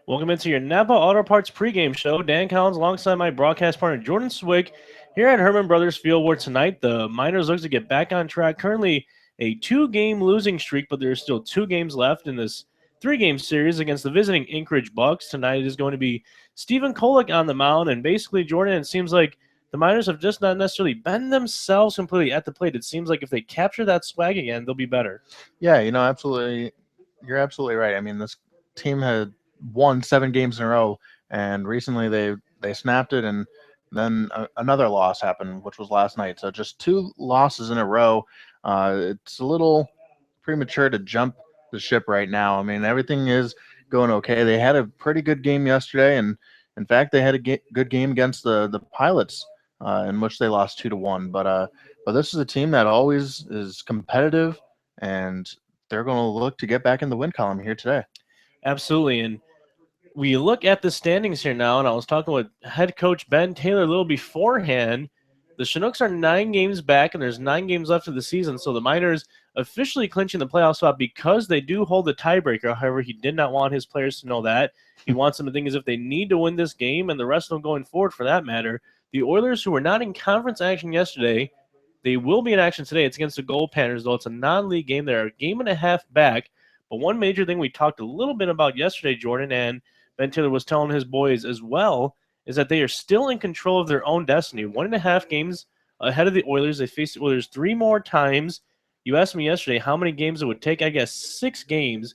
Welcome into your Napa Auto Parts pregame show. Dan Collins alongside my broadcast partner Jordan Swick here at Hermon Brothers Field, where tonight the Miners look to get back on track. Currently a two-game losing streak, but there's still two games left in this three-game series against the visiting Anchorage Bucs. Tonight is going to be Stephen Kolek on the mound, and basically, Jordan, it seems like the Miners have just not necessarily been themselves completely at the plate. It seems like if they capture that swag again, they'll be better. Yeah, absolutely. You're absolutely right. I mean, this team had won 7 games in a row, and recently they snapped it, and then another loss happened, which was last night. So just 2 losses in a row. It's a little premature to jump the ship right now. I mean, everything is going okay. They had a pretty good game yesterday, and in fact, they had a good game against the Pilots, in which they lost 2-1. But this is a team that always is competitive, and they're going to look to get back in the win column here today. Absolutely, and we look at the standings here now, and I was talking with head coach Ben Taylor a little beforehand. The Chinooks are 9 games back, and there's 9 games left of the season. So the Miners officially clinching the playoff spot because they do hold the tiebreaker. However, he did not want his players to know that. He wants them to think as if they need to win this game, and the rest of them going forward for that matter. The Oilers, who were not in conference action yesterday, they will be in action today. It's against the Gold Panthers, though it's a non-league game. They're a game and a half back. But one major thing we talked a little bit about yesterday, Jordan, and Ben Taylor was telling his boys as well, is that they are still in control of their own destiny. 1.5 games ahead of the Oilers. They face the Oilers 3 more times. You asked me yesterday how many games it would take. I guess 6 games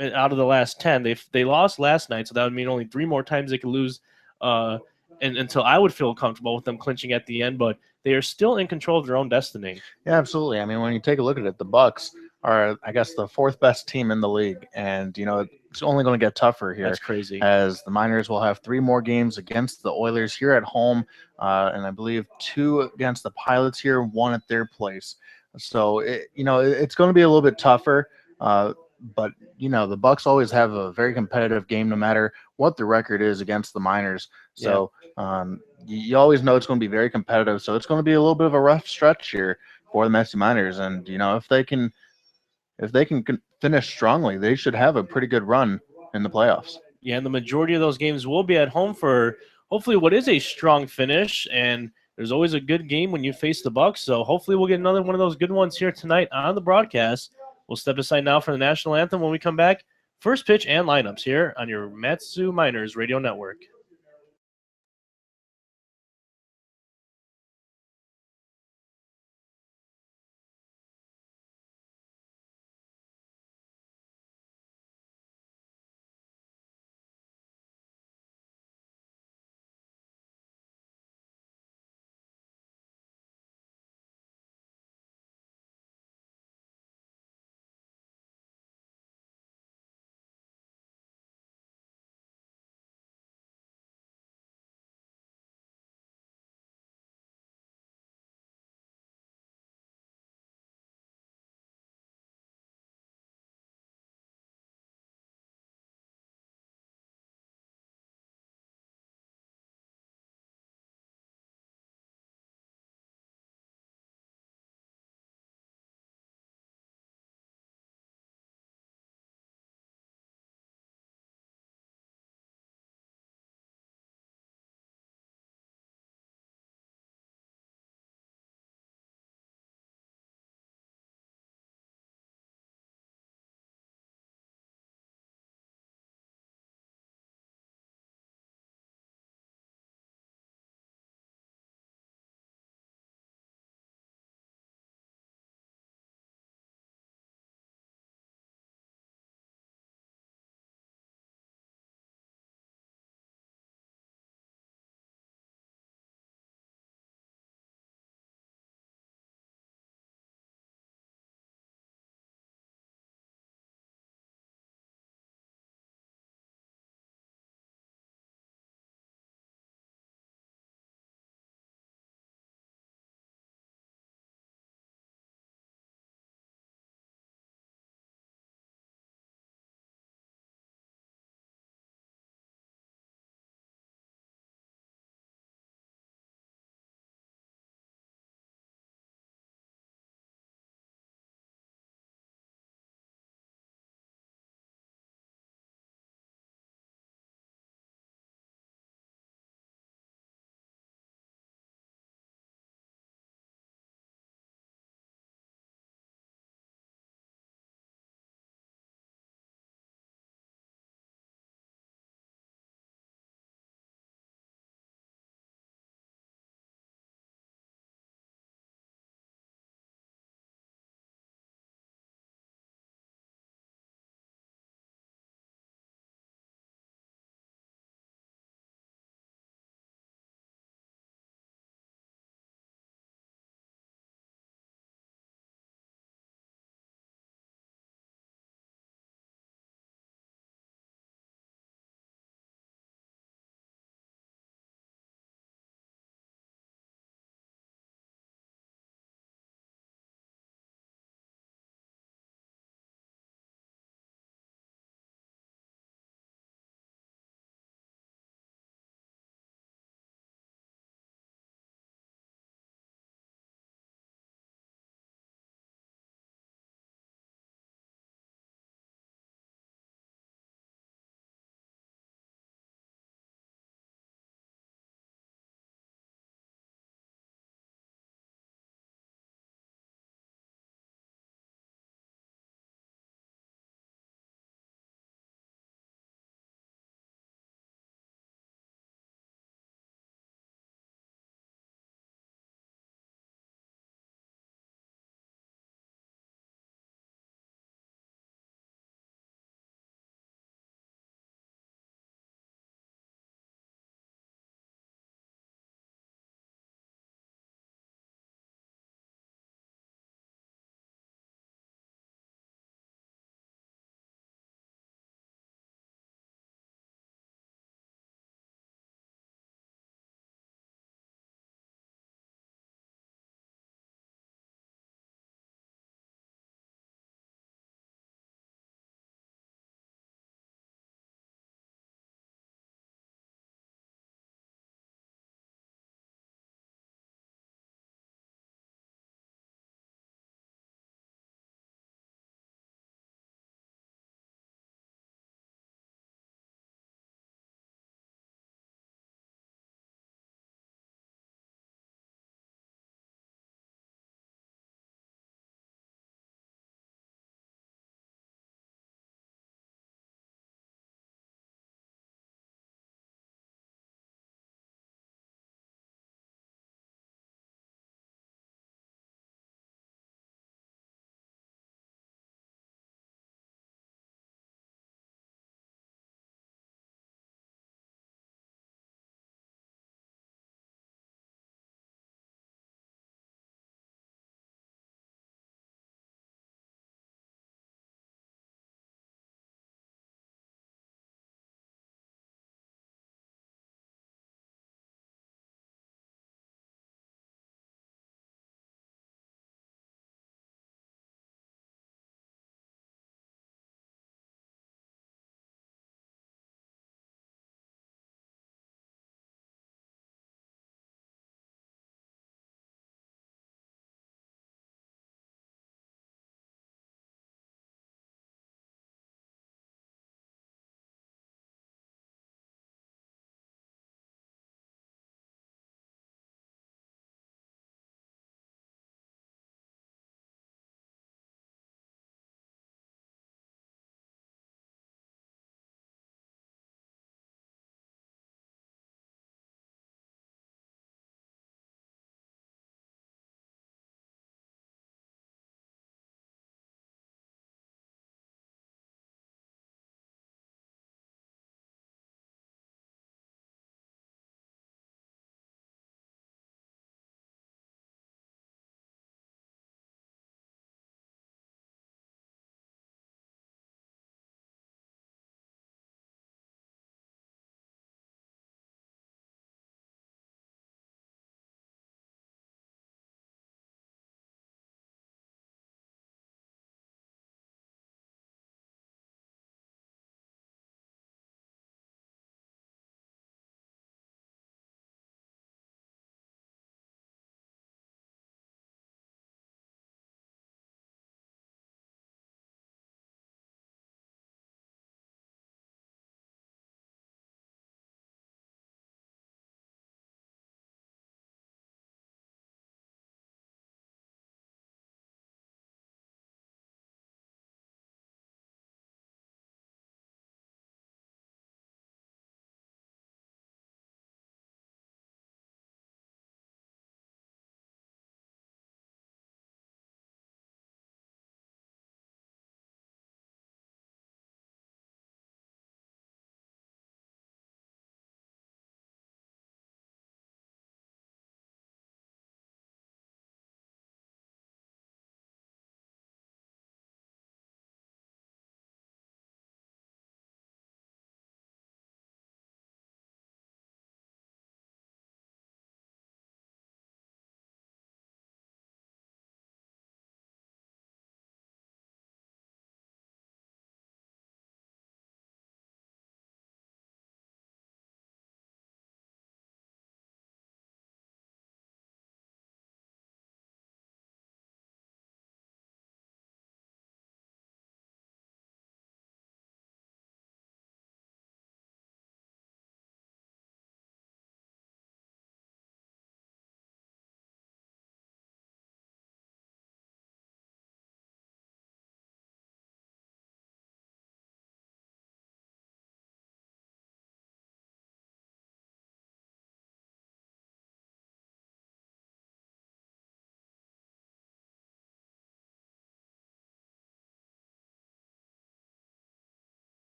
out of the last 10. They lost last night, so that would mean only 3 more times they could lose, uh, and until I would feel comfortable with them clinching at the end. But they are still in control of their own destiny. Yeah, absolutely. I mean, when you take a look at it, the Bucks are, I guess, the fourth best team in the league, and it's only going to get tougher That's here, crazy. as the Miners will have 3 more games against the Oilers here at home, and I believe 2 against the Pilots here, 1 at their place. So it's going to be a little bit tougher, uh, but the Bucks always have a very competitive game, no matter what the record is against the Miners. Yeah. So you always know it's going to be very competitive. So it's going to be a little bit of a rough stretch here for the Messy Miners, and if they can finish strongly, they should have a pretty good run in the playoffs. Yeah, and the majority of those games will be at home for hopefully what is a strong finish. And there's always a good game when you face the Bucks. So hopefully we'll get another one of those good ones here tonight on the broadcast. We'll step aside now for the national anthem when we come back. First pitch and lineups here on your Matsu Miners Radio Network.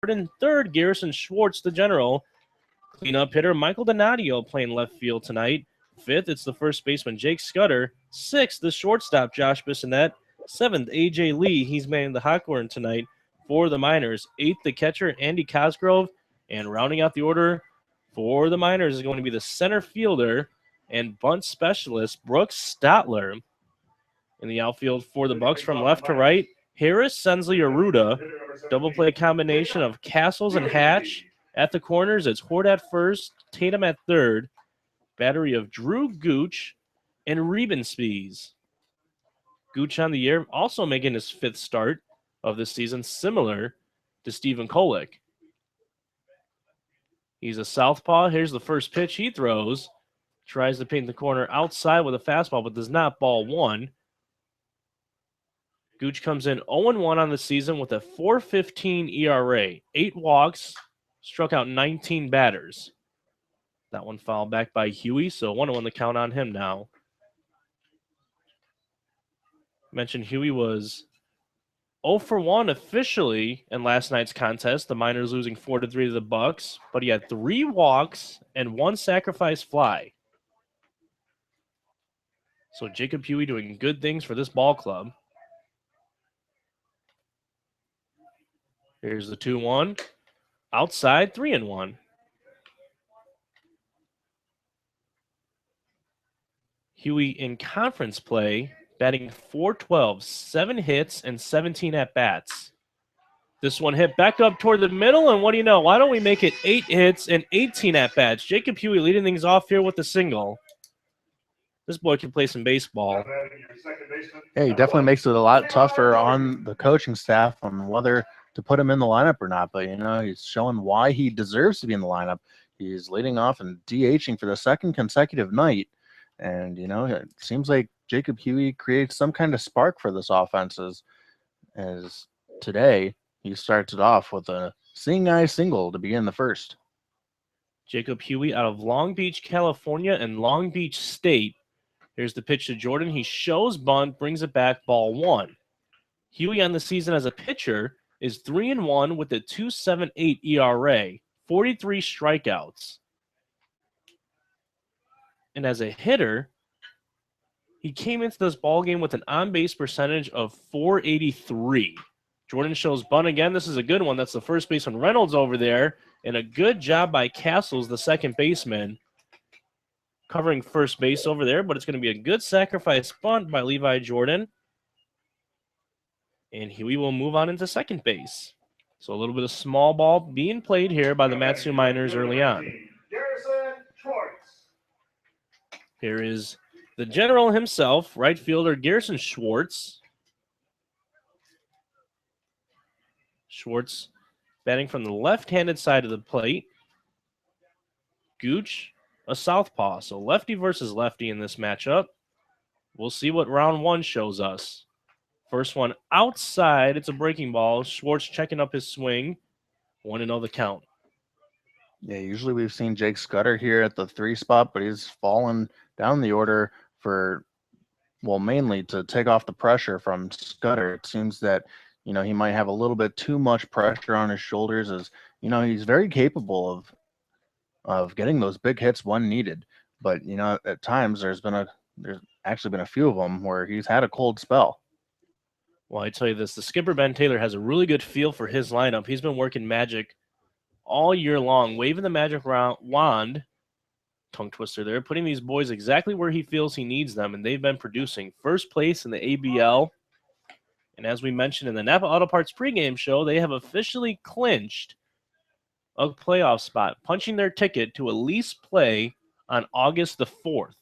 Crawford in third. Garrison Schwartz, the general. Cleanup hitter Michael Donadio playing left field tonight. Fifth, it's the first baseman Jake Scudder. Sixth, the shortstop Josh Bissonette. Seventh, A.J. Lee. He's manning the Hawkhorn tonight for the Miners. Eighth, the catcher Andy Cosgrove. And rounding out the order for the Miners is going to be the center fielder and bunt specialist Brooks Stotler. In the outfield for the Bucs from left to right, Harris, Sensley, Aruda. Double play combination of Castles and Hatch. At the corners, it's Hort at first, Tatum at third. Battery of Drew Gooch and Rebenspies. Gooch on the year, also making his fifth start of the season, similar to Stephen Kolick. He's a southpaw. Here's the first pitch he throws. Tries to paint the corner outside with a fastball, but does not. Ball one. Gooch comes in 0-1 on the season with a .415 ERA. 8 walks, struck out 19 batters. That one fouled back by Huey, so 1-1 the count on him now. Mentioned Huey was 0-for-1 officially in last night's contest. The Miners losing 4-3 to the Bucs, but he had 3 walks and 1 sacrifice fly. So Jacob Huey doing good things for this ball club. Here's the 2-1. Outside, 3-1. Huey in conference play, batting .412, 7 hits and 17 at-bats. This one hit back up toward the middle, and what do you know? Why don't we make it 8 hits and 18 at-bats? Jacob Huey leading things off here with a single. This boy can play some baseball. Yeah, he definitely makes it a lot tougher on the coaching staff on whether to put him in the lineup or not. But, he's showing why he deserves to be in the lineup. He's leading off and DHing for the second consecutive night. And, it seems like Jacob Huey creates some kind of spark for this offense as today he starts it off with a seeing eye single to begin the first. Jacob Huey out of Long Beach, California and Long Beach State. Here's the pitch to Jordan. He shows bunt, brings it back, ball one. Huey on the season as a pitcher is 3-1 with a .278 ERA, 43 strikeouts. And as a hitter, he came into this ball game with an on-base percentage of .483. Jordan shows bunt again. This is a good one. That's the first baseman Reynolds over there. And a good job by Castles, the second baseman, covering first base over there. But it's going to be a good sacrifice bunt by Levi Jordan. And Huey will move on into second base. So a little bit of small ball being played here by the Matsu Miners early on. Here is the general himself, right fielder Garrison Schwartz. Schwartz batting from the left-handed side of the plate. Gooch, a southpaw. So lefty versus lefty in this matchup. We'll see what round one shows us. First one outside. It's a breaking ball. Schwartz checking up his swing. 1-0 the count. Yeah, usually we've seen Jake Scudder here at the 3 spot, but he's fallen down the order mainly to take off the pressure from Scudder. It seems that, he might have a little bit too much pressure on his shoulders as, he's very capable of getting those big hits when needed. But, at times there's actually been a few of them where he's had a cold spell. Well, I tell you this, the skipper, Ben Taylor, has a really good feel for his lineup. He's been working magic all year long, waving the magic wand, tongue twister there, putting these boys exactly where he feels he needs them, and they've been producing first place in the ABL. And as we mentioned in the Napa Auto Parts pregame show, they have officially clinched a playoff spot, punching their ticket to at least play on August the 4th.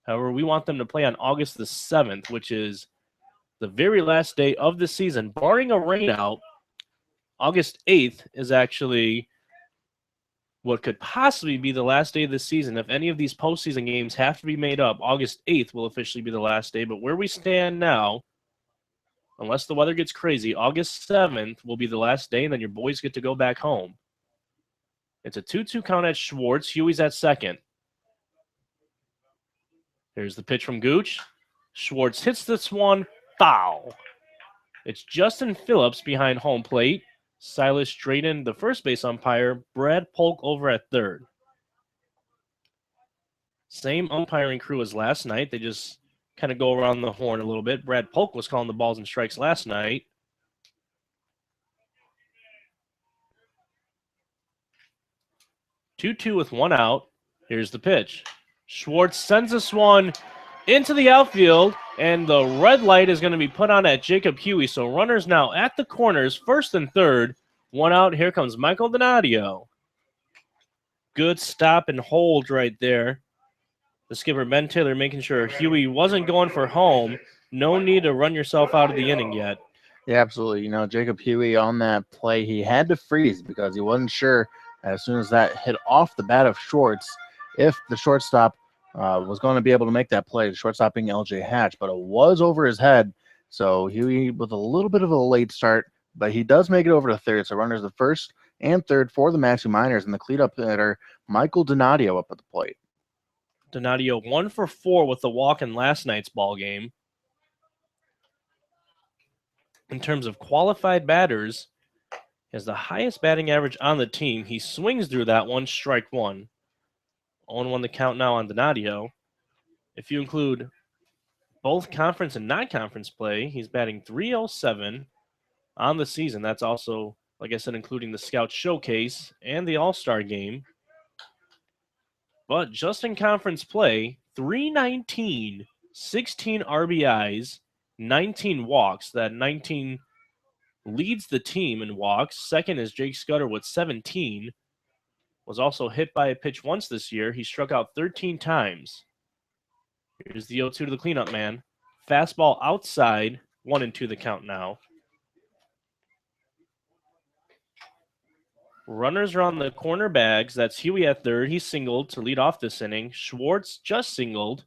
However, we want them to play on August the 7th, which is the very last day of the season, barring a rainout. August 8th is actually what could possibly be the last day of the season. If any of these postseason games have to be made up, August 8th will officially be the last day. But where we stand now, unless the weather gets crazy, August 7th will be the last day, and then your boys get to go back home. It's a 2-2 count at Schwartz. Huey's at second. Here's the pitch from Gooch. Schwartz hits this one. Foul. It's Justin Phillips behind home plate. Silas Drayton, the first base umpire. Brad Polk over at third. Same umpiring crew as last night. They just kind of go around the horn a little bit. Brad Polk was calling the balls and strikes last night. 2-2 with one out. Here's the pitch. Schwartz sends this one into the outfield, and the red light is going to be put on at Jacob Huey. So runners now at the corners, first and third. One out. Here comes Michael Donadio. Good stop and hold right there. The skipper, Ben Taylor, making sure Huey wasn't going for home. No need to run yourself out of the inning yet. Yeah, absolutely. Jacob Huey on that play, he had to freeze because he wasn't sure as soon as that hit off the bat of Schwartz if the shortstop was going to be able to make that play, the shortstop being LJ Hatch, but it was over his head. So Huey with a little bit of a late start, but he does make it over to third. So runners the first and third for the Matsu Miners, and the cleanup hitter, Michael Donadio, up at the plate. Donadio 1 for 4 with the walk in last night's ball game. In terms of qualified batters, he has the highest batting average on the team. He swings through that one, strike one. 0-1 the count now on Donadio. If you include both conference and non-conference play, he's batting .307 on the season. That's also, like I said, including the Scout Showcase and the All-Star Game. But just in conference play, .319, 16 RBIs, 19 walks. That 19 leads the team in walks. Second is Jake Scudder with 17. Was also hit by a pitch once this year. He struck out 13 times. Here's the 0-2 to the cleanup man. Fastball outside, 1-2 the count now. Runners are on the corner bags. That's Huey at third. He singled to lead off this inning. Schwartz just singled.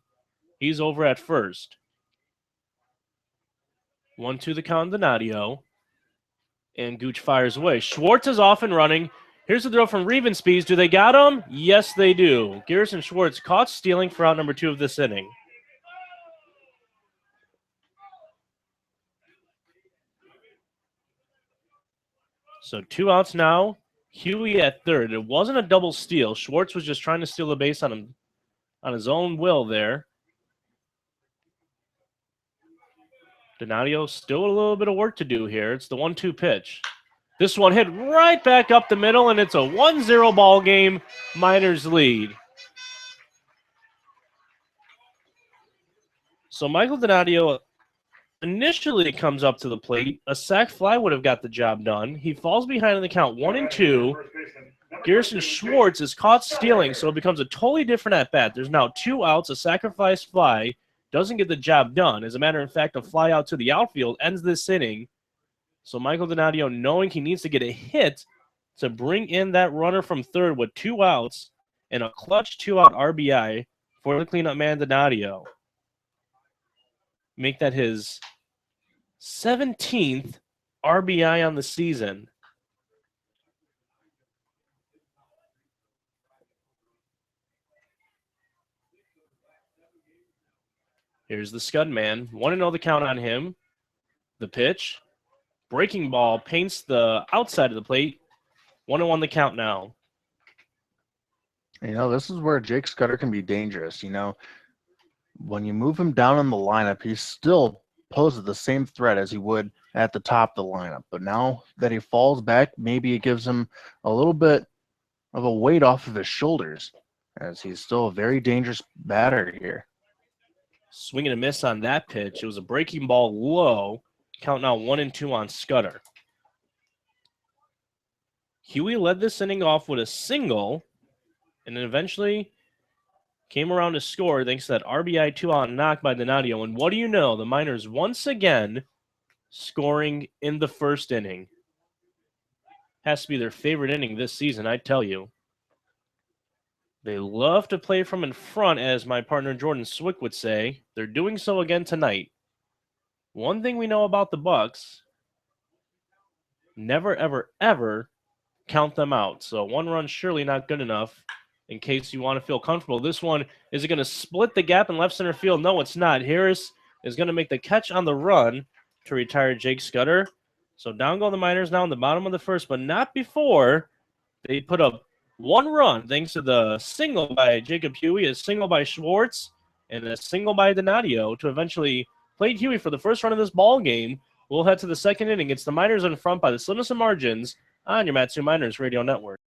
He's over at first. 1-2 the count on Donadio. And Gooch fires away. Schwartz is off and running. Here's the throw from Rievenspees. Do they got him? Yes, they do. Garrison Schwartz caught stealing for out number 2 of this inning. So 2 outs now. Huey at third. It wasn't a double steal. Schwartz was just trying to steal the base on his own will there. Donadio still a little bit of work to do here. It's the 1-2 pitch. This one hit right back up the middle, and it's a 1-0 ball game. Miners lead. So Michael Donadio initially comes up to the plate. A sac fly would have got the job done. He falls behind in the count 1-2. Garrison Schwartz is caught stealing, so it becomes a totally different at-bat. There's now 2 outs, a sacrifice fly. Doesn't get the job done. As a matter of fact, a fly out to the outfield ends this inning. So Michael Donadio, knowing he needs to get a hit to bring in that runner from third with 2 outs and a clutch 2-out RBI for the cleanup man Donadio. Make that his 17th RBI on the season. Here's the Scud man. 1-0 the count on him. The pitch. Breaking ball paints the outside of the plate. 1-1 the count now. This is where Jake Scudder can be dangerous. When you move him down in the lineup, he still poses the same threat as he would at the top of the lineup. But now that he falls back, maybe it gives him a little bit of a weight off of his shoulders, as he's still a very dangerous batter here. Swing and a miss on that pitch. It was a breaking ball low. Count now 1-2 on Scudder. Huey led this inning off with a single, and then eventually came around to score thanks to that RBI 2-out knock by Donadio. And what do you know? The Miners once again scoring in the first inning. Has to be their favorite inning this season, I tell you. They love to play from in front, as my partner Jordan Swick would say. They're doing so again tonight. One thing we know about the Bucs, never, ever, ever count them out. So 1 run surely not good enough in case you want to feel comfortable. This one, is it going to split the gap in left center field? No, it's not. Harris is going to make the catch on the run to retire Jake Scudder. So down go the Miners now in the bottom of the first, but not before they put up one run thanks to the single by Jacob Huey, a single by Schwartz, and a single by Donadio to eventually play Huey for the first run of this ball game. We'll head to the second inning. It's the Miners in front by the slimmest of margins on your Matsu Miners Radio Network.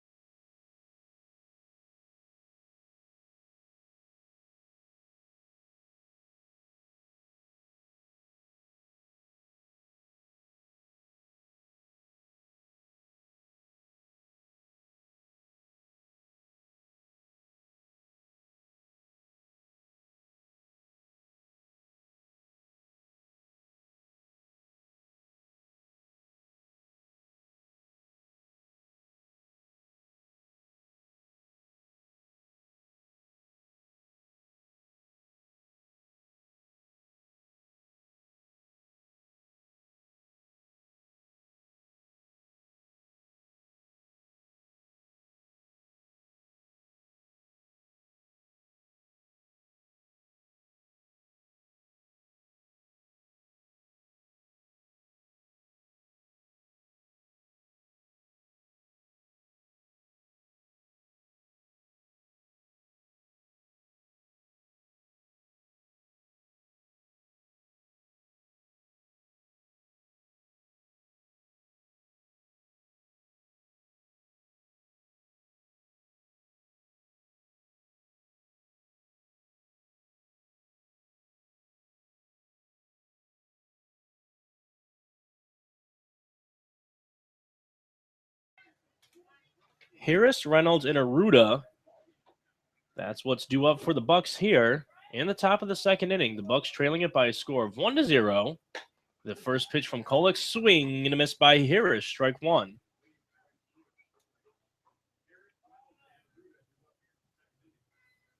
Harris, Reynolds, and Aruda. That's what's due up for the Bucs here. In the top of the second inning, the Bucs trailing it by a score of 1-0. The first pitch from Kolek, swing and a miss by Harris, strike one.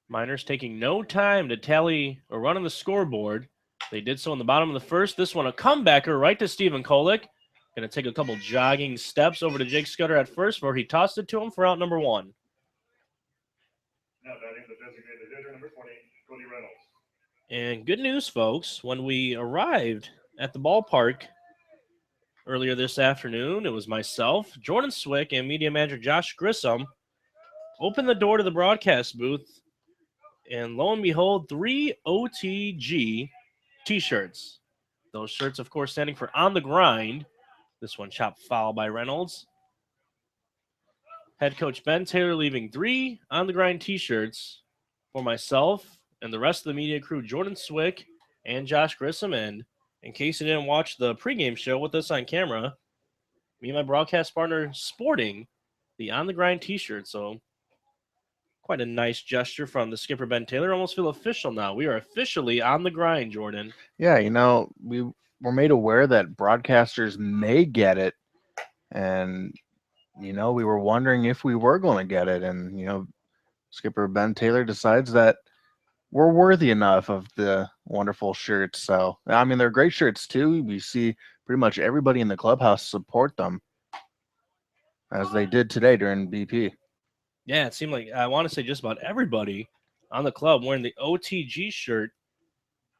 Miners taking no time to tally or run on the scoreboard. They did so in the bottom of the first. This one a comebacker right to Stephen Kolek. Going to take a couple jogging steps over to Jake Scudder at first, where he tossed it to him for out number one. Now batting the designated hitter, number 20, Cody Reynolds. And good news, folks. When we arrived at the ballpark earlier this afternoon, it was myself, Jordan Swick, and media manager Josh Grissom opened the door to the broadcast booth. And lo and behold, 3 OTG T-shirts. Those shirts, of course, standing for On the Grind. This one chopped foul by Reynolds. Head coach Ben Taylor leaving 3 On the Grind T-shirts for myself and the rest of the media crew, Jordan Swick and Josh Grissom. And in case you didn't watch the pregame show with us on camera, me and my broadcast partner sporting the On the Grind T-shirt. So quite a nice gesture from the skipper, Ben Taylor. Almost feel official now. We are officially on the grind, Jordan. Yeah, we were made aware that broadcasters may get it, and we were wondering if we were going to get it, and skipper Ben Taylor decides that we're worthy enough of the wonderful shirts. So I mean, they're great shirts too. We see pretty much everybody in the clubhouse support them, as they did today during BP. Yeah, it seemed like, I want to say, just about everybody on the club wearing the OTG shirt.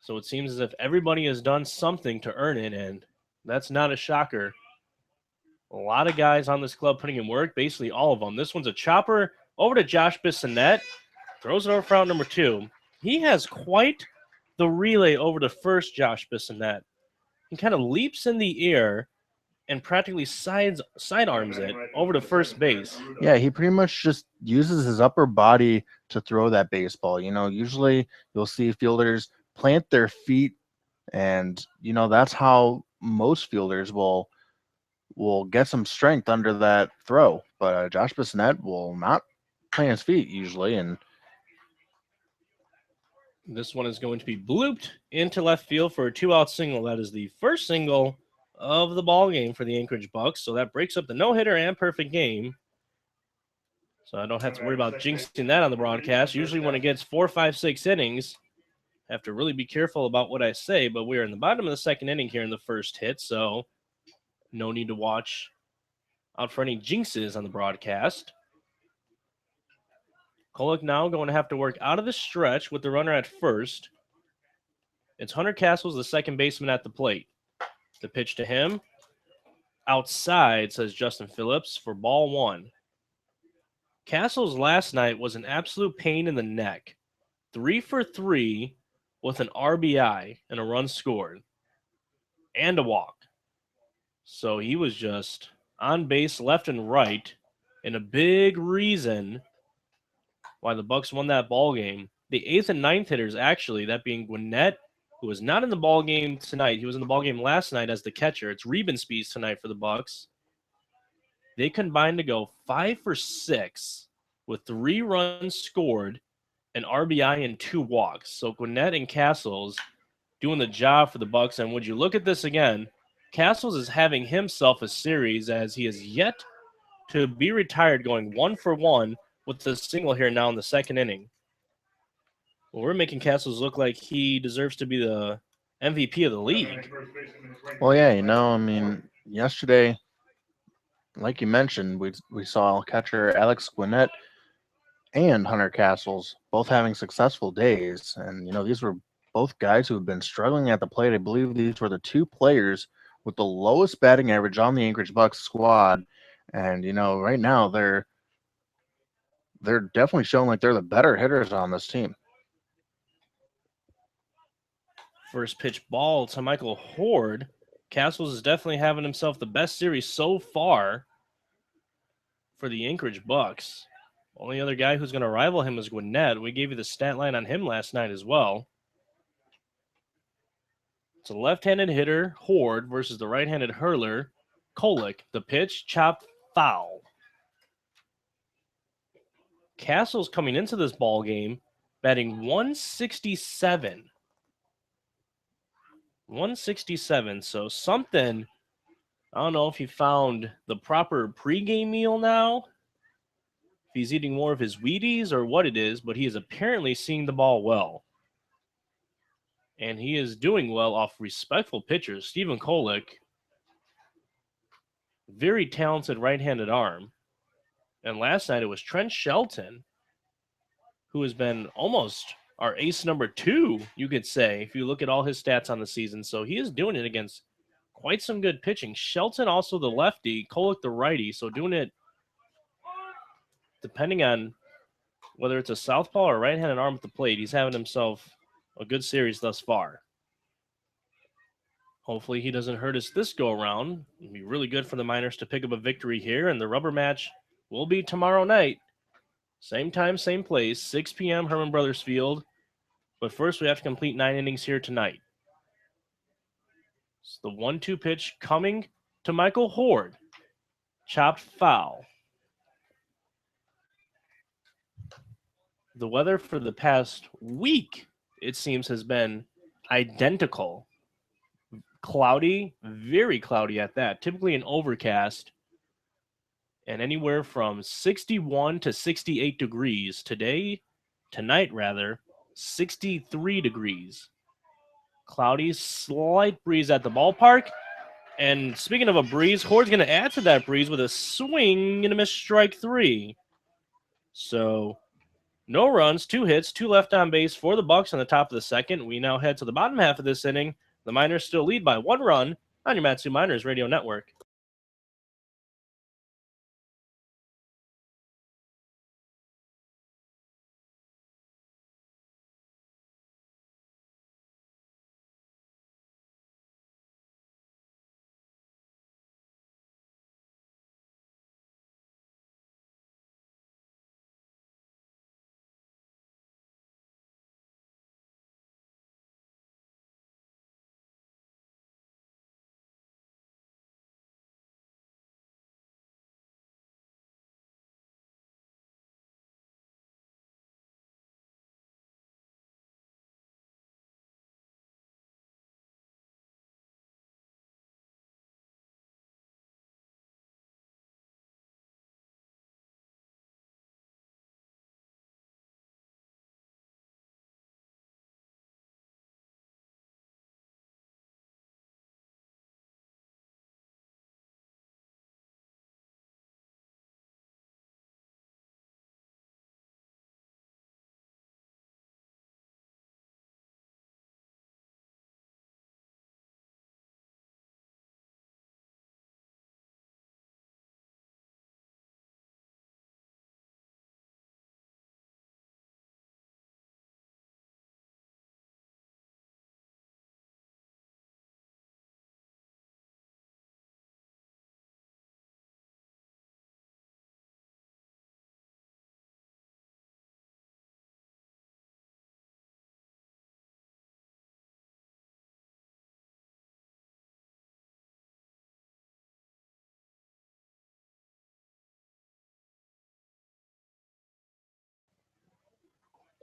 So it seems as if everybody has done something to earn it, and that's not a shocker. A lot of guys on this club putting in work, basically all of them. This one's a chopper over to Josh Bissonnette. Throws it over for out number 2. He has quite the relay over to first, Josh Bissonnette. He kind of leaps in the air and practically sidearms it over to first base. Yeah, he pretty much just uses his upper body to throw that baseball. Usually you'll see fielders plant their feet, and that's how most fielders will get some strength under that throw. But Josh Bissonnette will not plant his feet usually, and this one is going to be blooped into left field for a 2-out single. That is the first single of the ball game for the Anchorage Bucs. So that breaks up the no-hitter and perfect game. So I don't have to worry about jinxing that on the broadcast. Usually when it gets 4, 5, 6 innings, I have to really be careful about what I say. But we're in the bottom of the second inning here in the first hit, so no need to watch out for any jinxes on the broadcast. Kolek now going to have to work out of the stretch with the runner at first. It's Hunter Castles, the second baseman, at the plate. The pitch to him. outside, says Justin Phillips, for ball one. Castles last night was an absolute pain in the neck. 3 for 3 with an RBI and a run scored and a walk. So he was just on base left and right, and a big reason why the Bucs won that ball game. The 8th and 9th hitters, actually, that being Gwinnett, who was not in the ball game tonight. He was in the ball game last night as the catcher. It's Riebenspees tonight for the Bucs. They combined to go 5 for 6 with 3 runs scored, an RBI, and 2 walks. So Gwinnett and Castles doing the job for the Bucs. And would you look at this again? Castles is having himself a series as he is yet to be retired, going 1 for 1 with the single here now in the second inning. Well, we're making Castles look like he deserves to be the MVP of the league. Well, yeah, I mean, yesterday, like you mentioned, we saw catcher Alex Gwinnett and Hunter Castles both having successful days. And, these were both guys who have been struggling at the plate. I believe these were the 2 players with the lowest batting average on the Anchorage Bucs squad. And, right now they're definitely showing like they're the better hitters on this team. First pitch ball to Michael Horde. Castles is definitely having himself the best series so far for the Anchorage Bucs. Only other guy who's going to rival him is Gwinnett. We gave you the stat line on him last night as well. It's a left-handed hitter, Horde, versus the right-handed hurler, Kolick. The pitch, chopped foul. Castles coming into this ball game batting 167. 167. So something, I don't know if he found the proper pregame meal now, if he's eating more of his Wheaties or what it is, but he is apparently seeing the ball well. And he is doing well off respectful pitchers. Stephen Kolick, very talented right-handed arm. And last night it was Trent Shelton, who has been almost our ace number 2, you could say, if you look at all his stats on the season. So he is doing it against quite some good pitching. Shelton also the lefty, Kolick the righty. So doing it depending on whether it's a southpaw or right-handed arm at the plate. He's having himself a good series thus far. Hopefully he doesn't hurt us this go around. It'd be really good for the Miners to pick up a victory here, and the rubber match will be tomorrow night. Same time, same place, 6 p.m. Hermon Brothers Field. But first we have to complete 9 innings here tonight. It's the 1-2 pitch coming to Michael Horde. Chopped foul. The weather for the past week, it seems, has been identical. Cloudy, very cloudy at that. Typically an overcast. And anywhere from 61 to 68 degrees. Tonight, 63 degrees. Cloudy, slight breeze at the ballpark. And speaking of a breeze, Horde's going to add to that breeze with a swing and a miss, strike 3. So no runs, 2 hits, 2 left on base for the Bucs on the top of the second. We now head to the bottom half of this inning. The Miners still lead by 1 run on your Matsu Miners Radio Network.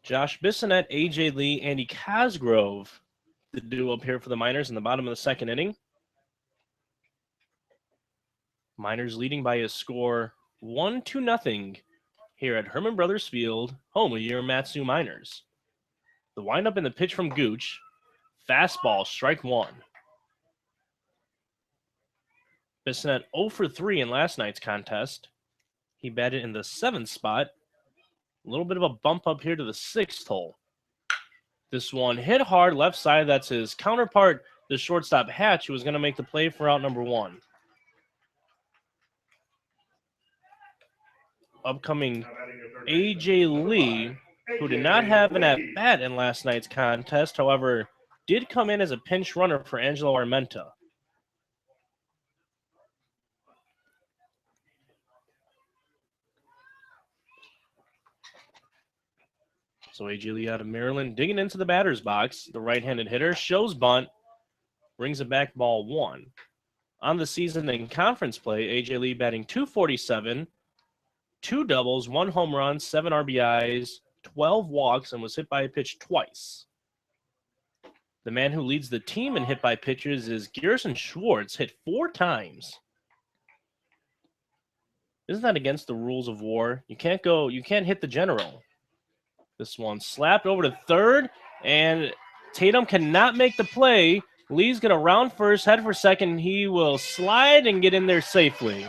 Josh Bissonette, A.J. Lee, Andy Cosgrove, the duo up here for the Miners in the bottom of the second inning. Miners leading by a score 1-0 here at Hermon Brothers Field, home of your Matsu Miners. The windup and the pitch from Gooch. Fastball, strike one. Bissonette 0 for 3 in last night's contest. He batted in the 7th spot. A little bit of a bump up here to the 6th hole. This one hit hard left side. That's his counterpart, the shortstop Hatch, who was going to make the play for out number 1. Upcoming A.J. Lee, who did not have an at-bat in last night's contest, however, did come in as a pinch runner for Angelo Armenta. So A.J. Lee out of Maryland digging into the batter's box. The right-handed hitter shows bunt, brings it back, ball 1. On the season in conference play, A.J. Lee batting .247, 2 doubles, 1 home run, 7 RBIs, 12 walks, and was hit by a pitch twice. The man who leads the team in hit by pitches is Garrison Schwartz, hit 4 times. Isn't that against the rules of war? You can't hit the general. This one slapped over to third, and Tatum cannot make the play. Lee's going to round first, head for second. He will slide and get in there safely.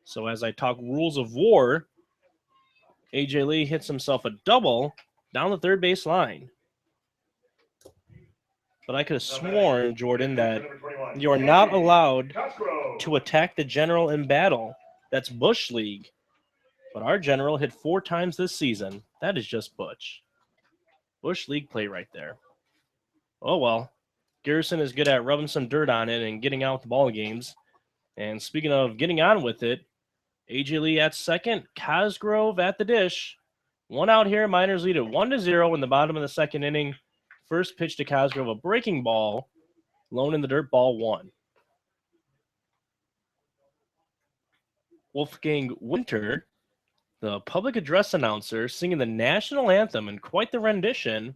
So as I talk rules of war, A.J. Lee hits himself a double down the third base line. But I could have sworn, Jordan, that you are not allowed to attack the general in battle. That's Bush League. But our general hit 4 times this season. That is just Butch. Bush League play right there. Oh, well. Garrison is good at rubbing some dirt on it and getting out with the ball games. And speaking of getting on with it, A.J. Lee at second, Cosgrove at the dish. 1 out here, Miners lead at 1-0 in the bottom of the second inning. First pitch to Cosgrove, a breaking ball. Lone in the dirt, ball 1. Wolfgang Winter, the public address announcer, singing the national anthem in quite the rendition.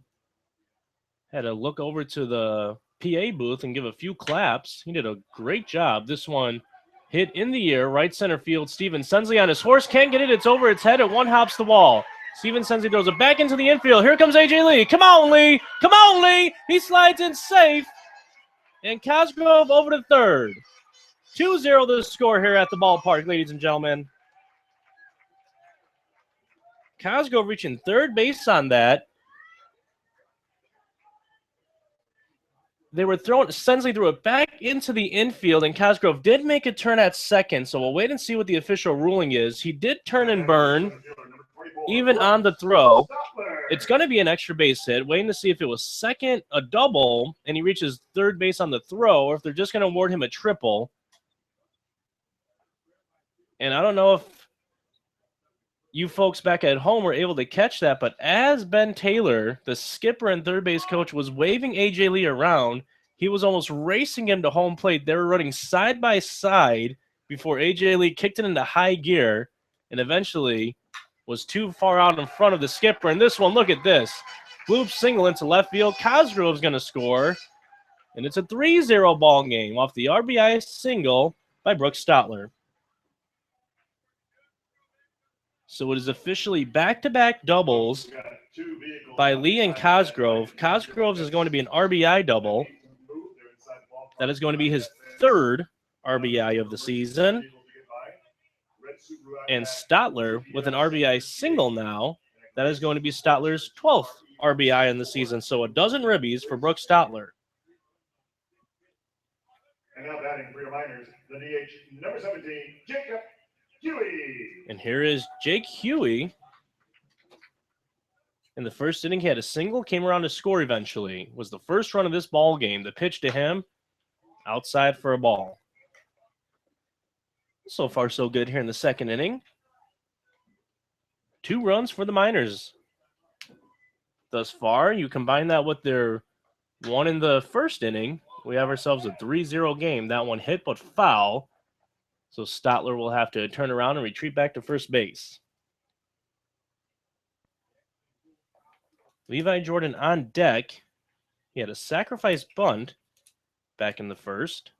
Had to look over to the PA booth and give a few claps. He did a great job. This one hit in the air, right center field. Steven Sensley on his horse, can't get it. It's over its head. It one hops the wall. Steven Sensley throws it back into the infield. Here comes A.J. Lee. Come on, Lee. Come on, Lee. He slides in safe. And Cosgrove over to third. 2-0 the score here at the ballpark, ladies and gentlemen. Cosgrove reaching third base on that. They were throwing, Sensley threw it back into the infield, and Cosgrove did make a turn at second, so we'll wait and see what the official ruling is. He did turn and burn, even on the throw. It's going to be an extra base hit, waiting to see if it was second, a double, and he reaches third base on the throw, or if they're just going to award him a triple. And I don't know if you folks back at home were able to catch that, but as Ben Taylor, the skipper and third base coach, was waving A.J. Lee around, he was almost racing him to home plate. They were running side by side before A.J. Lee kicked it into high gear and eventually was too far out in front of the skipper. And this one, look at this. Bloop single into left field. Cosgrove's going to score, and it's a 3-0 ball game off the RBI single by Brooks Stotler. So it is officially back-to-back doubles by Lee and Cosgrove. Cosgrove's is going to be an RBI double. That is going to be his 3rd RBI of the season. And Stotler with an RBI single now. That is going to be Stotler's 12th RBI in the season. So a dozen ribbies for Brooks Stotler. And now batting for your Miners, the DH, number 17, Jacob Huey. And here is Jake Huey. In the first inning, he had a single, came around to score eventually. Was the first run of this ball game. The pitch to him, outside for a ball. So far, so good here in the second inning. 2 runs for the Miners thus far. You combine that with their 1 in the first inning, we have ourselves a 3-0 game. That one hit but foul. So Stotler will have to turn around and retreat back to first base. Levi Jordan on deck. He had a sacrifice bunt back in the first.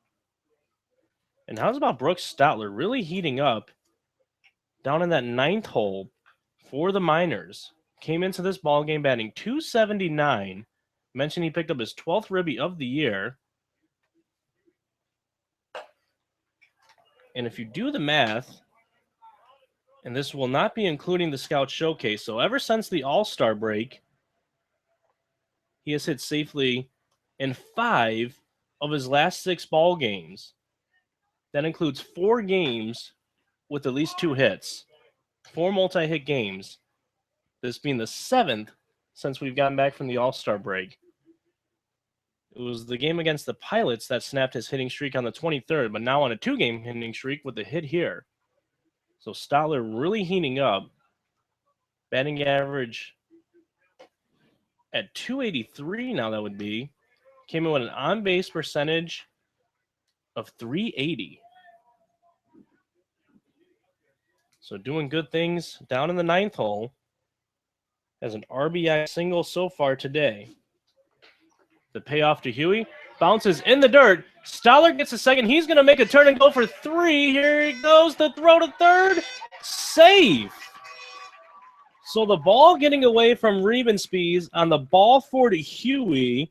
And how's about Brooks Stotler really heating up down in that ninth hole for the Miners? Came into this ball game batting .279. Mentioned he picked up his 12th ribby of the year. And if you do the math, and this will not be including the Scout Showcase, so ever since the All-Star break, he has hit safely in 5 of his last 6 ball games. That includes 4 games with at least 2 hits. 4 multi-hit games. This being the 7th since we've gotten back from the All-Star break. It was the game against the Pilots that snapped his hitting streak on the 23rd, but now on a 2-game hitting streak with the hit here. So Stotler really heating up. Batting average at .283 now that would be. Came in with an on-base percentage of .380. So doing good things down in the ninth hole. Has an RBI single so far today. The payoff to Huey. Bounces in the dirt. Stotler gets a second. He's going to make a turn and go for 3. Here he goes. The throw to third. Safe. So the ball getting away from Riebenspies on the ball 4 to Huey.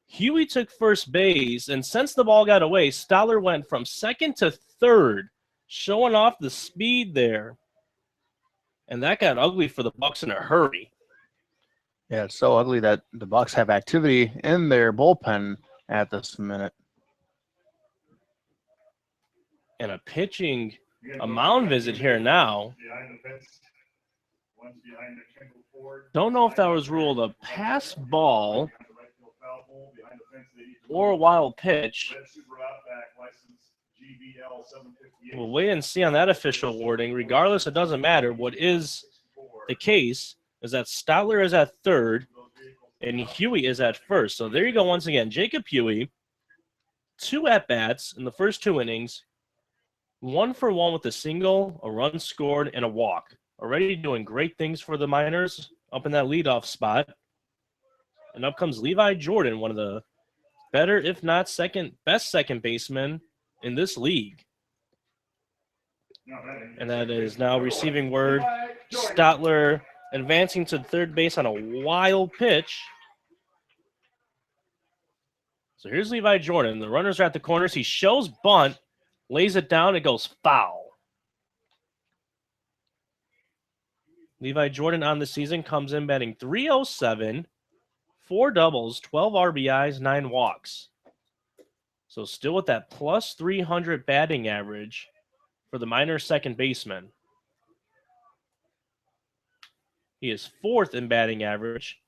Huey took first base, and since the ball got away, Stotler went from second to third, showing off the speed there. And that got ugly for the Bucs in a hurry. Yeah, it's so ugly that the Bucs have activity in their bullpen at this minute. And a mound visit here now. Don't know if that was ruled a pass ball or a wild pitch. We'll wait and see on that official wording. Regardless, it doesn't matter. What is the case is that Stotler is at third and Huey is at first. So there you go once again. Jacob Huey, 2 at-bats in the first 2 innings, 1 for 1 with a single, a run scored, and a walk. Already doing great things for the Miners up in that leadoff spot. And up comes Levi Jordan, one of the better, if not best second baseman in this league. And that is now receiving word. Stotler advancing to third base on a wild pitch. So here's Levi Jordan. The runners are at the corners. He shows bunt, lays it down, it goes foul. Levi Jordan on the season comes in batting .307, 4 doubles, 12 RBIs, 9 walks. So still with that plus 300 batting average for the Miners second baseman. He is 4th in batting average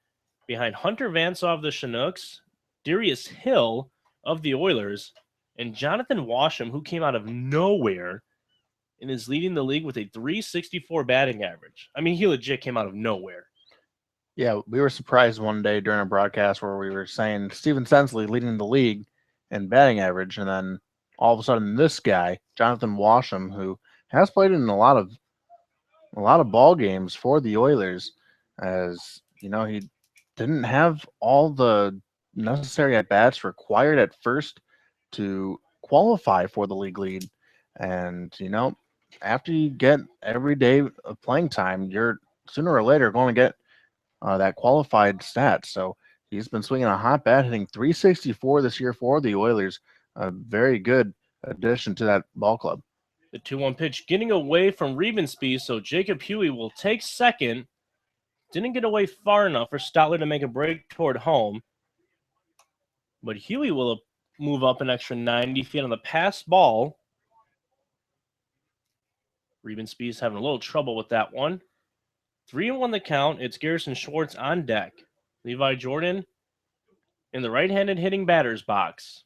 behind Hunter Vansov of the Chinooks, Darius Hill of the Oilers, and Jonathan Washam, who came out of nowhere and is leading the league with a .364 batting average. I mean, he legit came out of nowhere. Yeah, we were surprised one day during a broadcast where we were saying Steven Sensley leading the league in batting average, and then all of a sudden this guy, Jonathan Washam, who has played in a lot of ball games for the Oilers, as you know, he didn't have all the necessary at-bats required at first to qualify for the league lead. And, you know, after you get every day of playing time, you're sooner or later going to get that qualified stat. So he's been swinging a hot bat, hitting .364 this year for the Oilers. A very good addition to that ball club. The 2-1 pitch getting away from Riebenspies, so Jacob Huey will take second. Didn't get away far enough for Stotler to make a break toward home. But Huey will move up an extra 90 feet on the pass ball. Riebenspies having a little trouble with that one. 3-1 the count. It's Garrison Schwartz on deck. Levi Jordan in the right-handed hitting batter's box.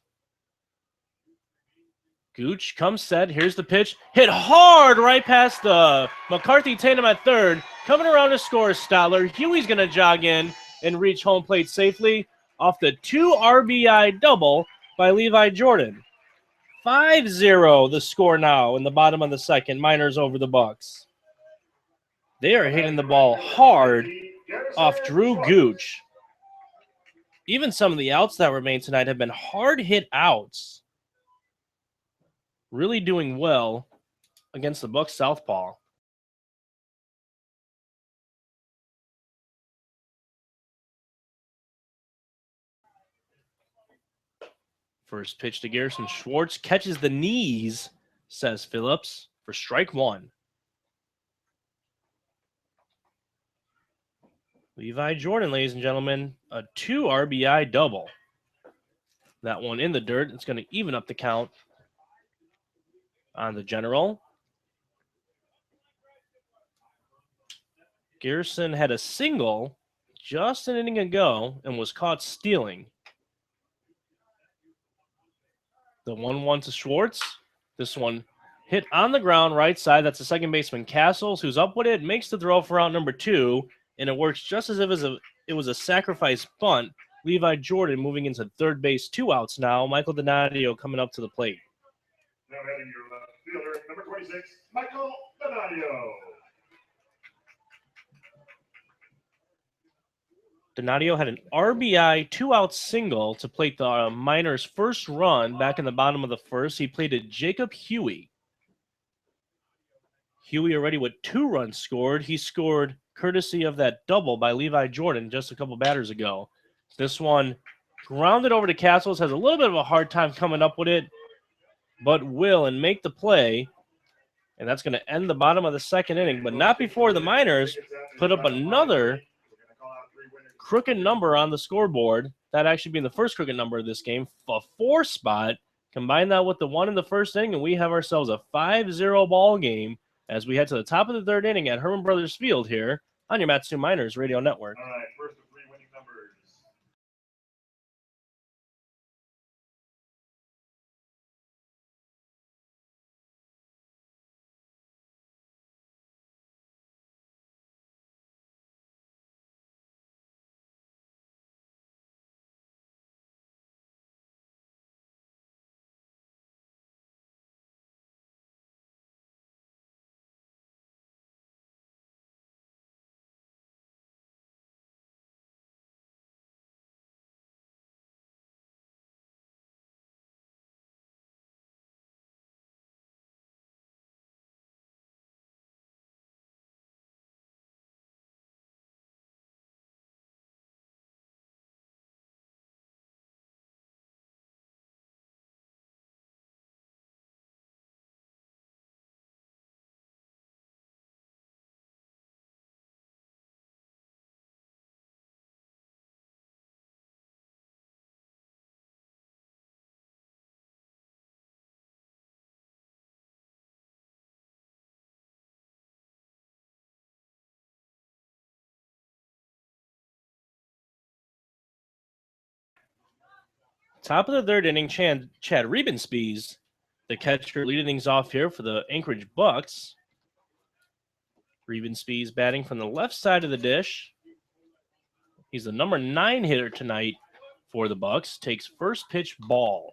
Gooch comes set. Here's the pitch. Hit hard right past the McCarthy Tatum at third. Coming around to score Stotler. Huey's going to jog in and reach home plate safely off the 2 RBI double by Levi Jordan. 5-0 the score now in the bottom of the second. Miners over the Bucs. They are hitting the ball hard off Drew Gooch. Even some of the outs that remain tonight have been hard hit outs. Really doing well against the Bucs southpaw. First pitch to Garrison Schwartz. Catches the knees, says Phillips, for strike one. Levi Jordan, ladies and gentlemen, a 2 RBI double. That one in the dirt. It's going to even up the count on the general. Garrison had a single just an inning ago and was caught stealing. The 1-1 to Schwartz. This one hit on the ground right side. That's the second baseman Castles, who's up with it, makes the throw for out number 2, and it works just as if it was a sacrifice bunt. Levi Jordan moving into third base, 2 outs now. Michael Donadio coming up to the plate. Now having your left fielder, number 26, Michael Donadio. Donadio had an RBI 2-out single to plate the Miners' first run back in the bottom of the first. He plated Jacob Huey. Huey already with 2 runs scored. He scored courtesy of that double by Levi Jordan just a couple batters ago. This one grounded over to Castles, has a little bit of a hard time coming up with it, but will and make the play. And that's going to end the bottom of the second inning, but not before the Miners put up another crooked number on the scoreboard. That actually being the first crooked number of this game, a 4 spot. Combine that with the 1 in the first inning, and we have ourselves a 5-0 ball game as we head to the top of the third inning at Hermon Brothers Field here on your Matsu Miners Radio Network. All right, first of 3 winning numbers. Top of the third inning, Chad Riebenspies, the catcher, leading things off here for the Anchorage Bucs. Riebenspies batting from the left side of the dish. He's the number 9 hitter tonight for the Bucs. Takes first pitch ball.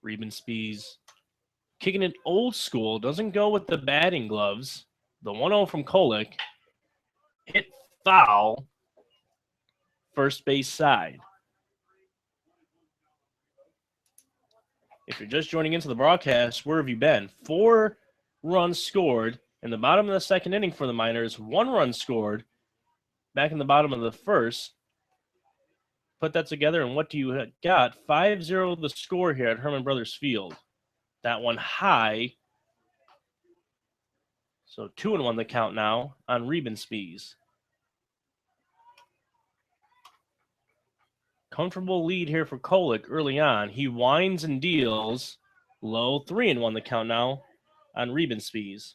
Riebenspies kicking it old school. Doesn't go with the batting gloves. The 1-0 from Kolick. Hit foul. First base side. If you're just joining into the broadcast, where have you been? 4 runs scored in the bottom of the second inning for the Miners. 1 run scored back in the bottom of the first. Put that together, and what do you got? 5-0 the score here at Hermon Brothers Field. That one high. So 2-1 the count now on Riebenspies. Comfortable lead here for Kolick early on. He winds and deals. Low, 3-1 the count now on Riebenspies.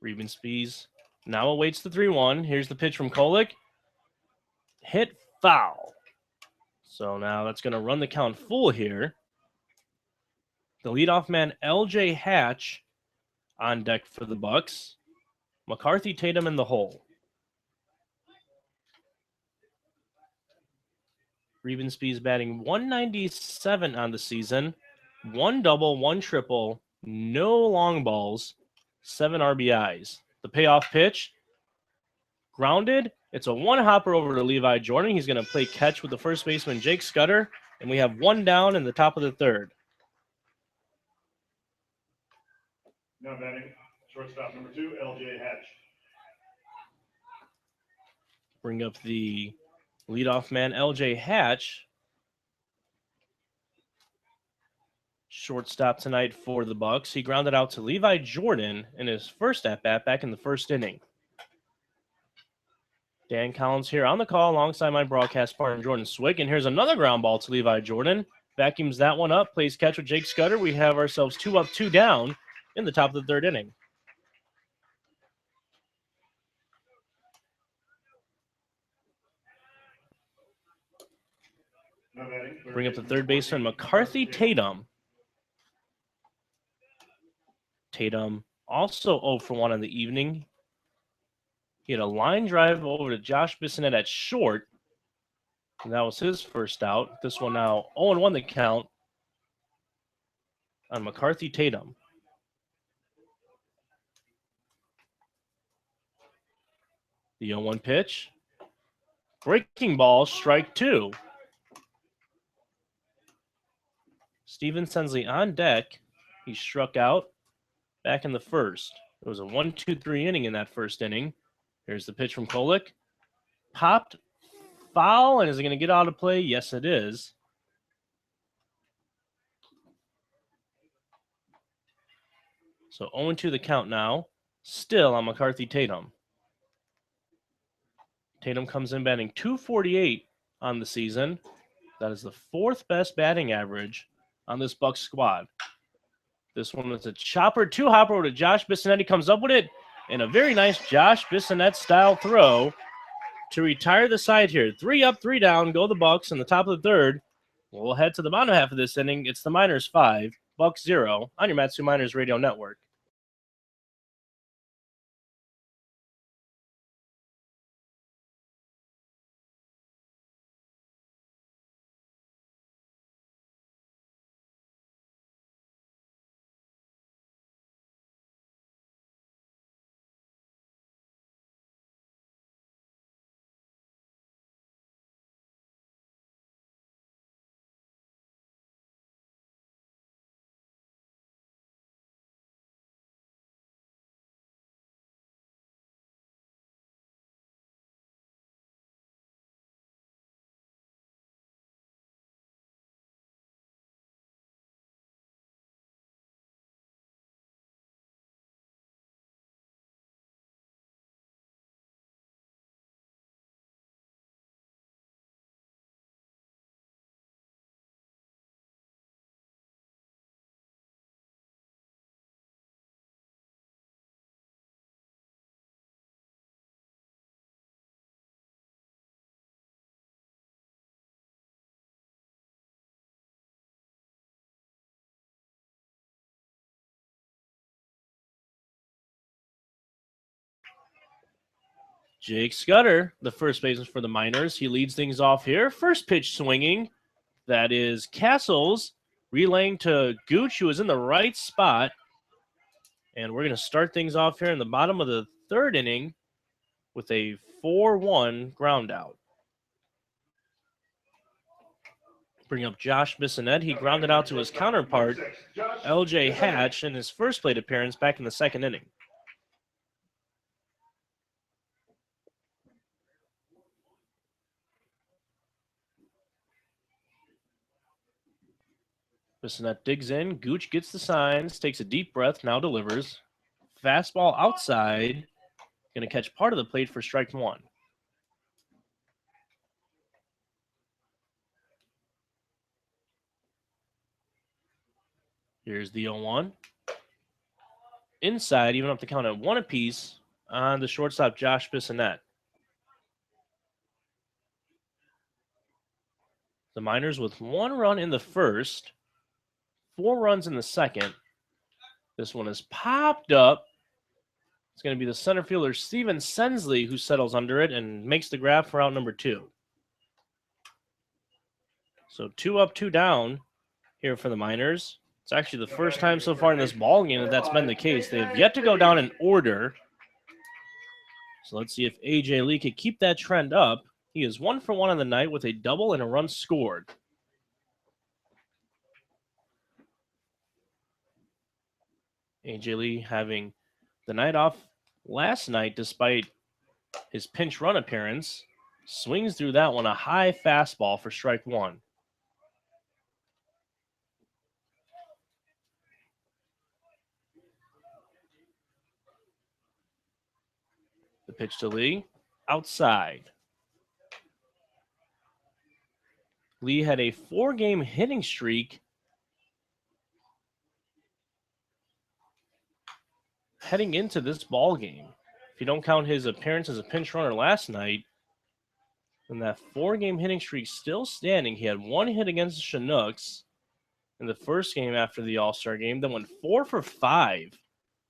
Riebenspies now awaits the 3-1. Here's the pitch from Kolick. Hit foul. So now that's going to run the count full here. The leadoff man, L.J. Hatch, on deck for the Bucs. McCarthy, Tatum in the hole. Revensby's batting 197 on the season. 1 double, 1 triple, no long balls, 7 RBIs. The payoff pitch, grounded. It's a one-hopper over to Levi Jordan. He's going to play catch with the first baseman, Jake Scudder, and we have 1 down in the top of the 3rd. Now batting, shortstop number 2, L.J. Hatch. Bring up the leadoff man, L.J. Hatch. Shortstop tonight for the Bucs. He grounded out to Levi Jordan in his first at-bat back in the 1st inning. Dan Collins here on the call alongside my broadcast partner, Jordan Swick. And here's another ground ball to Levi Jordan. Vacuums that one up, plays catch with Jake Scudder. We have ourselves 2 up, 2 down in the top of the 3rd inning. Now batting, Bring up the third baseman, McCarthy Tatum. Tatum also 0 for 1 on the evening. He had a line drive over to Josh Bissonette at short. And that was his first out. This one now 0-1 the count on McCarthy Tatum. The 0-1 pitch. Breaking ball, strike 2. Steven Sensley on deck. He struck out back in the 1st. It was a 1-2-3 inning in that 1st inning. Here's the pitch from Kolek. Popped, foul, and is it going to get out of play? Yes, it is. So 0-2 the count now. Still on McCarthy Tatum. Tatum comes in batting .248 on the season. That is the 4th best batting average on this Bucs squad. This one was a chopper, 2-hopper over to Josh Bissonette. He comes up with it, and a very nice Josh Bissonette style throw to retire the side here. 3 up, 3 down, go the Bucs in the top of the 3rd. We'll head to the bottom half of this inning. It's the Miners 5, Bucs 0 on your Matsu Miners Radio Network. Jake Scudder, the first baseman for the Miners. He leads things off here. First pitch swinging. That is Castles relaying to Gooch, who is in the right spot. And we're going to start things off here in the bottom of the 3rd inning with a 4-1 ground out. Bring up Josh Bissonette. He grounded out to his counterpart, L.J. Hatch, in his first plate appearance back in the 2nd inning. Bissonette digs in. Gooch gets the signs, takes a deep breath, now delivers. Fastball outside. Going to catch part of the plate for strike 1. Here's the 0-1. Inside, even up the count at 1 apiece on the shortstop, Josh Bissonette. The Miners with 1 run in the 1st. 4 runs in the second. This one is popped up. It's going to be the center fielder, Steven Sensley, who settles under it and makes the grab for out number 2. So 2 up, 2 down here for the Miners. It's actually the first time so far in this ball game that's been the case. They have yet to go down in order. So let's see if A.J. Lee can keep that trend up. He is 1 for 1 on the night with a double and a run scored. A.J. Lee having the night off last night despite his pinch run appearance. Swings through that one, a high fastball for strike 1. The pitch to Lee, outside. Lee had a 4-game hitting streak heading into this ball game. If you don't count his appearance as a pinch runner last night, then that 4-game hitting streak still standing. He had 1 hit against the Chinooks in the first game after the All-Star game, then went 4 for 5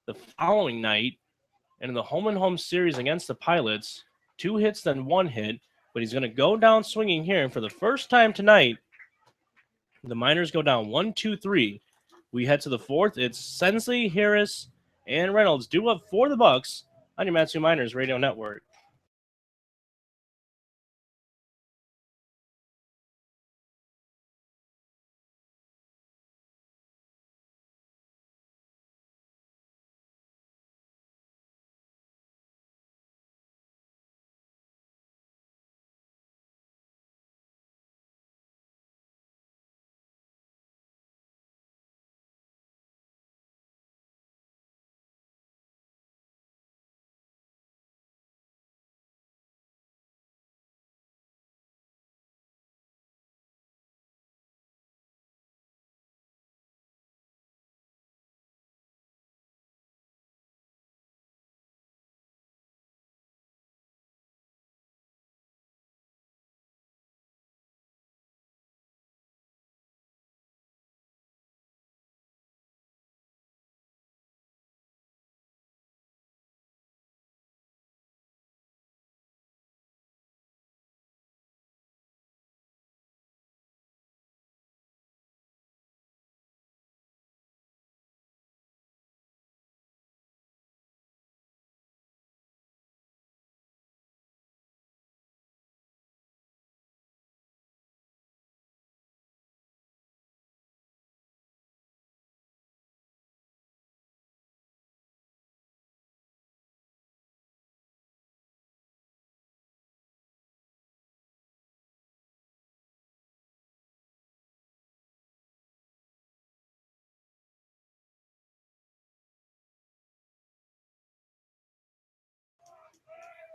the following night, and in the home-and-home series against the Pilots, 2 hits, then 1 hit, but he's going to go down swinging here, and for the first time tonight, the Miners go down 1-2-3. We head to the 4th. It's Sensley, Harris, and Reynolds due up for the Bucs on your Matsu Miners Radio Network.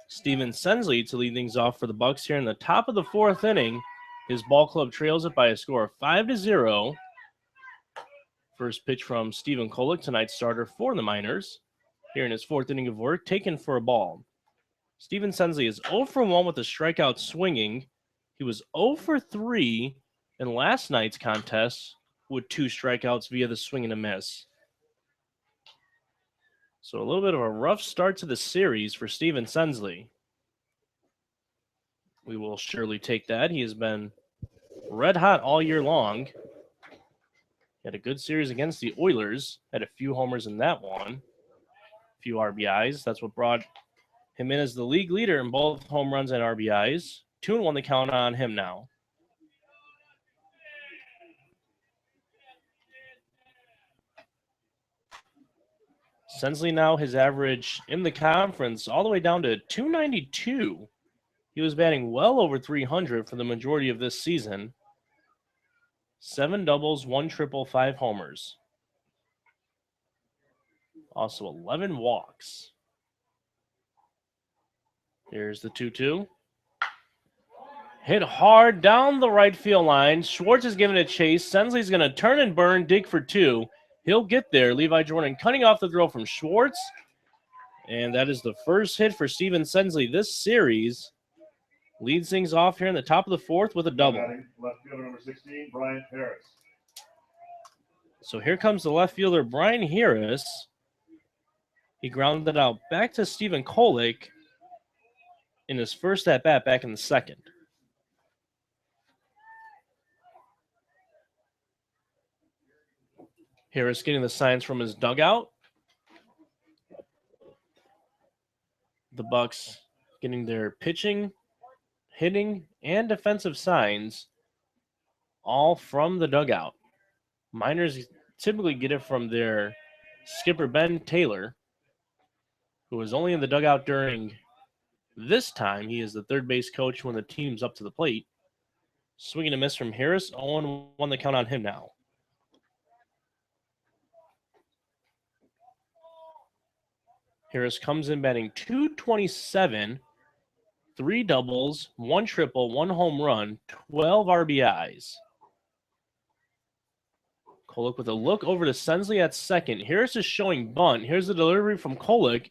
Steven Sensley to lead things off for the Bucs here in the top of the 4th inning. His ball club trails it by a score of 5-0. First pitch from Stephen Kolick, tonight's starter for the Miners. Here in his 4th inning of work, taken for a ball. Steven Sensley is 0 for 1 with a strikeout swinging. He was 0 for 3 in last night's contest with 2 strikeouts via the swing and a miss. So a little bit of a rough start to the series for Steven Sensley. We will surely take that. He has been red hot all year long. He had a good series against the Oilers. Had a few homers in that one. A few RBIs. That's what brought him in as the league leader in both home runs and RBIs. 2-1 the count on him now. Sensley now his average in the conference all the way down to 292. He was batting well over 300 for the majority of this season. 7 doubles, 1 triple, 5 homers. Also 11 walks. Here's the 2-2. Hit hard down the right field line. Schwartz is giving it a chase. Sensley's going to turn and burn, dig for 2. He'll get there. Levi Jordan cutting off the throw from Schwartz. And that is the first hit for Steven Sensley this series. Leads things off here in the top of the 4th with a double. Left fielder number 16, Bryant Harris. So here comes the left fielder, Brian Harris. He grounded out back to Stephen Kolick in his first at-bat back in the second. Harris getting the signs from his dugout. The Bucs getting their pitching, hitting, and defensive signs all from the dugout. Miners typically get it from their skipper, Ben Taylor, who was only in the dugout during this time. He is the third base coach when the team's up to the plate. Swing and a miss from Harris. 0-1 the count on him now. Harris comes in batting .227, 3 doubles, 1 triple, 1 home run, 12 RBIs. Kolick with a look over to Sensley at second. Harris is showing bunt. Here's the delivery from Kolick.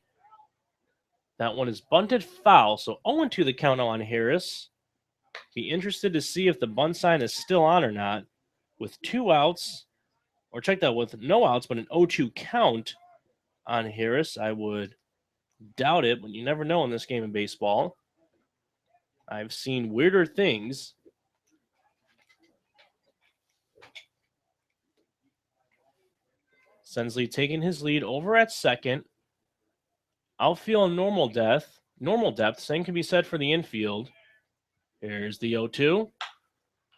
That one is bunted foul, so 0-2 the count on Harris. Be interested to see if the bunt sign is still on or not. With 2 outs, or check that with no outs, but an 0-2 count on Harris. I would doubt it, but you never know in this game of baseball. I've seen weirder things. Sensley taking his lead over at second. Outfield normal depth. Same can be said for the infield. Here's the 0-2.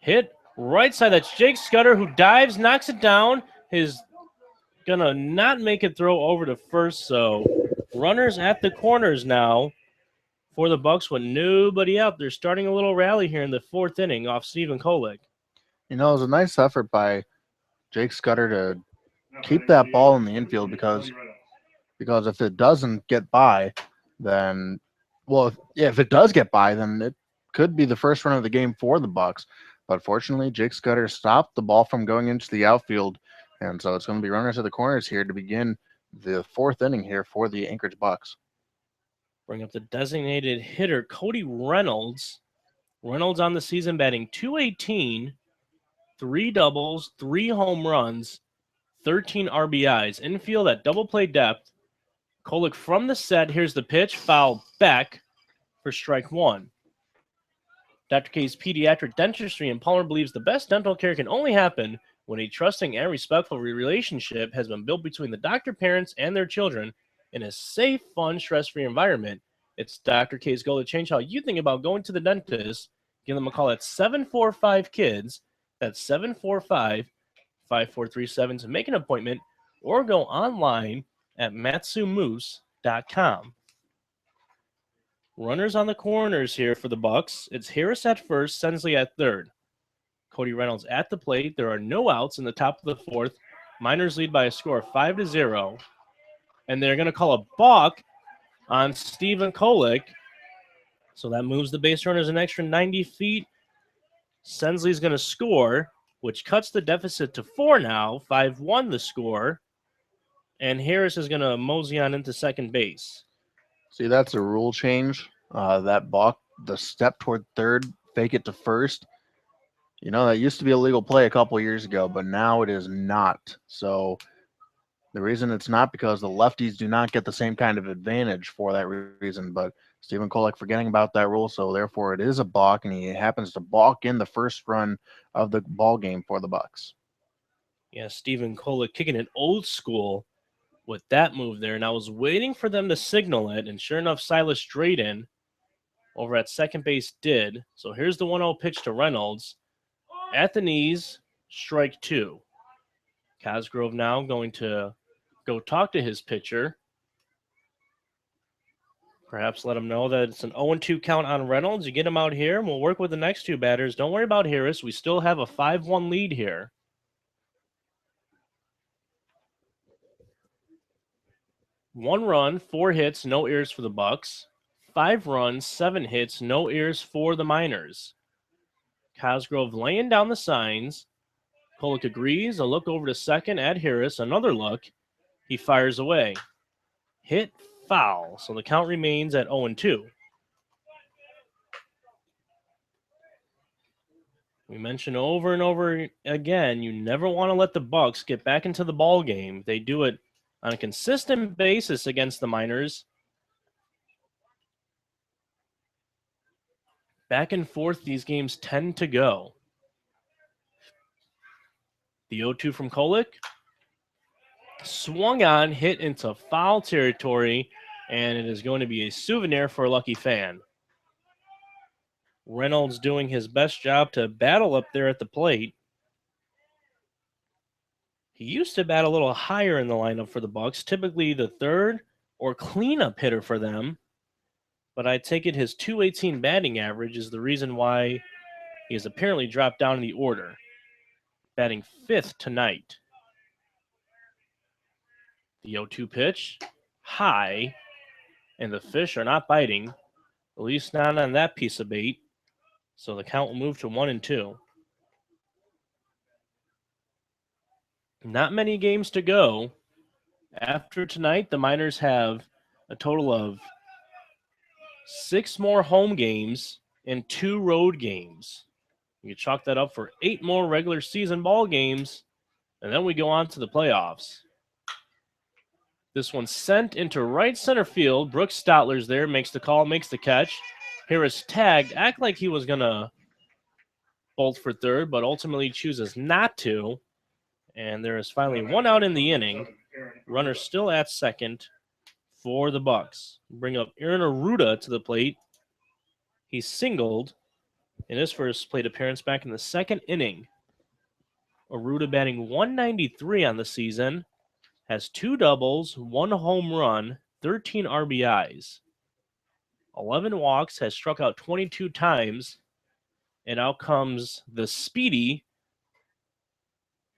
Hit right side. That's Jake Scudder, who dives, knocks it down. He's gonna not make it throw over to first. So runners at the corners now for the Bucs with nobody out. They're starting a little rally here in the 4th inning off Stephen Kolick. You know, it was a nice effort by Jake Scudder to keep that ball in the infield because if it doesn't get by, then, well, if it does get by, then it could be the first run of the game for the Bucs. But fortunately, Jake Scudder stopped the ball from going into the outfield, and so it's going to be runners at the corners here to begin the 4th inning here for the Anchorage Bucs. Bring up the designated hitter, Cody Reynolds. Reynolds on the season batting .218, 3 doubles, 3 home runs, 13 RBIs. Infield at double play depth. Kolick from the set. Here's the pitch. Foul back for strike 1. Dr. K's Pediatric Dentistry in Palmer believes the best dental care can only happen when a trusting and respectful relationship has been built between the doctor, parents, and their children in a safe, fun, stress-free environment. It's Dr. K's goal to change how you think about going to the dentist. Give them a call at 745-KIDS. That's 745-5437 to make an appointment, or go online at matsumoose.com. Runners on the corners here for the Bucs. It's Harris at first, Sensley at third. Cody Reynolds at the plate. There are no outs in the top of the 4th. Miners lead by a score of 5-0. And they're going to call a balk on Stephen Kolick. So that moves the base runners an extra 90 feet. Sensley's going to score, which cuts the deficit to 4 now. 5-1 the score. And Harris is going to mosey on into second base. See, that's a rule change. That balk, the step toward third, fake it to first. You know, that used to be a legal play a couple years ago, but now it is not. So the reason it's not because the lefties do not get the same kind of advantage for that reason. But Stephen Kolick forgetting about that rule, so therefore it is a balk, and he happens to balk in the first run of the ball game for the Bucs. Yeah, Stephen Kolick kicking it old school with that move there, and I was waiting for them to signal it, and sure enough, Silas Drayden over at second base did. So here's the 1-0 pitch to Reynolds. At the knees, strike 2. Cosgrove now going to go talk to his pitcher. Perhaps let him know that it's an 0-2 count on Reynolds. You get him out here, and we'll work with the next 2 batters. Don't worry about Harris. We still have a 5-1 lead here. One run, 4 hits, no errors for the Bucs. 5 runs, 7 hits, no errors for the Miners. Cosgrove laying down the signs. Kolick agrees. A look over to second at Harris. Another look. He fires away. Hit, foul. So the count remains at 0-2. We mentioned over and over again, you never want to let the Bucs get back into the ball game. They do it on a consistent basis against the Miners. Back and forth, these games tend to go. The 0-2 from Kolek. Swung on, hit into foul territory, and it is going to be a souvenir for a lucky fan. Reynolds doing his best job to battle up there at the plate. He used to bat a little higher in the lineup for the Bucs, typically the third or cleanup hitter for them. But I take it his .218 batting average is the reason why he has apparently dropped down in the order. Batting fifth tonight. The 0-2 pitch, high, and the fish are not biting, at least not on that piece of bait. So the count will move to 1-2. Not many games to go. After tonight, the Miners have a total of 6 more home games and 2 road games. You can chalk that up for 8 more regular season ball games, and then we go on to the playoffs. This one's sent into right center field. Brooks Stotler's there, makes the call, makes the catch. Harris tagged, act like he was going to bolt for third, but ultimately chooses not to. And there is finally 1 out in the inning. Runner still at second for the Bucs. Bring up Aaron Arruda to the plate. He singled in his first plate appearance back in the second inning. Arruda batting .193 on the season. Has 2 doubles, 1 home run, 13 RBIs. 11 walks, has struck out 22 times. And out comes the speedy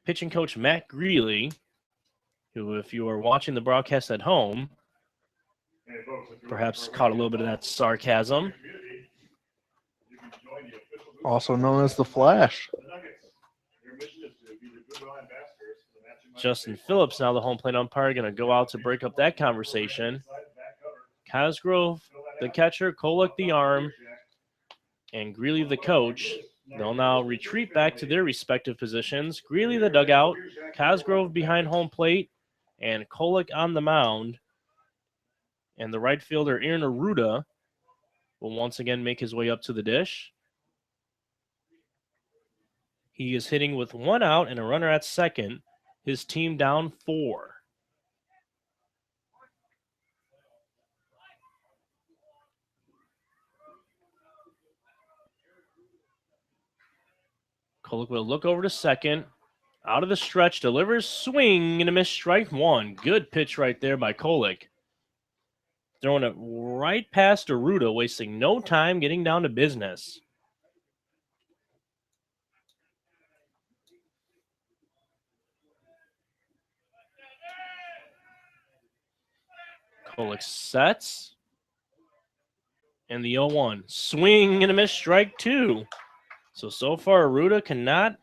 pitching coach Matt Greeley, who, if you are watching the broadcast at home, perhaps caught a little bit of that sarcasm. Also known as the Flash. Justin Phillips, now the home plate umpire, going to go out to break up that conversation. Cosgrove, the catcher, Kolek, the arm, and Greeley, the coach. They'll now retreat back to their respective positions. Greeley, the dugout, Cosgrove behind home plate, and Kolek on the mound. And the right fielder, Aaron Arruda, will once again make his way up to the dish. He is hitting with 1 out and a runner at second. His team down 4. Kolek will look over to second. Out of the stretch, delivers, swing, and a miss, strike 1. Good pitch right there by Kolek. Throwing it right past Arruda, wasting no time getting down to business. Kolek sets. And the 0-1. Swing and a miss, strike 2. So far, Arruda cannot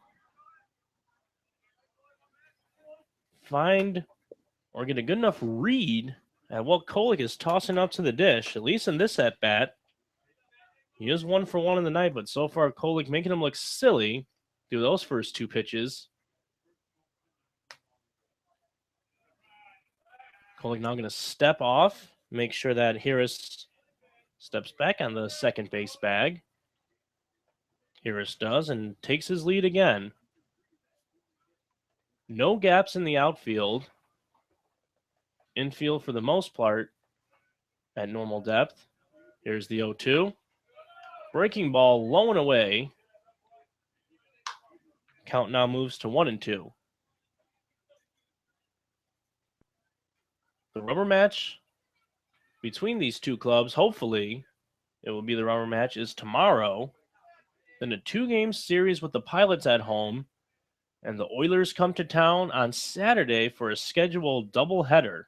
find or get a good enough read at what Kolek is tossing up to the dish, at least in this at-bat. He is 1 for 1 in the night, but so far, Kolek making him look silly through those first 2 pitches. Kolek now going to step off, make sure that Harris steps back on the second base bag. Harris does and takes his lead again. No gaps in the outfield. Infield for the most part at normal depth. Here's the 0-2. Breaking ball low and away. Count now moves to 1-2. The rubber match between these two clubs, hopefully it will be the rubber match, is tomorrow. Then a 2-game series with the Pilots at home, and the Oilers come to town on Saturday for a scheduled doubleheader.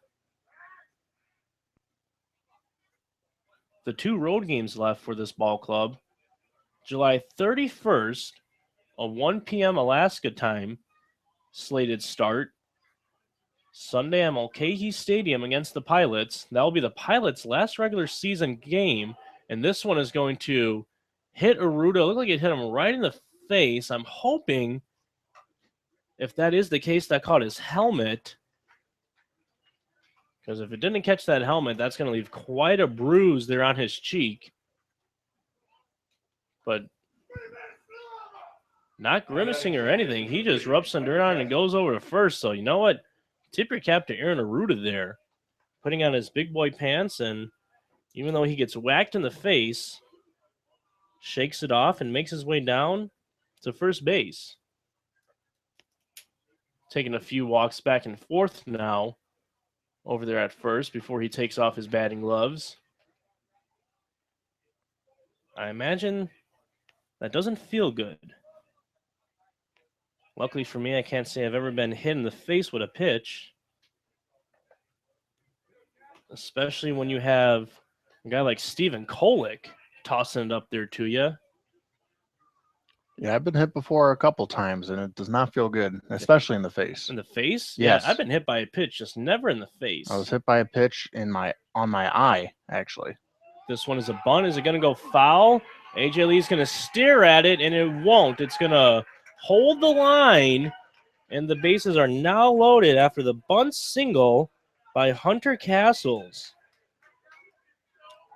The 2 road games left for this ball club. July 31st, a 1 p.m. Alaska time slated start. Sunday at Mulcahy Stadium against the Pilots. That will be the Pilots' last regular season game, and this one is going to hit Arruda. Look like it hit him right in the face. I'm hoping, if that is the case, that caught his helmet. Because if it didn't catch that helmet, that's going to leave quite a bruise there on his cheek. But not grimacing or anything. He just rubs some dirt on it and goes over to first. So you know what? Tip your cap to Aaron Arruda there. Putting on his big boy pants, and even though he gets whacked in the face, shakes it off and makes his way down to first base. Taking a few walks back and forth now over there at first before he takes off his batting gloves. I imagine that doesn't feel good. Luckily for me, I can't say I've ever been hit in the face with a pitch. Especially when you have a guy like Steven Kolick tossing it up there to you. Yeah, I've been hit before a couple times, and it does not feel good, especially in the face. In the face? Yes. Yeah, I've been hit by a pitch, just never in the face. I was hit by a pitch on my eye, actually. This one is a bunt. Is it going to go foul? AJ Lee's going to steer at it, and it won't. It's going to hold the line, and the bases are now loaded after the bunt single by Hunter Castles.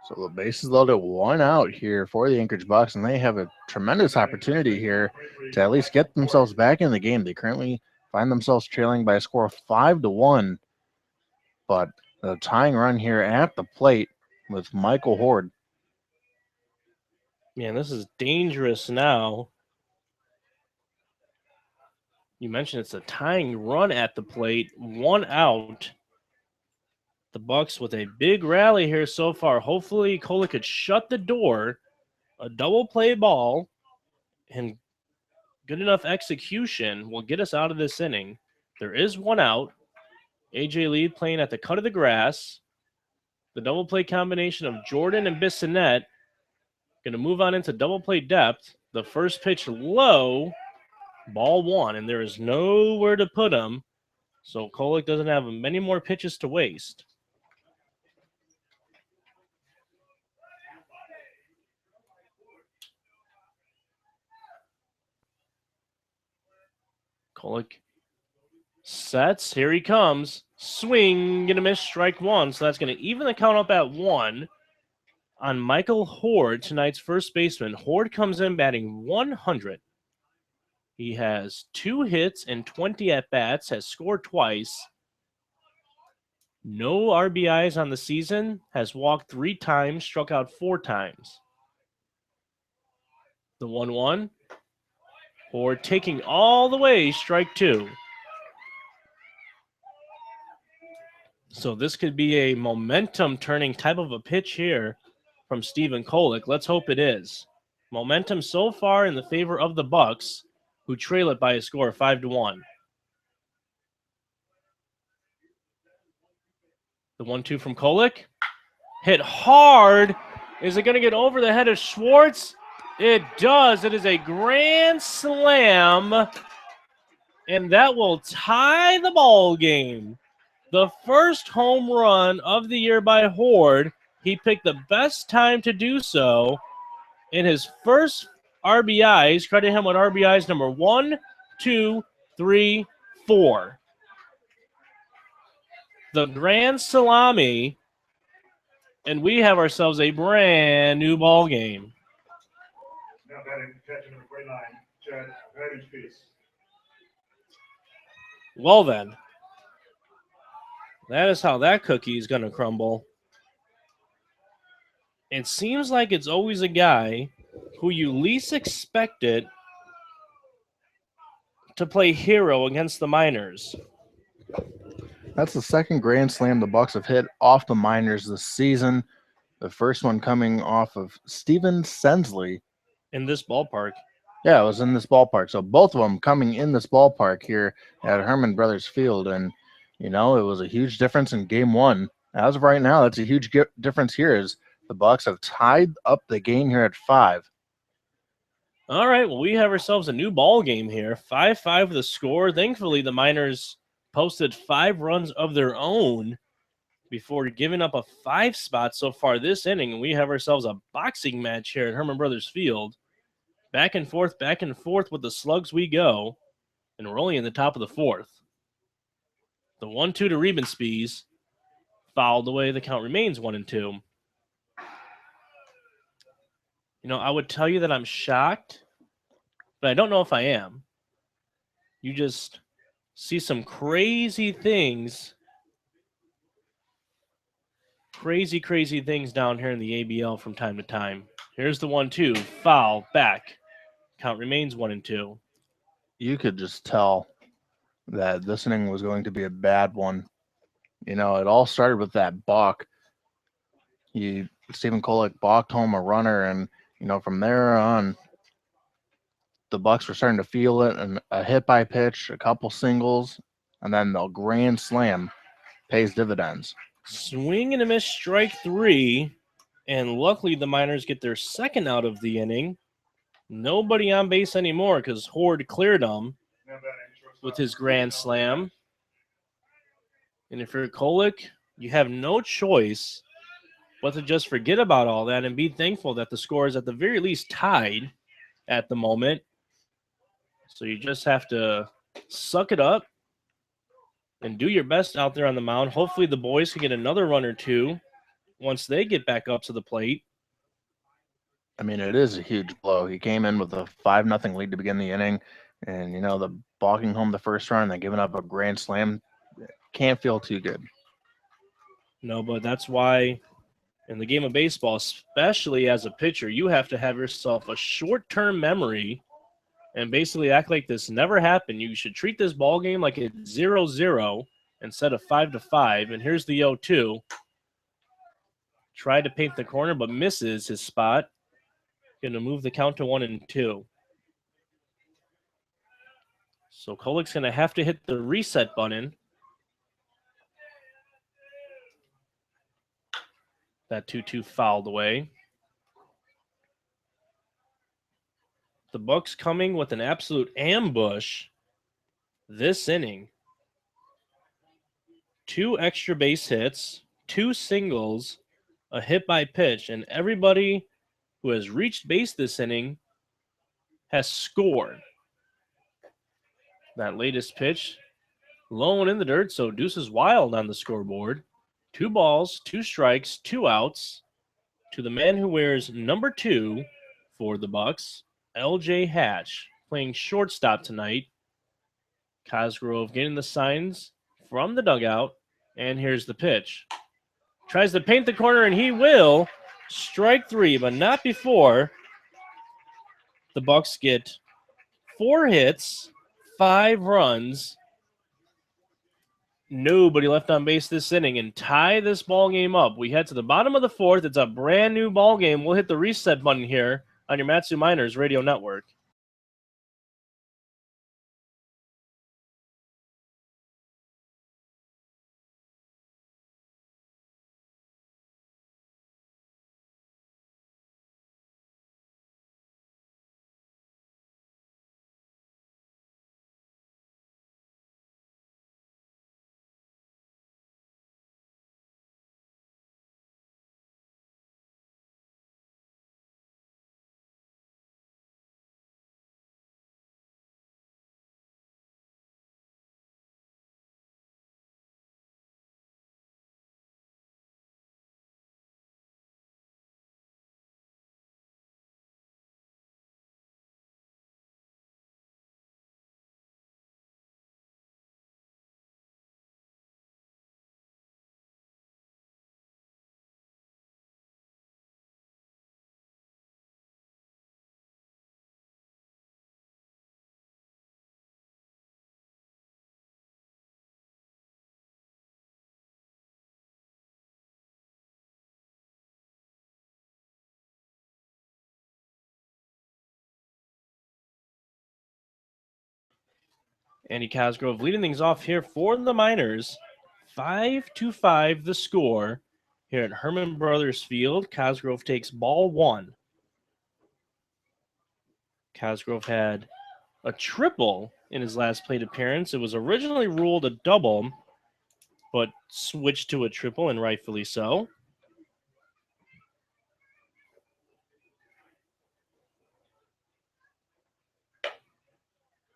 So the bases loaded, 1 out here for the Anchorage Bucs, and they have a tremendous opportunity here to at least get themselves back in the game. They currently find themselves trailing by a score of 5-1, but the tying run here at the plate with Michael Horde. Man, this is dangerous now. You mentioned it's a tying run at the plate, 1 out. The Bucs with a big rally here so far. Hopefully, Kolick could shut the door. A double play ball and good enough execution will get us out of this inning. There is 1 out. AJ Lee playing at the cut of the grass. The double play combination of Jordan and Bissonnette going to move on into double play depth. The first pitch low, ball 1, and there is nowhere to put him. So Kolick doesn't have many more pitches to waste. Kolick sets. Here he comes. Swing and a miss, strike 1. So that's going to even the count up at 1 on Michael Horde, tonight's first baseman. Horde comes in batting 100. He has 2 hits and 20 at-bats, has scored twice. No RBIs on the season, has walked 3 times, struck out 4 times. The 1-1. Horde taking all the way, strike 2. So this could be a momentum-turning type of a pitch here from Steven Kolick. Let's hope it is. Momentum so far in the favor of the Bucs, who trail it by a score of 5-1. The 1-2 from Kolick. Hit hard. Is it going to get over the head of Schwartz? It does. It is a grand slam, and that will tie the ball game. The first home run of the year by Horde. He picked the best time to do so in his first RBIs. Credit him with RBIs number 1, 2, 3, 4. The grand salami, and we have ourselves a brand new ball game. Now batting catcher number 49, Chad Radishpeace. Well then, that is how that cookie is going to crumble. It seems like it's always a guy who you least expected to play hero against the Miners. That's the second grand slam the Bucs have hit off the Miners this season. The first one coming off of Steven Sensley. In this ballpark. Yeah, it was in this ballpark. So both of them coming in this ballpark here at Hermon Brothers Field. And, you know, it was a huge difference in game 1. As of right now, that's a huge difference here is the Bucs have tied up the game here at 5. All right, well, we have ourselves a new ball game here. 5-5 the score. Thankfully, the Miners posted 5 runs of their own before giving up a 5 spot so far this inning. And we have ourselves a boxing match here at Hermon Brothers Field. Back and forth with the slugs we go. And we're only in the top of the fourth. The 1-2 to Riebenspies. Fouled away. The count remains 1-2. I would tell you that I'm shocked, but I don't know if I am. You just see some crazy things. Crazy things down here in the ABL from time to time. Here's the 1-2. Foul. Back. Count remains 1-2. You could just tell that this inning was going to be a bad one. It all started with that balk. Stephen Kolek balked home a runner, and from there on, the Bucs were starting to feel it, and a hit by pitch, a couple singles, and then the grand slam pays dividends. Swing and a miss, strike 3, and luckily the Miners get their second out of the inning. Nobody on base anymore because Horde cleared them with his grand slam. And if you're Kolek, you have no choice but to just forget about all that and be thankful that the score is at the very least tied at the moment. So you just have to suck it up and do your best out there on the mound. Hopefully the boys can get another run or two once they get back up to the plate. I mean, it is a huge blow. He came in with a 5-0 lead to begin the inning, and the balking home the first run and then giving up a grand slam can't feel too good. No, but that's why in the game of baseball, especially as a pitcher, you have to have yourself a short-term memory and basically act like this never happened. You should treat this ball game like it's 0-0 instead of 5-5. And here's the 0-2. Tried to paint the corner, but misses his spot. Going to move the count to 1-2. So Kolek's going to have to hit the reset button. That 2-2 fouled away. The Bucs coming with an absolute ambush this inning. 2 extra base hits, 2 singles, a hit by pitch, and everybody who has reached base this inning has scored. That latest pitch, low and in the dirt, so Deuce is wild on the scoreboard. 2 balls, 2 strikes, 2 outs to the man who wears number 2 for the Bucs, LJ Hatch, playing shortstop tonight. Cosgrove getting the signs from the dugout, and here's the pitch. Tries to paint the corner, and he will. Strike 3, but not before. The Bucs get 4 hits, 5 runs, nobody left on base this inning, and tie this ball game up. We head to the bottom of the 4th. It's a brand new ball game. We'll hit the reset button here on your Matsu Miners Radio Network. Andy Cosgrove leading things off here for the Miners. 5-5 the score here at Hermon Brothers Field. Cosgrove takes ball 1. Cosgrove had a triple in his last plate appearance. It was originally ruled a double, but switched to a triple, and rightfully so.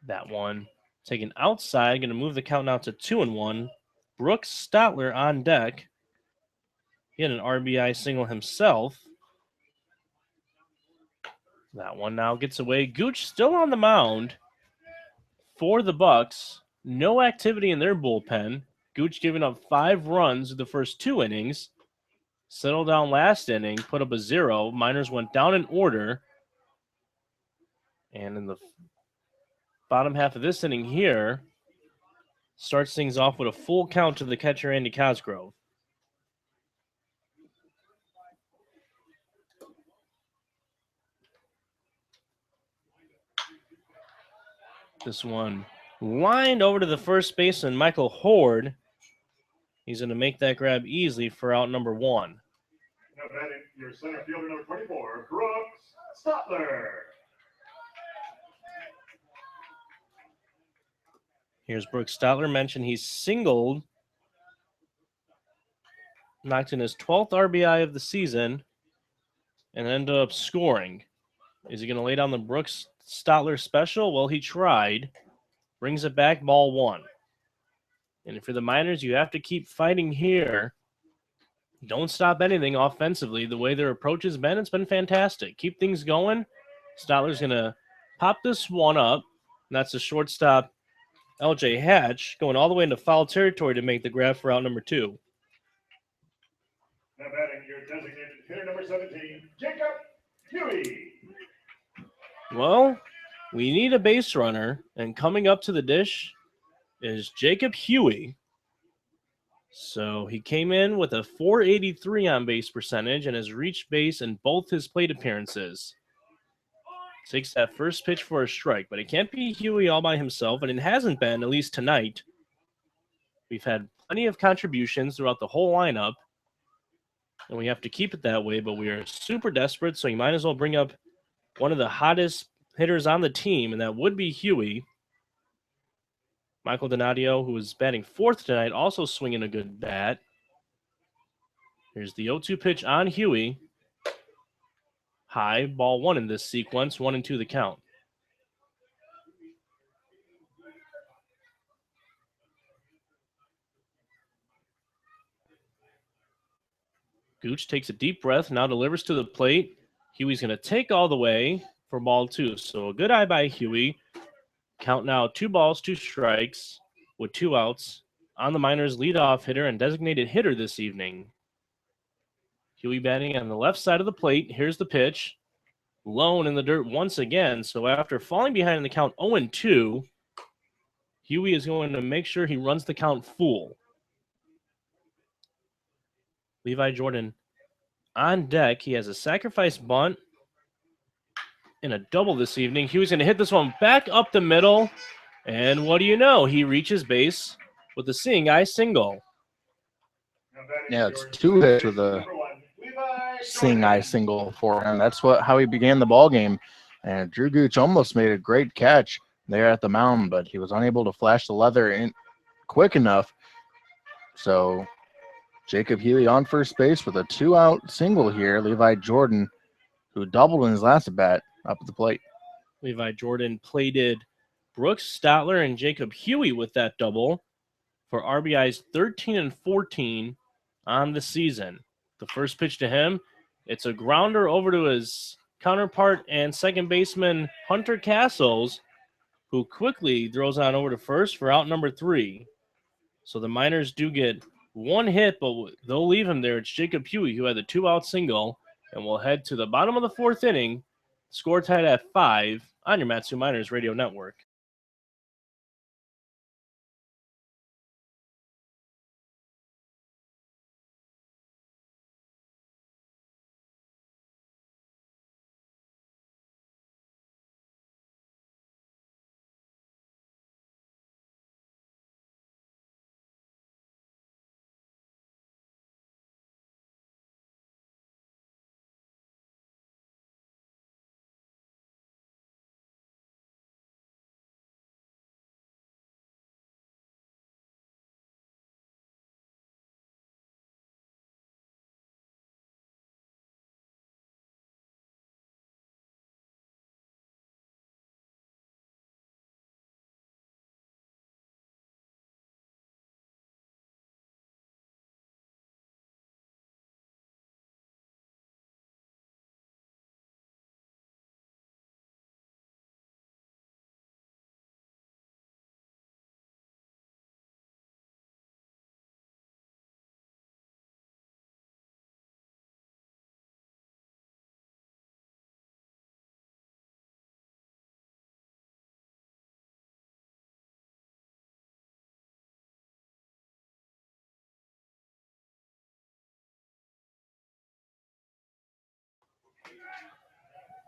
That one taken outside, going to move the count now to 2-1. Brooks Stotler on deck. He had an RBI single himself. That one now gets away. Gooch still on the mound for the Bucs. No activity in their bullpen. Gooch giving up 5 runs in the first 2 innings. Settled down last inning, put up a 0. Miners went down in order. And in the bottom half of this inning here, starts things off with a full count to the catcher, Andy Cosgrove. This one lined over to the first baseman, Michael Horde. He's going to make that grab easily for out number 1. Now batting your center fielder, number 24, Brooks Stotler. Here's Brooks Stotler. Mentioned he's singled, knocked in his 12th RBI of the season, and ended up scoring. Is he going to lay down the Brooks Stotler special? Well, he tried. Brings it back, ball 1. And for the Miners, you have to keep fighting here. Don't stop anything offensively. The way their approach has been, it's been fantastic. Keep things going. Stotler's going to pop this one up. And that's the shortstop, LJ Hatch, going all the way into foul territory to make the grab for out number 2. Now batting your designated hitter, number 17, Jacob Huey. Well, we need a base runner, and coming up to the dish is Jacob Huey. So he came in with a .483 on base percentage and has reached base in both his plate appearances. Takes that first pitch for a strike, but it can't be Huey all by himself, and it hasn't been, at least tonight. We've had plenty of contributions throughout the whole lineup, and we have to keep it that way, but we are super desperate, so you might as well bring up one of the hottest hitters on the team, and that would be Huey. Michael Donadio, who is batting 4th tonight, also swinging a good bat. Here's the 0-2 pitch on Huey. High, ball 1 in this sequence, 1-2 the count. Gooch takes a deep breath, now delivers to the plate. Huey's going to take all the way for ball 2. So a good eye by Huey. Count now 2 balls, 2 strikes with 2 outs on the Miners' leadoff hitter and designated hitter this evening. Huey batting on the left side of the plate. Here's the pitch. Lone in the dirt once again. So after falling behind in the count 0-2, Huey is going to make sure he runs the count full. Levi Jordan on deck. He has a sacrifice bunt in a double this evening. Huey's going to hit this one back up the middle. And what do you know? He reaches base with a seeing eye single. Yeah, it's 2 hits with a seeing eye single for him. That's how he began the ball game. And Drew Gooch almost made a great catch there at the mound, but he was unable to flash the leather in quick enough. So Jacob Huey on first base with a 2-out single here. Levi Jordan, who doubled in his last at bat, up at the plate. Levi Jordan plated Brooks Stotler and Jacob Huey with that double for RBIs 13 and 14 on the season. The first pitch to him, it's a grounder over to his counterpart and second baseman Hunter Castles, who quickly throws on over to first for out number 3. So the Miners do get 1 hit, but they'll leave him there. It's Jacob Huey who had the 2-out single, and we'll head to the bottom of the 4th inning. Score tied at 5 on your Matsu Miners Radio Network.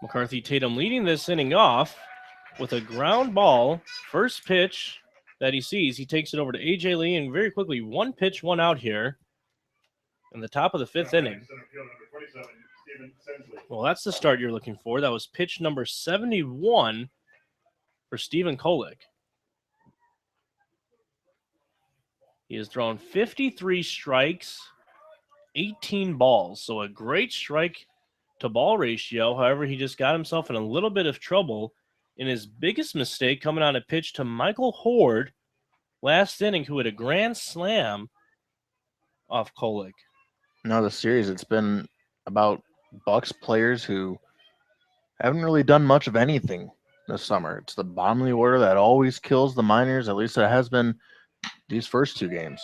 McCarthy Tatum leading this inning off with a ground ball. First pitch that he sees, he takes it over to A.J. Lee, and very quickly, 1 pitch, 1 out here in the top of the 5th inning. Well, that's the start you're looking for. That was pitch number 71 for Stephen Kolick. He has thrown 53 strikes, 18 balls, so a great strike to ball ratio. However, he just got himself in a little bit of trouble in his biggest mistake coming on a pitch to Michael Horde last inning, who had a grand slam off Kolick. No, the series, it's been about Bucs players who haven't really done much of anything this summer. It's the bottom of the order that always kills the Miners. At least it has been these first 2 games.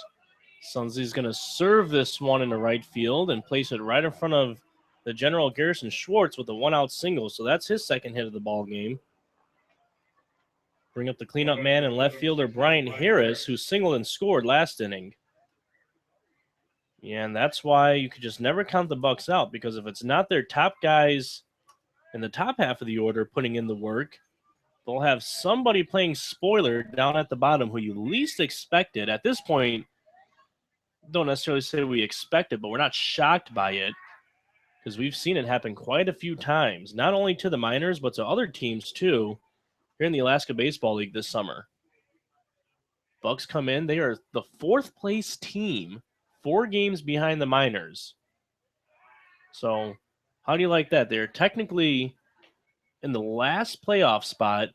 Sunsley's going to serve this one into right field and place it right in front of the General Garrison Schwartz with a 1-out single. So that's his second hit of the ball game. Bring up the cleanup man and left fielder Brian Harris, who singled and scored last inning. Yeah, and that's why you could just never count the Bucs out, because if it's not their top guys in the top half of the order putting in the work, they'll have somebody playing spoiler down at the bottom who you least expected. At this point, don't necessarily say we expect it, but we're not shocked by it, because we've seen it happen quite a few times, not only to the Miners, but to other teams too, here in the Alaska Baseball League this summer. Bucs come in. They are the 4th place team, 4 games behind the Miners. So how do you like that? They're technically in the last playoff spot,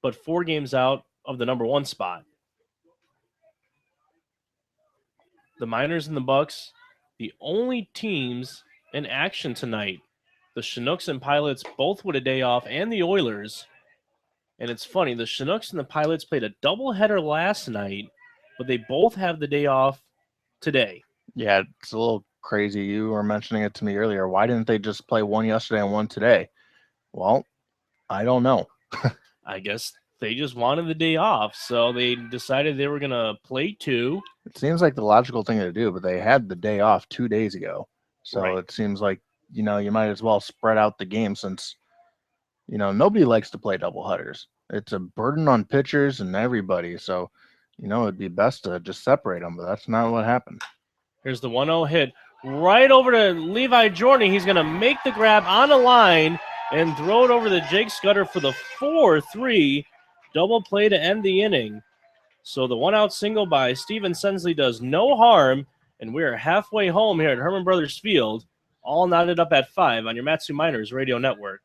but 4 games out of the number 1 spot. The Miners and the Bucs, the only teams in action tonight. The Chinooks and Pilots both with a day off, and the Oilers. And it's funny, the Chinooks and the Pilots played a doubleheader last night, but they both have the day off today. Yeah, it's a little crazy. You were mentioning it to me earlier. Why didn't they just play one yesterday and one today? Well, I don't know. I guess they just wanted the day off, so they decided they were going to play 2. It seems like the logical thing to do, but they had the day off 2 days ago. So Right. It seems like, you might as well spread out the game, since, nobody likes to play doubleheaders. It's a burden on pitchers and everybody. So, it'd be best to just separate them, but that's not what happened. Here's the 1-0 hit right over to Levi Jordan. He's going to make the grab on the line and throw it over to Jake Scudder for the 4-3 double play to end the inning. So the 1-out single by Steven Sensley does no harm, and we're halfway home here at Hermon Brothers Field, all knotted up at 5 on your Matsu Miners Radio Network.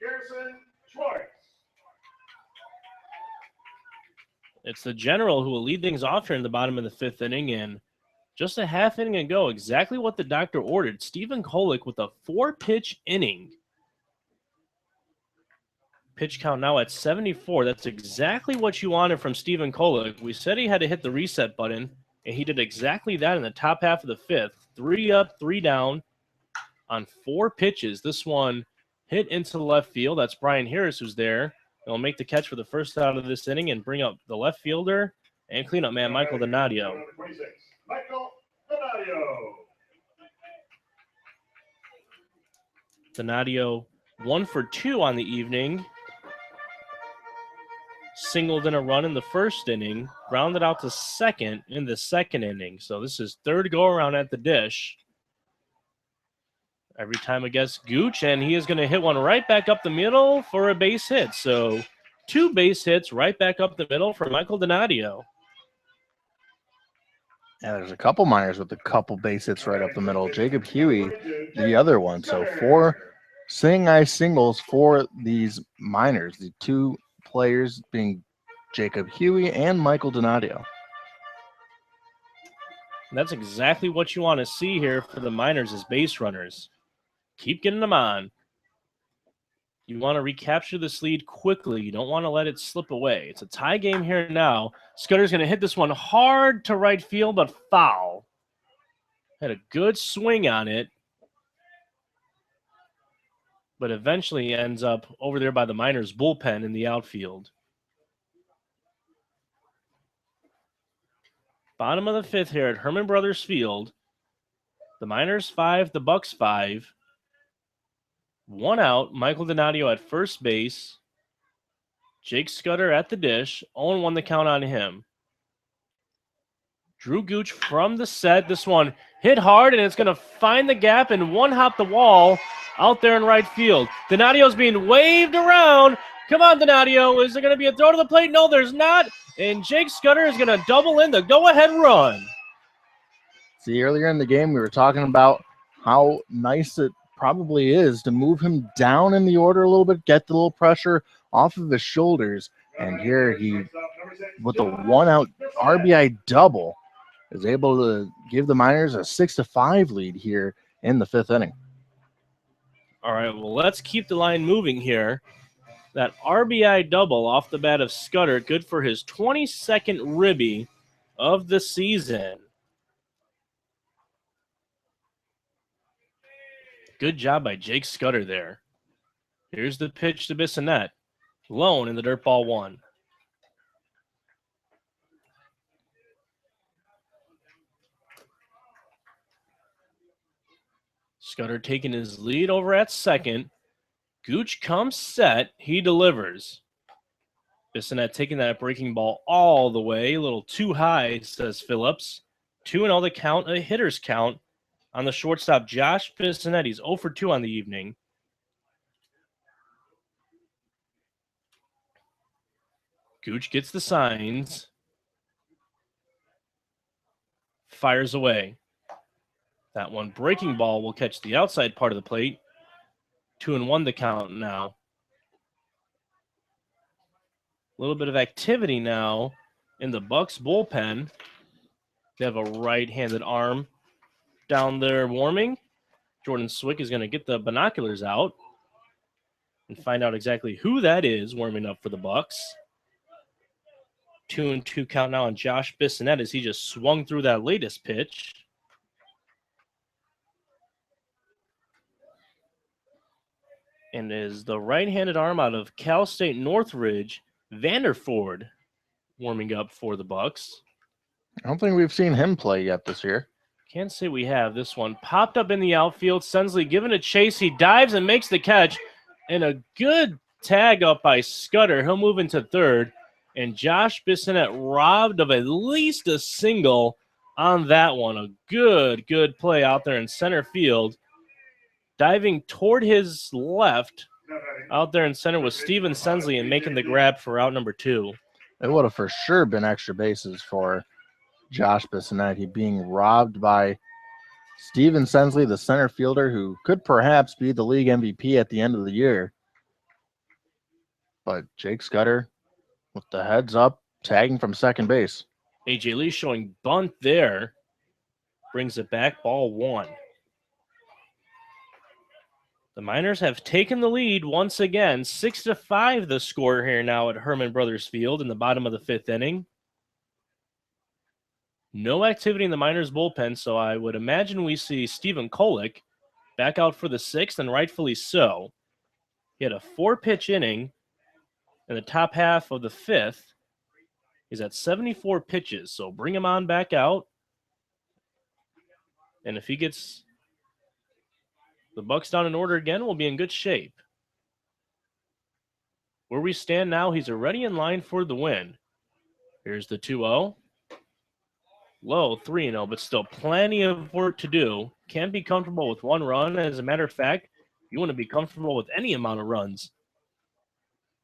Garrison Schwartz. It's the General who will lead things off here in the bottom of the 5th inning, and just a half inning ago, exactly what the doctor ordered. Stephen Kolick with a 4-pitch inning. Pitch count now at 74. That's exactly what you wanted from Stephen Kolick. We said he had to hit the reset button, and he did exactly that in the top half of the 5th. 3 up, 3 down on 4 pitches. This one hit into the left field. That's Brian Harris who's there. He'll make the catch for the first out of this inning and bring up the left fielder and cleanup man, Michael Donadio. Michael Donadio. Donadio 1 for 2 on the evening. singled in a run in the first inning, grounded out to second in the second inning. So this is third go-around at the dish. Every time against Gooch, and he is going to hit one right back up the middle for a base hit. So 2 base hits right back up the middle for Michael Donadio. Yeah, there's a couple minors with a couple base hits right up the middle. Jacob Huey, the other one. So 4 seeing eye singles for these minors. The 2 players being Jacob Huey and Michael Donadio. And that's exactly what you want to see here for the minors as base runners. Keep getting them on. You want to recapture this lead quickly. You don't want to let it slip away. It's a tie game here now. Scudder's going to hit this one hard to right field, but foul. Had a good swing on it, but eventually ends up over there by the Miners' bullpen in the outfield. Bottom of the 5th here at Hermon Brothers Field. The Miners 5, the Bucs 5. 1 out, Michael Donadio at first base. Jake Scudder at the dish. 0-1 the count on him. Drew Gooch from the set. This one hit hard, and it's going to find the gap and one-hop the wall out there in right field. Donadio's being waved around. Come on, Donadio. Is there going to be a throw to the plate? No, there's not. And Jake Scudder is going to double in the go-ahead run. See, earlier in the game, we were talking about how nice it probably is to move him down in the order a little bit, get the little pressure off of his shoulders. And here he, with a 1-out RBI double, is able to give the Miners a 6-5 lead here in the 5th inning. All right, well, let's keep the line moving here. That RBI double off the bat of Scudder, good for his 22nd ribby of the season. Good job by Jake Scudder there. Here's the pitch to Bissonette. Lone in the dirt ball 1. Scudder taking his lead over at second. Gooch comes set. He delivers. Bissonette taking that breaking ball all the way. A little too high, says Phillips. 2-0 the count, a hitter's count on the shortstop, Josh Bissonette. He's 0 for 2 on the evening. Gooch gets the signs. Fires away. That one breaking ball will catch the outside part of the plate. 2-1 the count now. A little bit of activity now in the Bucs bullpen. They have a right-handed arm down there warming. Jordan Swick is going to get the binoculars out and find out exactly who that is warming up for the Bucs. 2-2 count now on Josh Bissonette as he just swung through that latest pitch. And is the right-handed arm out of Cal State Northridge, Vanderford, warming up for the Bucs. I don't think we've seen him play yet this year. Can't say we have. This one popped up in the outfield. Sensley giving a chase. He dives and makes the catch. And a good tag up by Scudder. He'll move into third. And Josh Bissonette robbed of at least a single on that one. A good play out there in center field. Diving toward his left out there in center was Steven Sensley and making the grab for out number 2. It would have for sure been extra bases for Josh Bissonette. He being robbed by Steven Sensley, the center fielder, who could perhaps be the league MVP at the end of the year. But Jake Scudder with the heads up, tagging from second base. A.J. Lee showing bunt there. Brings it back, ball 1. The Miners have taken the lead once again. 6-5 the score here now at Hermon Brothers Field in the bottom of the 5th inning. No activity in the Miners bullpen, so I would imagine we see Stephen Kolick back out for the 6th, and rightfully so. He had a 4-pitch inning in the top half of the 5th. He's at 74 pitches, so bring him on back out. And if he gets the Bucs down in order again, we'll be in good shape. where we stand now, he's already in line for the win. Here's the 2-0. Low 3-0, but still plenty of work to do. Can't be comfortable with one run. As a matter of fact, you want to be comfortable with any amount of runs.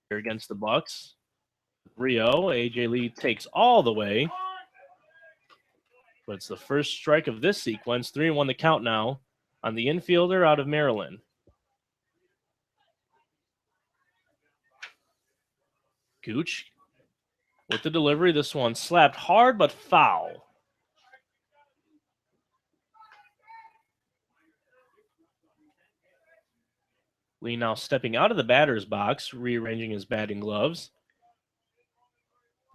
Here against the Bucs. 3-0. A.J. Lee takes all the way. But it's the first strike of this sequence. 3-1 the count now on the infielder out of Maryland. Gooch with the delivery. This one slapped hard but foul. Lee now stepping out of the batter's box, rearranging his batting gloves.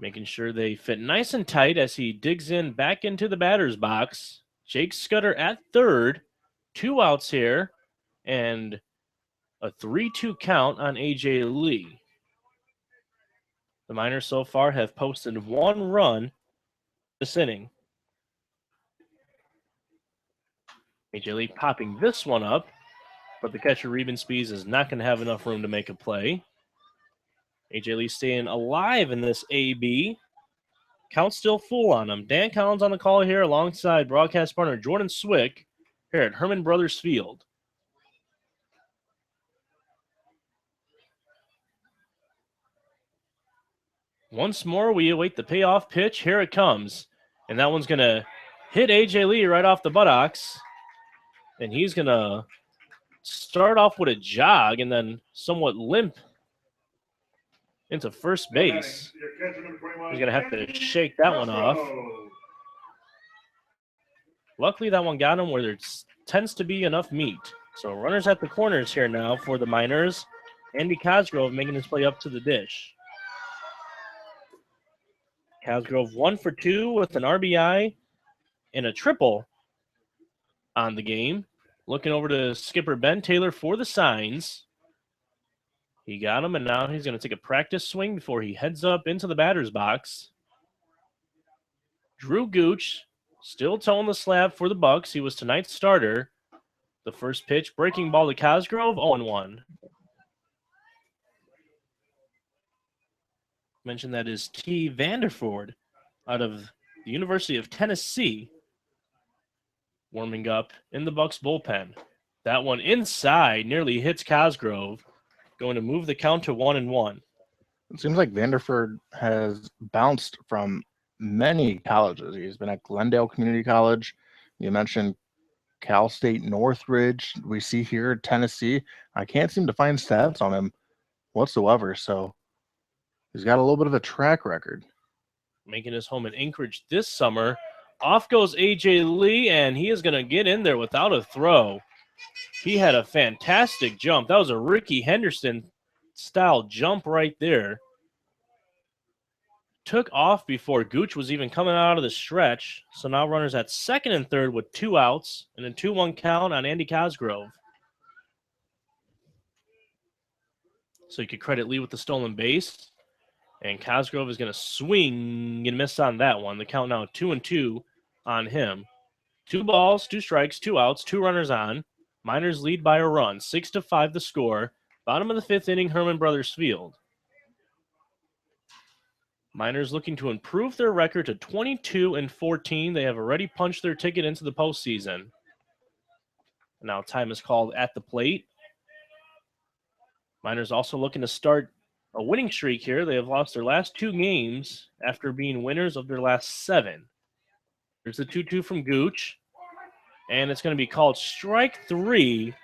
Making sure they fit nice and tight as he digs in back into the batter's box. Jake Scudder at third. 2 outs here. And a 3-2 count on A.J. Lee. The Miners so far have posted 1 run this inning. A.J. Lee popping this one up. But the catcher, Reuben Spees, is not going to have enough room to make a play. A.J. Lee staying alive in this AB. Count still full on him. Dan Collins on the call here alongside broadcast partner Jordan Swick here at Hermon Brothers Field. Once more, we await the payoff pitch. Here it comes. And that one's going to hit A.J. Lee right off the buttocks. And he's going to start off with a jog and then somewhat limp into first base. He's going to have to shake that one off. Luckily, that one got him where there tends to be enough meat. So runners at the corners here now for the Miners. Andy Cosgrove making his play up to the dish. Cosgrove 1 for 2 with an RBI and a triple on the game. Looking over to skipper Ben Taylor for the signs. He got him, and now he's going to take a practice swing before he heads up into the batter's box. Drew Gooch still towing the slab for the Bucs. He was tonight's starter. The first pitch, breaking ball to Cosgrove, 0-1. Mentioned that is T. Vanderford out of the University of Tennessee. Warming up in the Bucs bullpen. That one inside nearly hits Cosgrove. Going to move the count to 1-1. It seems like Vanderford has bounced from many colleges. He's been at Glendale Community College. You mentioned Cal State Northridge. We see here at Tennessee. I can't seem to find stats on him whatsoever. So he's got a little bit of a track record. Making his home in Anchorage this summer. Off goes A.J. Lee, and he is going to get in there without a throw. He had a fantastic jump. That was a Ricky Henderson-style jump right there. Took off before Gooch was even coming out of the stretch. So now runners at second and third with 2 outs and a 2-1 count on Andy Cosgrove. So you could credit Lee with the stolen base. And Cosgrove is going to swing and miss on that one. The count now 2-2 on him. 2 balls, 2 strikes, 2 outs, 2 runners on. Miners lead by a run. 6-5 the score. Bottom of the 5th inning, Hermon Brothers Field. Miners looking to improve their record to 22-14. They have already punched their ticket into the postseason. Now time is called at the plate. Miners also looking to start a winning streak here. They have lost their last 2 games after being winners of their last 7. There's the 2-2 from Gooch. And it's going to be called strike 3.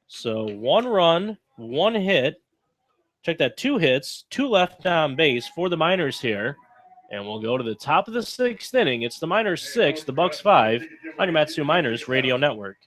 So 1 run, 1 hit. Check that, 2 hits, 2 left on base for the Miners here. And we'll go to the top of the 6th inning. It's the Miners 6, the Bucs 5 on your Matsu Miners Radio Network.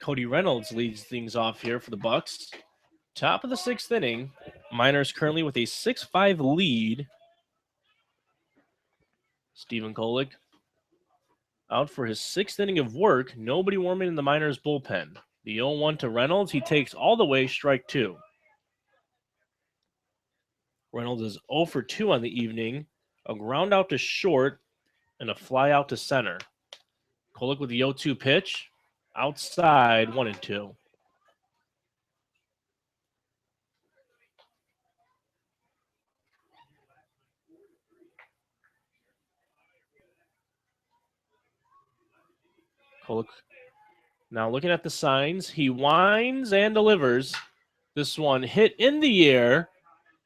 Cody Reynolds leads things off here for the Bucs. Top of the 6th inning. Miners currently with a 6-5 lead. Stephen Kolek out for his 6th inning of work. Nobody warming in the Miners bullpen. The 0-1 to Reynolds. He takes all the way, strike 2. Reynolds is 0 for 2 on the evening. A ground out to short and a fly out to center. Kolek with the 0-2 pitch. Outside, 1-2. Kolek now looking at the signs. He winds and delivers. This one hit in the air.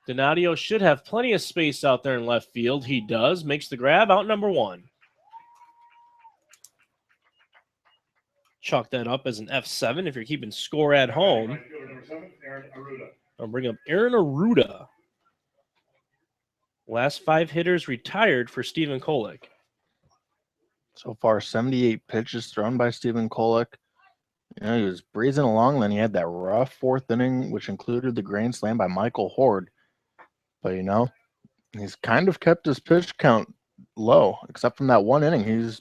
Donadio should have plenty of space out there in left field. He does. Makes the grab, out number 1. Chalk that up as an F7 if you're keeping score at home. Right fielder number 7, Aaron Aruda. I'll bring up Aaron Aruda. Last 5 hitters retired for Stephen Kolek. So far, 78 pitches thrown by Stephen Kolek. You know, he was breezing along. Then he had that rough 4th inning, which included the grand slam by Michael Horde. But, you know, he's kind of kept his pitch count low, except from that 1 inning. He's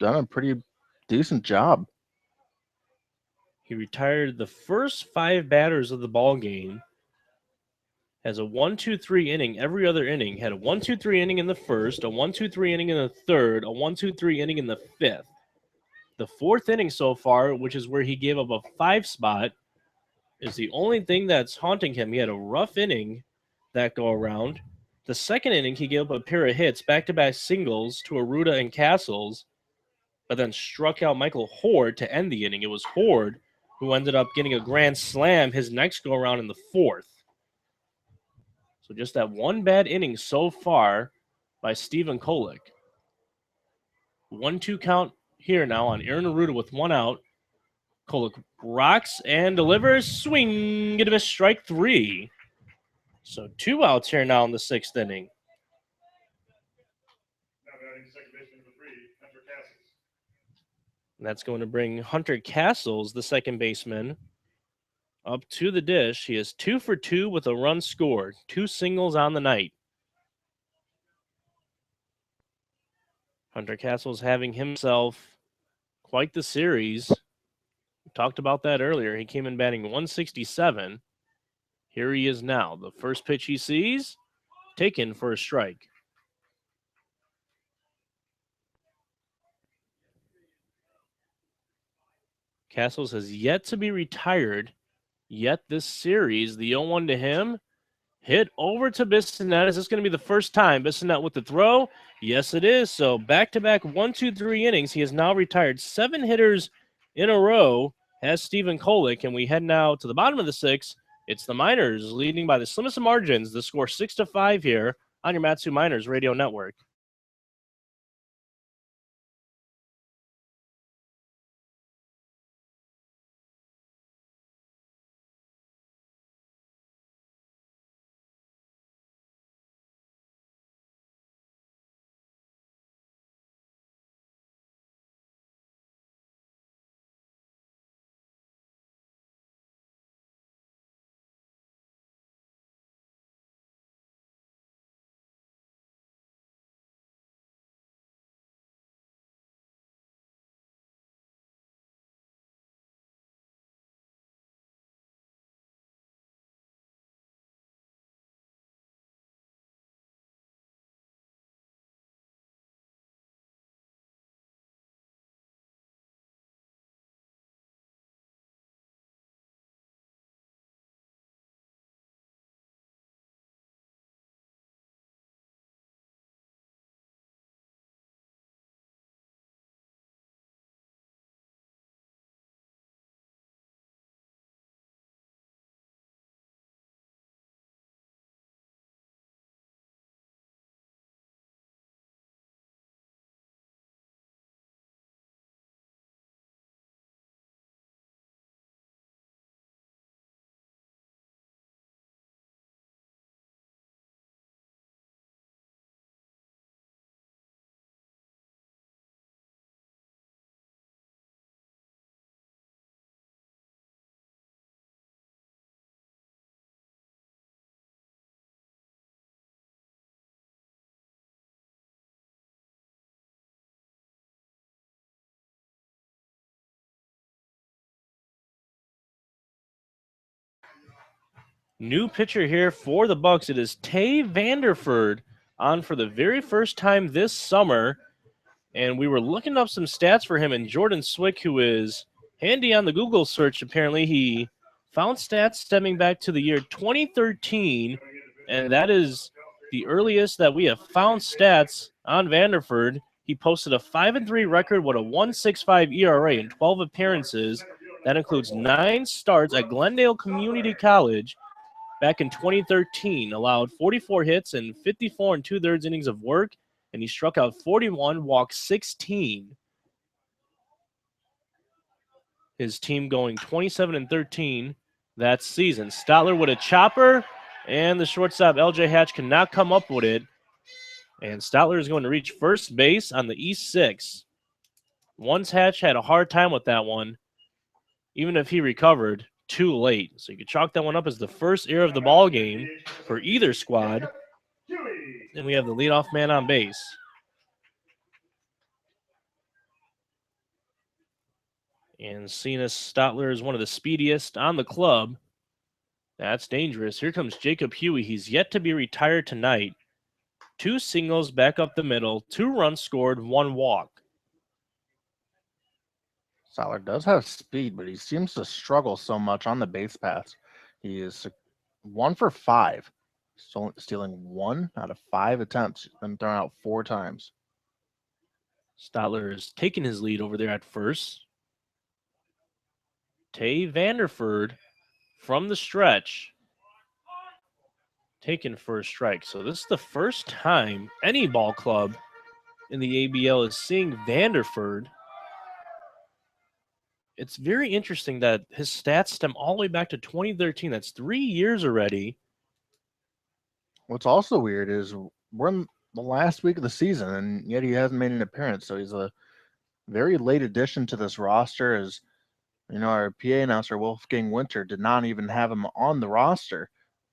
done a pretty decent job. He retired the first 5 batters of the ball game. Has a 1-2-3 inning every other inning. Had a 1-2-3 inning in the first, a 1-2-3 inning in the third, a 1-2-3 inning in the 5th. The 4th inning so far, which is where he gave up a 5 spot, is the only thing that's haunting him. He had a rough inning that go around. The 2nd inning, he gave up a pair of hits, back-to-back singles to Aruda and Castles, but then struck out Michael Horde to end the inning. It was Horde who ended up getting a grand slam his next go around in the 4th. So just that one bad inning so far by Stephen Kolek. 1-2 count here now on Aaron Aruda with 1 out. Kolek rocks and delivers. Swing, get a miss, strike 3. So 2 outs here now in the 6th inning. Now batting second baseman number 3, Hunter Castles. And that's going to bring Hunter Castles, the second baseman, up to the dish. He is 2 for 2 with a run scored. 2 singles on the night. Hunter Castles having himself quite the series. We talked about that earlier. He came in batting 167. Here he is now. The first pitch he sees, taken for a strike. Castles has yet to be retired yet this series. The 0-1 to him. Hit over to Bissonette. Is this going to be the first time? Bissonette with the throw? Yes, it is. So back-to-back 1-2-3 innings. He has now retired 7 hitters in a row, has Stephen Kolek, and we head now to the bottom of the 6th. It's the Miners leading by the slimmest of margins. The score 6-5 here on your Matsu Miners Radio Network. New pitcher here for the Bucs. It is Tay Vanderford on for the very first time this summer. And we were looking up some stats for him, and Jordan Swick, who is handy on the Google search, apparently he found stats stemming back to the year 2013, and that is the earliest that we have found stats on Vanderford. He posted a 5-3 record with a 1.65 ERA in 12 appearances. That includes 9 starts at Glendale Community College back in 2013, allowed 44 hits and 54 and 2/3 innings of work, and he struck out 41, walked 16. His team going 27-13 that season. Stotler with a chopper, and the shortstop LJ Hatch cannot come up with it. And Stotler is going to reach first base on the East 6. Once Hatch had a hard time with that one, even if he recovered, too late. So you could chalk that one up as the first error of the ball game for either squad. And we have the leadoff man on base. And seeing as Stotler is one of the speediest on the club, that's dangerous. Here comes Jacob Huey. He's yet to be retired tonight. 2 singles back up the middle, 2 runs scored, 1 walk. Stotler does have speed, but he seems to struggle so much on the base paths. He is 1 for 5, stealing 1 out of 5 attempts. He's been thrown out 4 times. Stotler is taking his lead over there at first. Tay Vanderford from the stretch, taking first strike. So this is the first time any ball club in the ABL is seeing Vanderford. It's very interesting that his stats stem all the way back to 2013. That's 3 years already. What's also weird is we're in the last week of the season, and yet he hasn't made an appearance. So he's a very late addition to this roster. As you know, our PA announcer Wolfgang Winter did not even have him on the roster,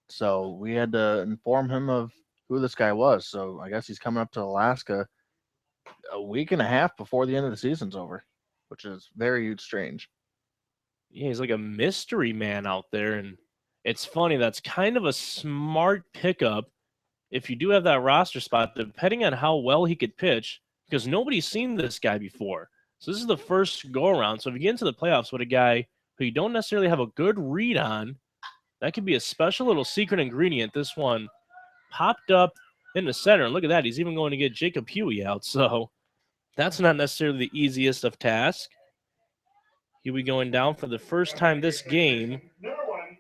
so we had to inform him of who this guy was. So I guess he's coming up to Alaska a week and a half before the end of the season's over, which is very strange. Yeah, he's like a mystery man out there, and it's funny. That's kind of a smart pickup if you do have that roster spot, depending on how well he could pitch, because nobody's seen this guy before. So this is the first go-around. So if you get into the playoffs with a guy who you don't necessarily have a good read on, that could be a special little secret ingredient. This one popped up in the center, and look at that. He's even going to get Jacob Huey out. So that's not necessarily the easiest of tasks. Huey going down for the first time this game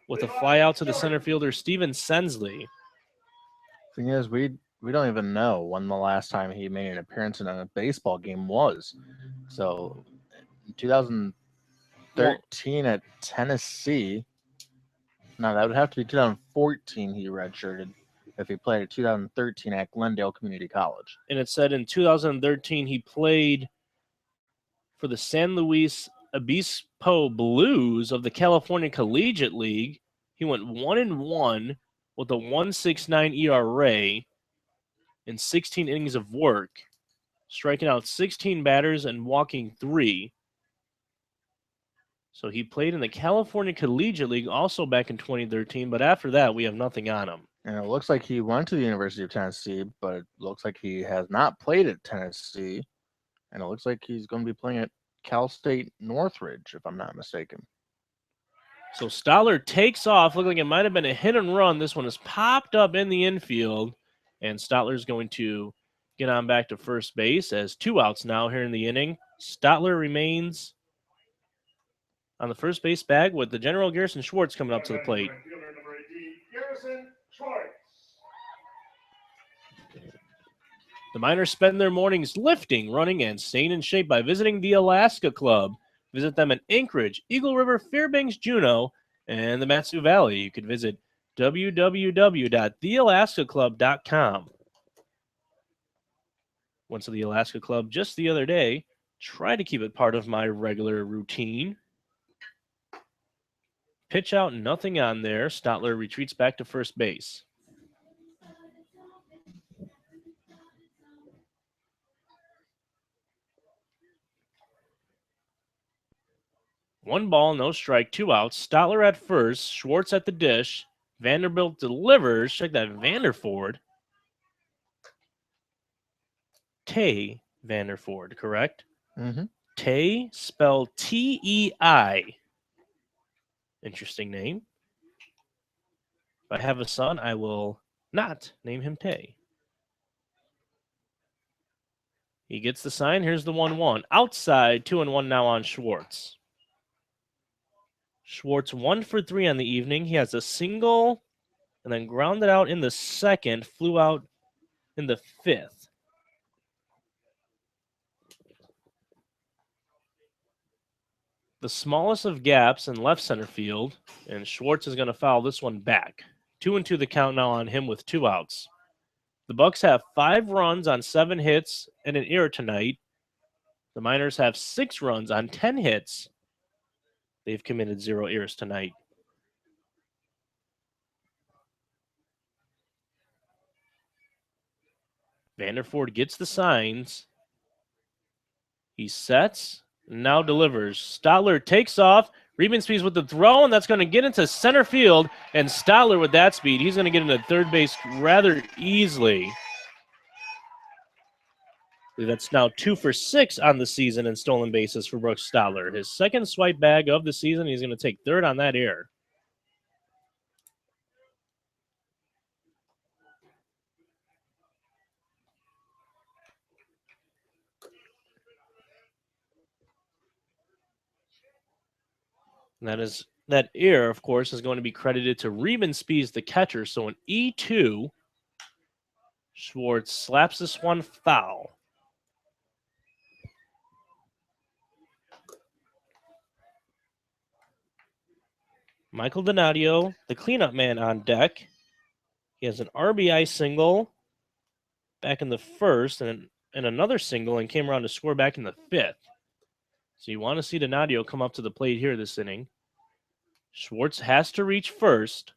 with a fly out to the center fielder, Steven Sensley. Thing is, we don't even know when the last time he made an appearance in a baseball game was. So, in 2013 at Tennessee, no, that would have to be 2014 he redshirted if he played at 2013 at Glendale Community College. And it said in 2013 he played for the San Luis Obispo Blues of the California Collegiate League. He went 1-1 with a 1.69 ERA in 16 innings of work, striking out 16 batters and walking 3. So he played in the California Collegiate League also back in 2013, but after that, we have nothing on him. And it looks like he went to the University of Tennessee, but it looks like he has not played at Tennessee. And it looks like he's going to be playing at Cal State Northridge, if I'm not mistaken. So Stotler takes off. Looked like it might have been a hit and run. This one has popped up in the infield, and Stotler's going to get on back to first base as 2 outs now here in the inning. Stotler remains on the first base bag with the General Garrison Schwartz coming up to the plate. The Miners spend their mornings lifting, running, and staying in shape by visiting the Alaska Club. Visit them in Anchorage, Eagle River, Fairbanks, Juneau, and the Mat-Su Valley. You can visit www.thealaskaclub.com. Went to the Alaska Club just the other day. Try to keep it part of my regular routine. Pitch out, nothing on there. Stotler retreats back to first base. One ball, no strike, 2 outs. Stotler at first, Schwartz at the dish. Vanderbilt delivers. Check that, Vanderford. Tay Vanderford, correct? Mm-hmm. Tay, spelled T-E-I. Interesting name. If I have a son, I will not name him Tay. He gets the sign. Here's the 1-1. Outside, 2-1 now on Schwartz. Schwartz 1 for 3 on the evening. He has a single and then grounded out in the second, flew out in the fifth. The smallest of gaps in left center field, and Schwartz is going to foul this one back. 2-2 the count now on him with 2 outs. The Bucs have 5 runs on 7 hits and an error tonight. The Miners have 6 runs on 10 hits. They've committed 0 errors tonight. Vanderford gets the signs. He sets, now delivers. Stotler takes off. Reedman speeds with the throw, and that's going to get into center field. And Stotler with that speed, he's going to get into third base rather easily. That's now 2 for 6 on the season in stolen bases for Brooks Stotler. His second swipe bag of the season. He's going to take third on that error. And that error, of course, is going to be credited to Reedman Spees, the catcher. So an E2. Schwartz slaps this one foul. Michael Donadio, the cleanup man, on deck. He has an RBI single back in the first and another single and came around to score back in the fifth. So you want to see Donadio come up to the plate here this inning. Schwartz has to reach first.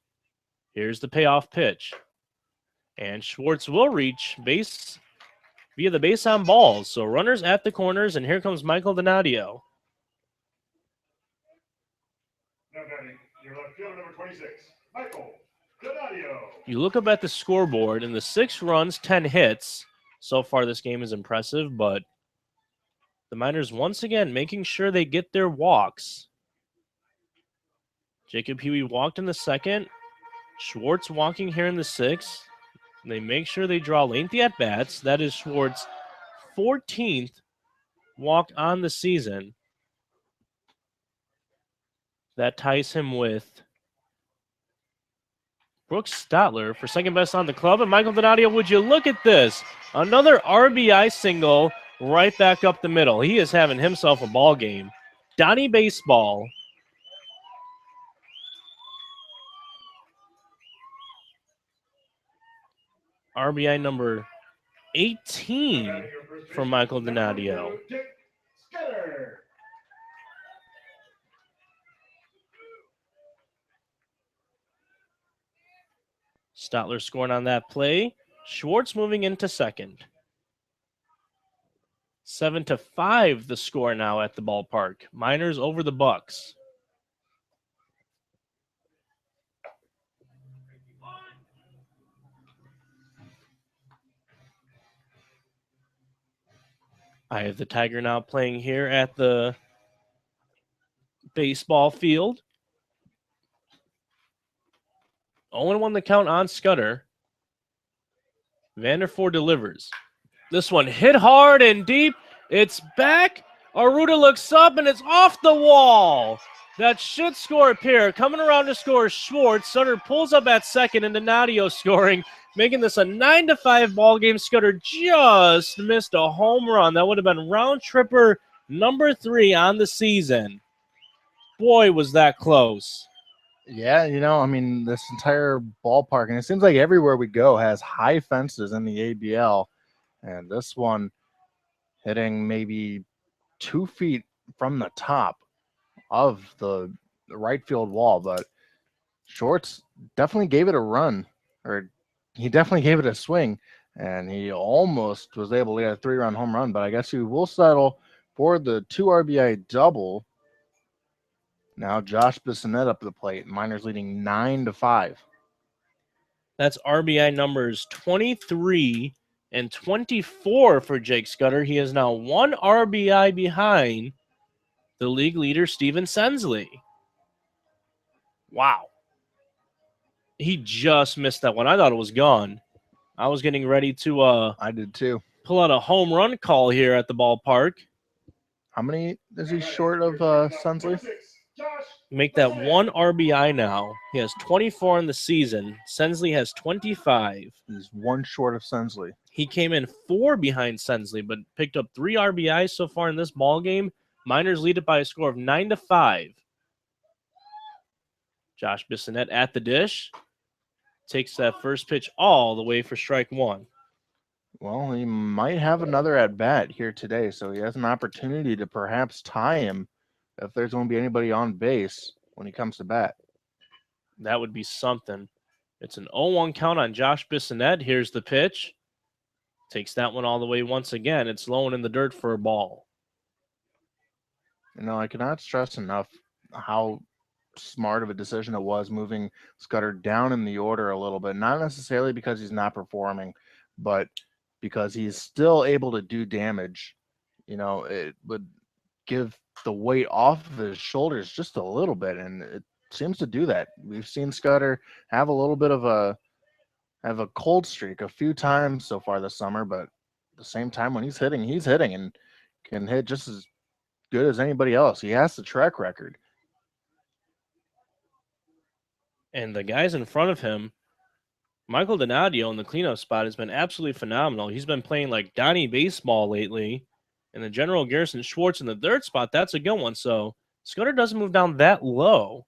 Here's the payoff pitch. And Schwartz will reach base via the base on balls. So runners at the corners, and here comes Michael Donadio. Now batting, your left fielder, number 26, Michael Donadio. You look up at the scoreboard, and the 6 runs, 10 hits. So far, this game is impressive, but the Miners once again making sure they get their walks. Jacob Huey walked in the second. Schwartz walking here in the sixth. They make sure they draw lengthy at-bats. That is Schwartz's 14th walk on the season. That ties him with Brooks Stotler for second best on the club. And Michael Donadio, would you look at this? Another RBI single right back up the middle. He is having himself a ball game. Donnie Baseball. RBI number 18 for Michael Donadio. Stotler scoring on that play. Schwartz moving into second. 7-5 the score now at the ballpark. Miners over the Bucs. I have the Tiger now playing here at the baseball field. 0-1 the count on Scudder. Vanderford delivers. This one hit hard and deep. It's back. Aruda looks up and it's off the wall. That should score a pair. Coming around to score Schwartz. Sutter pulls up at second and Donadio scoring, making this a 9-5 ball game. Scudder just missed a home run. That would have been round tripper number 3 on the season. Boy, was that close. Yeah, I mean, this entire ballpark, and it seems like everywhere we go has high fences in the ABL. And this one hitting maybe 2 feet from the top of the right field wall. But Schwartz definitely gave it a run, or he definitely gave it a swing, and he almost was able to get a 3-run home run. But I guess he will settle for the 2 RBI double. Now Josh Bissonette up the plate. Miners leading 9-5. That's RBI numbers 23 and 24 for Jake Scudder. He is now 1 RBI behind the league leader, Steven Sensley. Wow. He just missed that one. I thought it was gone. I was getting ready to I did too. pull out a home run call here at the ballpark. How many is he short of Sunsley? Make that 1 RBI now. He has 24 in the season. Sensley has 25. He's 1 short of Sunsley. He came in 4 behind Sensley, but picked up 3 RBIs so far in this ball game. Miners lead it by a score of 9-5. Josh Bissonette at the dish. Takes that first pitch all the way for strike 1. Well, he might have another at bat here today, so he has an opportunity to perhaps tie him if there's going to be anybody on base when he comes to bat. That would be something. It's an 0-1 count on Josh Bissonette. Here's the pitch. Takes that one all the way once again. It's low and in the dirt for a ball. You know, I cannot stress enough how smart of a decision it was moving Scudder down in the order a little bit. Not necessarily because he's not performing, but because he's still able to do damage. You know, it would give the weight off of his shoulders just a little bit, and it seems to do that. We've seen Scudder have a little bit of a cold streak a few times so far this summer, but at the same time when he's hitting and can hit just as good as anybody else. He has the track record. And the guys in front of him, Michael Donadio in the cleanup spot has been absolutely phenomenal. He's been playing like Donnie baseball lately. And the General Garrison Schwartz in the third spot, that's a good one. So Scudder doesn't move down that low.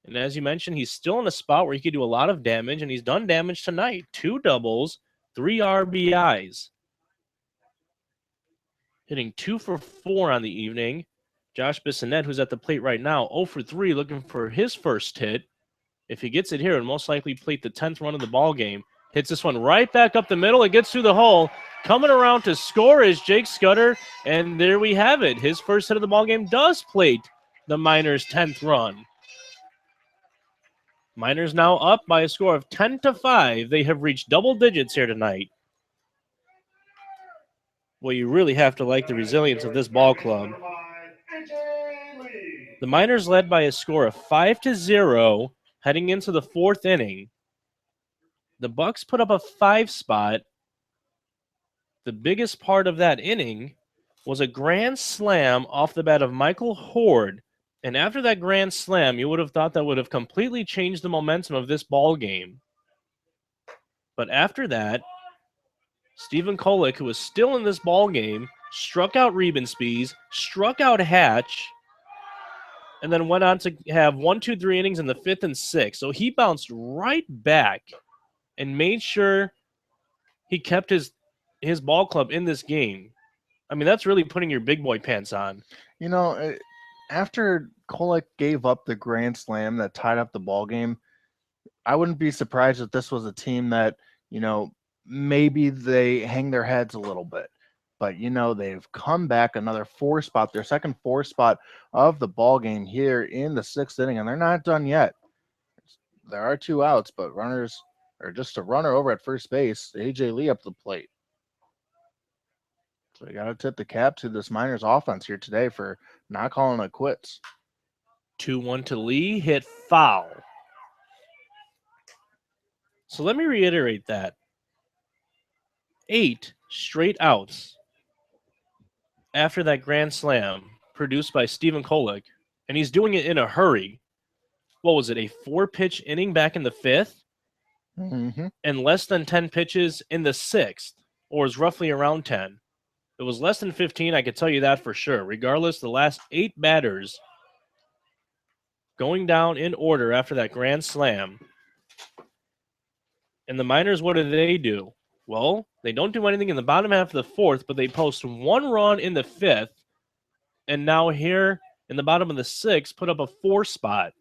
And as you mentioned, he's still in a spot where he could do a lot of damage, and he's done damage tonight. 2 doubles, 3 RBIs. Hitting 2 for 4 on the evening. Josh Bissonette, who's at the plate right now, 0 for 3, looking for his first hit. If he gets it here, it'll most likely plate the 10th run of the ball game. Hits this one right back up the middle. It gets through the hole. Coming around to score is Jake Scudder, and there we have it. His first hit of the ball game does plate the Miners' 10th run. Miners now up by a score of 10-5. They have reached double digits here tonight. Well, you really have to like the resilience of this ball club. The Miners led by a score of 5-0 heading into the 4th inning. The Bucs put up a 5 spot. The biggest part of that inning was a grand slam off the bat of Michael Horde. And after that grand slam, you would have thought that would have completely changed the momentum of this ball game. But after that, Stephen Kolek, who was still in this ball game, struck out Rebenspies, struck out Hatch, and then went on to have 1, 2, 3 innings in the 5th and 6th. So he bounced right back and made sure he kept his ball club in this game. I mean, that's really putting your big boy pants on. You know, after Kolek gave up the grand slam that tied up the ball game, I wouldn't be surprised if this was a team that, you know, maybe they hang their heads a little bit. But, you know, they've come back another 4 spot, their second 4 spot of the ball game here in the 6th inning, and they're not done yet. There are 2 outs, but runners, or just a runner over at first base, A.J. Lee up the plate. So you got to tip the cap to this Miners offense here today for not calling it quits. 2-1 to Lee, hit foul. So let me reiterate that. 8 straight outs after that grand slam produced by Stephen Kolek, and he's doing it in a hurry. What was it, a 4-pitch inning back in the 5th? Mm-hmm. And less than 10 pitches in the 6th, or is roughly around 10. It was less than 15, I could tell you that for sure. Regardless, the last 8 batters going down in order after that grand slam. And the Miners, what do? Well, they don't do anything in the bottom half of the 4th, but they post 1 run in the 5th. And now here in the bottom of the 6th, put up a 4 spot.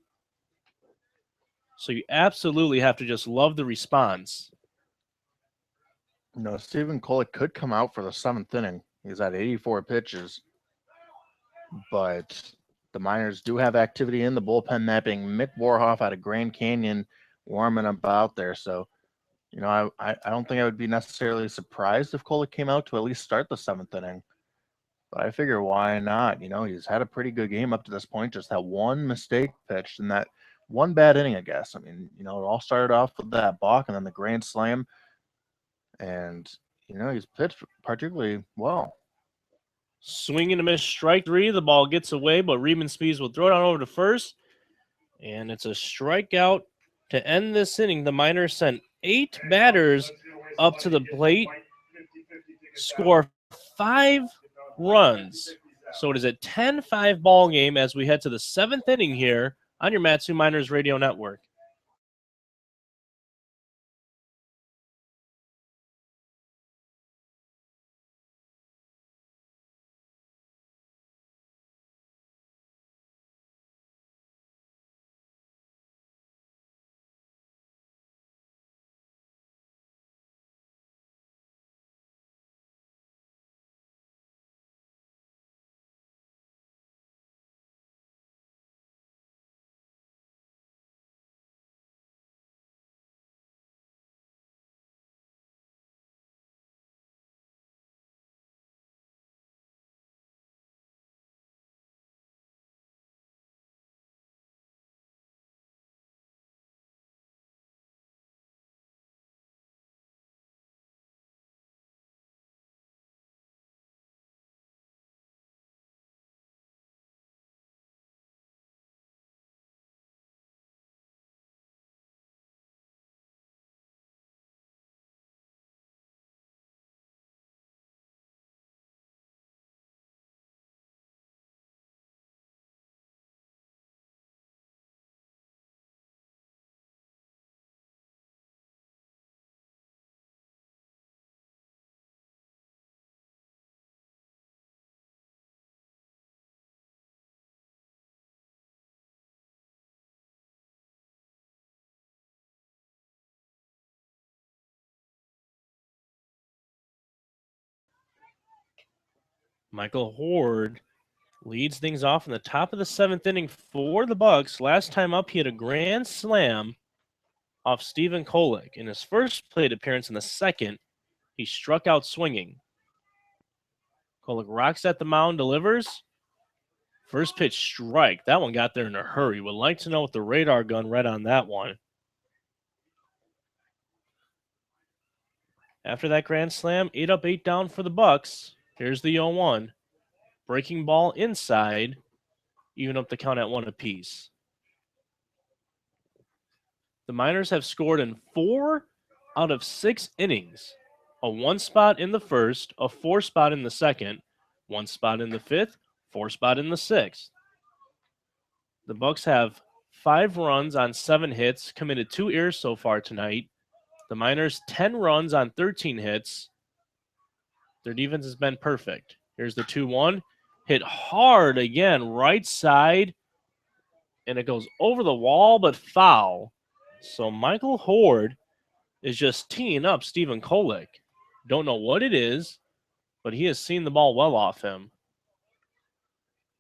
So you absolutely have to just love the response. No, Stephen Kolek could come out for the 7th inning. He's at 84 pitches. But the Miners do have activity in the bullpen, that being Mick Warhoff out of Grand Canyon warming up out there. So, I don't think I would be necessarily surprised if Kolek came out to at least start the 7th inning. But I figure why not? He's had a pretty good game up to this point. Just that one mistake pitched and that one bad inning, I guess. I mean, it all started off with that balk and then the grand slam. And, he's pitched particularly well. Swing and a miss, strike 3. The ball gets away, but Riemann Spees will throw it on over to first. And it's a strikeout to end this inning. The Miners sent 8 batters up to the plate, score 5 runs. So it is a 10-5 ball game as we head to the 7th inning here on your Matsu Miners Radio Network. Michael Horde leads things off in the top of the 7th inning for the Bucs. Last time up, he had a grand slam off Stephen Kolek. In his first plate appearance in the 2nd, he struck out swinging. Kolek rocks at the mound, delivers. First pitch strike. That one got there in a hurry. Would like to know what the radar gun read on that one. After that grand slam, 8 up, 8 down for the Bucs. Here's the 0-1. Breaking ball inside. Even up the count at 1 apiece. The Miners have scored in 4 out of 6 innings. A 1 spot in the first, a 4 spot in the second, 1 spot in the 5th, 4 spot in the 6th. The Bucs have 5 runs on 7 hits, committed 2 errors so far tonight. The Miners 10 runs on 13 hits. Their defense has been perfect. Here's the 2-1. Hit hard again, right side. And it goes over the wall, but foul. So Michael Horde is just teeing up Stephen Kolek. Don't know what it is, but he has seen the ball well off him.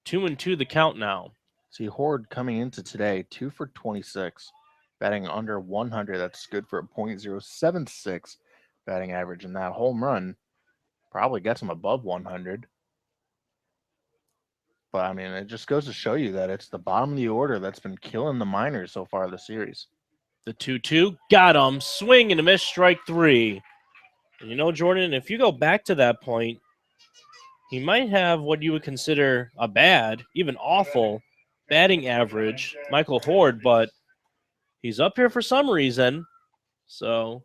2-2 the count now. See, Horde coming into today, 2 for 26, batting under 100. That's good for a .076 batting average, and that home run probably gets him above 100. But, I mean, it just goes to show you that it's the bottom of the order that's been killing the Miners so far this series. The 2-2, got him. Swing and a miss, strike 3. And Jordan, if you go back to that point, he might have what you would consider a bad, even awful, batting average, Michael Horde, but he's up here for some reason. So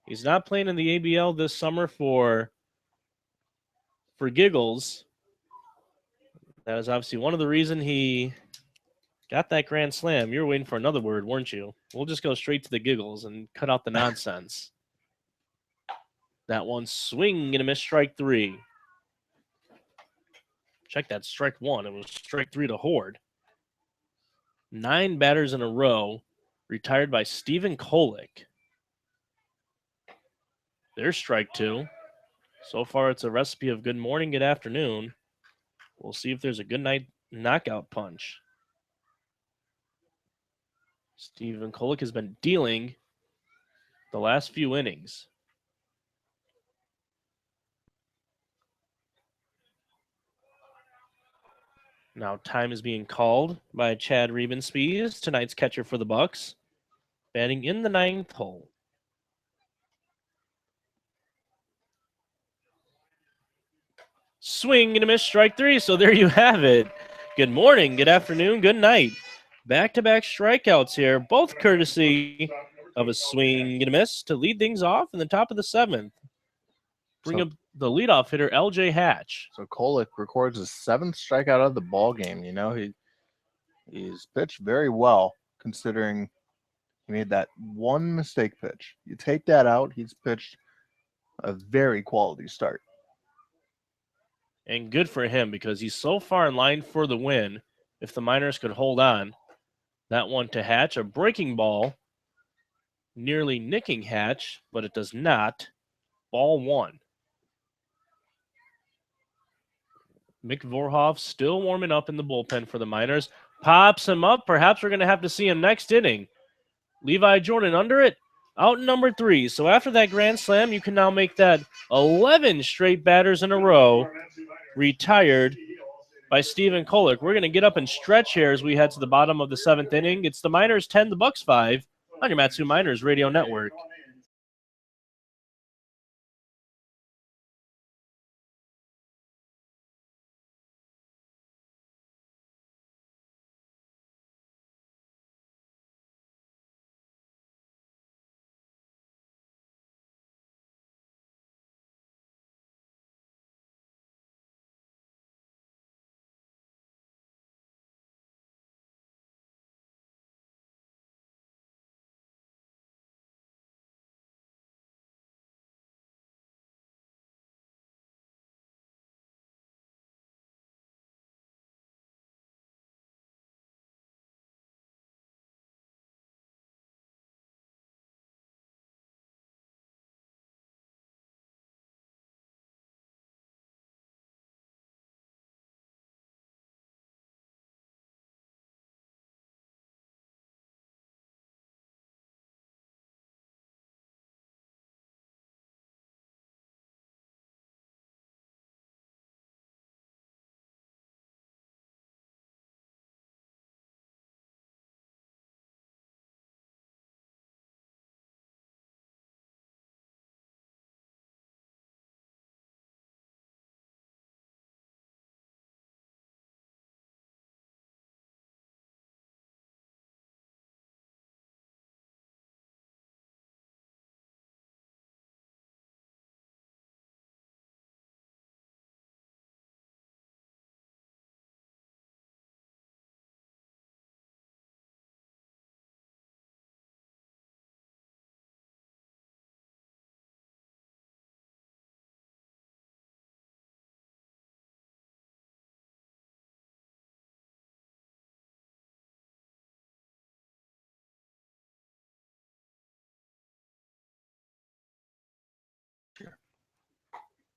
he's not playing in the ABL this summer for giggles. That is obviously one of the reasons he got that grand slam. You were waiting for another word, weren't you? We'll just go straight to the giggles and cut out the nonsense. That one, swing and a miss, strike 3. Check that, strike 1. It was strike 3 to Horde. 9 batters in a row retired by Stephen Kolek. There's strike 2. So far, it's a recipe of good morning, good afternoon. We'll see if there's a good night knockout punch. Stephen Kolek has been dealing the last few innings. Now time is being called by Chad Rebenspies, tonight's catcher for the Bucs, batting in the 9th hole. Swing and a miss, strike 3. So there you have it. Good morning, good afternoon, good night. Back-to-back strikeouts here, both courtesy of a swing and a miss to lead things off in the top of the 7th. Bring up the leadoff hitter, LJ Hatch. So Kolek records his 7th strikeout of the ball game. You know, he's pitched very well considering he made that one mistake pitch. You take that out, he's pitched a very quality start. And good for him because he's so far in line for the win. If the Miners could hold on, that one to Hatch, a breaking ball, nearly nicking Hatch, but it does not. Ball 1. Mick Vorhoff still warming up in the bullpen for the Miners. Pops him up. Perhaps we're going to have to see him next inning. Levi Jordan under it. Out in number 3. So after that grand slam, you can now make that 11 straight batters in a row retired by Stephen Kolek. We're going to get up and stretch here as we head to the bottom of the 7th inning. It's the Miners 10, the Bucs 5 on your Matsu Miners Radio Network.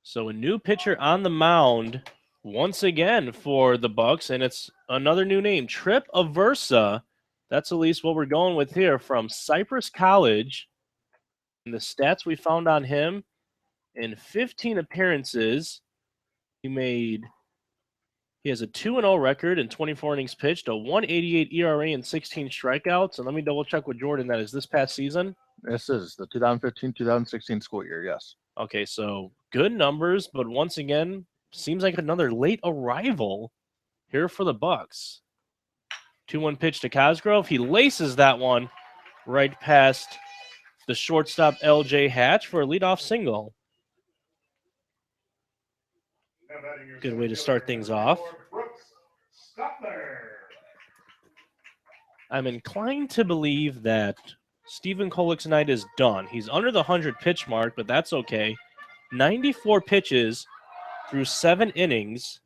So a new pitcher on the mound once again for the Bucs, and it's another new name, Trip Aversa. That's at least what we're going with here from Cypress College. And the stats we found on him, in 15 appearances, he has a 2-0 record in 24 innings pitched, a 1.88 ERA and 16 strikeouts. And let me double check with Jordan, that is this past season. This is the 2015-2016 school year, yes. Okay, so good numbers, but once again, seems like another late arrival here for the Bucs. 2-1 pitch to Cosgrove. He laces that one right past the shortstop LJ Hatch for a leadoff single. Good way to start things off. I'm inclined to believe that Stephen Kolek's night is done. He's under the 100 pitch mark, but that's okay. 94 pitches through 7 innings.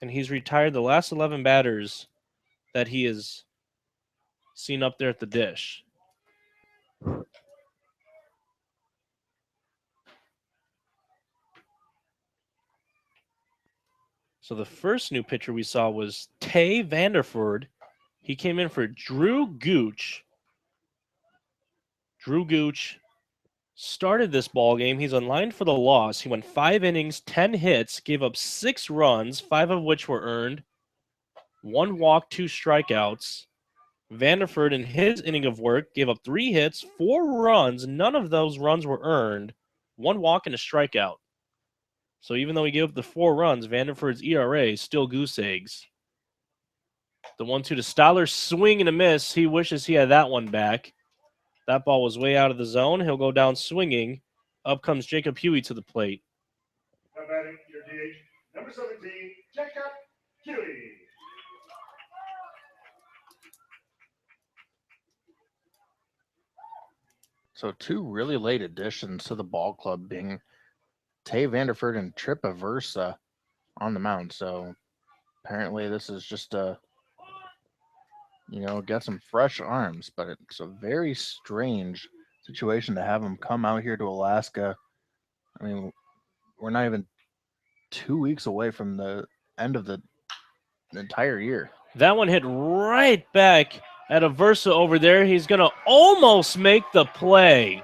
And he's retired the last 11 batters that he has seen up there at the dish. So the first new pitcher we saw was Tay Vanderford. He came in for Drew Gooch. Drew Gooch started this ball game. He's on line for the loss. He went 5 innings, 10 hits, gave up 6 runs, 5 of which were earned, 1 walk, 2 strikeouts. Vanderford, in his inning of work, gave up 3 hits, 4 runs. None of those runs were earned, 1 walk and a strikeout. So even though he gave up the 4 runs, Vanderford's ERA is still goose eggs. The 1-2 to Stoller, swing and a miss. He wishes he had that one back. That ball was way out of the zone. He'll go down swinging. Up comes Jacob Huey to the plate. Now batting your DH, number 17, Jacob Huey. So 2 really late additions to the ball club being Tay Vanderford and Trip Aversa on the mound. So apparently this is just get some fresh arms, but it's a very strange situation to have them come out here to Alaska. I mean, we're not even 2 weeks away from the end of the entire year. That one hit right back at Aversa over there. He's going to almost make the play.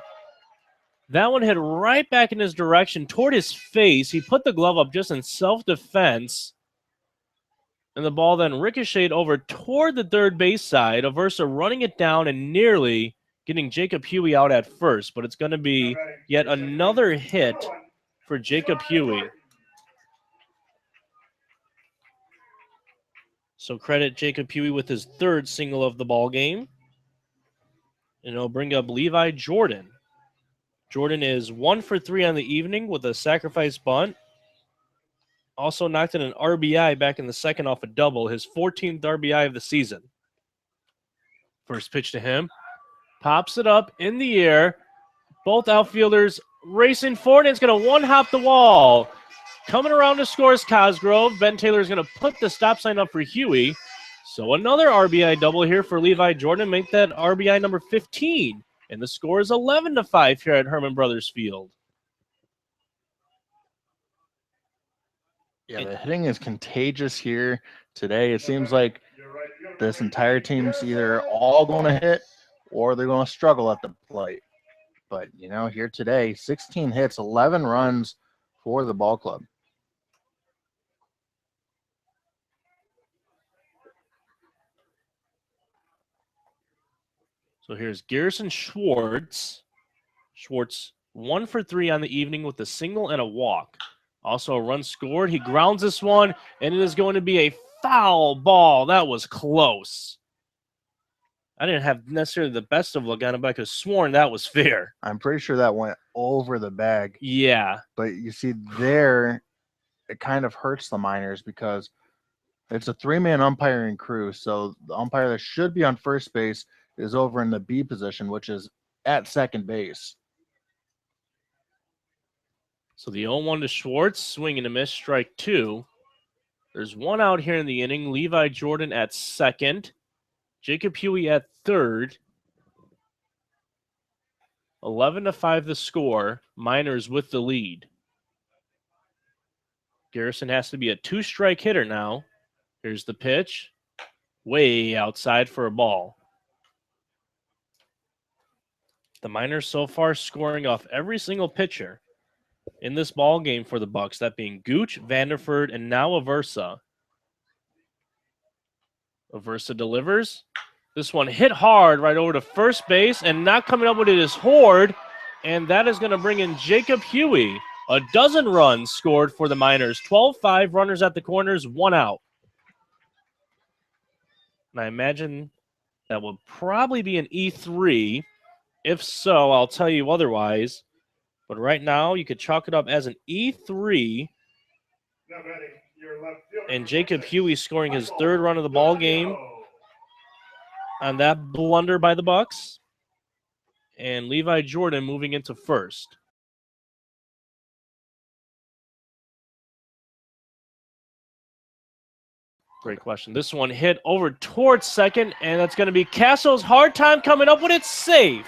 That one hit right back in his direction toward his face. He put the glove up just in self-defense. And the ball then ricocheted over toward the third base side. Aversa running it down and nearly getting Jacob Huey out at first. But it's going to be yet another hit for Jacob Huey. So credit Jacob Huey with his 3rd single of the ball game. And it'll bring up Levi Jordan. Jordan is 1 for 3 on the evening with a sacrifice bunt. Also knocked in an RBI back in the second off a double, his 14th RBI of the season. First pitch to him. Pops it up in the air. Both outfielders racing forward, and it's going to one-hop the wall. Coming around to score is Cosgrove. Ben Taylor is going to put the stop sign up for Huey. So another RBI double here for Levi Jordan. Make that RBI number 15. And the score is 11-5 here at Hermon Brothers Field. Yeah, the hitting is contagious here today. It seems like this entire team's either all going to hit or they're going to struggle at the plate. But, here today, 16 hits, 11 runs for the ball club. So here's Garrison Schwartz. Schwartz 1 for 3 on the evening with a single and a walk. Also a run scored. He grounds this one, and it is going to be a foul ball. That was close. I didn't have necessarily the best of look on it, but I could have sworn that was fair. I'm pretty sure that went over the bag. Yeah. But you see there, it kind of hurts the Miners because it's a 3-man umpiring crew. So the umpire that should be on first base is over in the B position, which is at second base. So the 0-1 to Schwartz, swing and a miss, strike 2. There's 1 out here in the inning. Levi Jordan at second. Jacob Huey at third. 11-5 the score. Miners with the lead. Garrison has to be a 2-strike hitter now. Here's the pitch. Way outside for a ball. The Miners so far scoring off every single pitcher in this ball game for the Bucs, that being Gooch, Vanderford, and now Aversa. Aversa delivers. This one hit hard right over to first base, and not coming up with it is Horde, and that is going to bring in Jacob Huey. A dozen runs scored for the Miners. 12-5, runners at the corners, 1 out. And I imagine that will probably be an E3. If so, I'll tell you otherwise. But right now, you could chalk it up as an E3. And Jacob Huey scoring his 3rd run of the ball game on that blunder by the Bucs. And Levi Jordan moving into first. Great question. This one hit over towards second, and that's going to be Castle's hard time coming up with it, safe.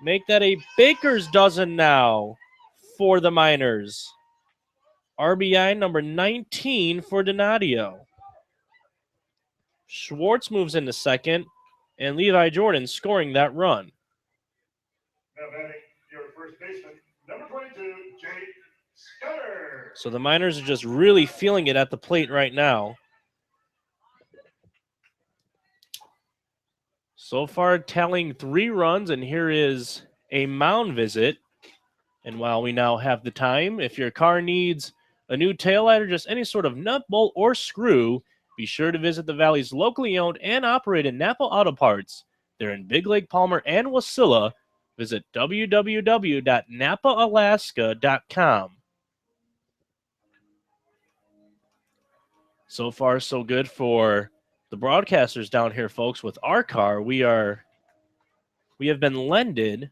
Make that a baker's dozen now for the Miners. RBI number 19 for Donadio. Schwartz moves into second, and Levi Jordan scoring that run. Now batting your first baseman, number 22, Jake Scudder. So the Miners are just really feeling it at the plate right now. So far, tallying 3 runs, and here is a mound visit. And while we now have the time, if your car needs a new taillight or just any sort of nut, bolt, or screw, be sure to visit the Valley's locally owned and operated Napa Auto Parts. They're in Big Lake, Palmer, and Wasilla. Visit www.napaalaska.com. So far, so good for the broadcasters down here, folks. With our car, we have been lended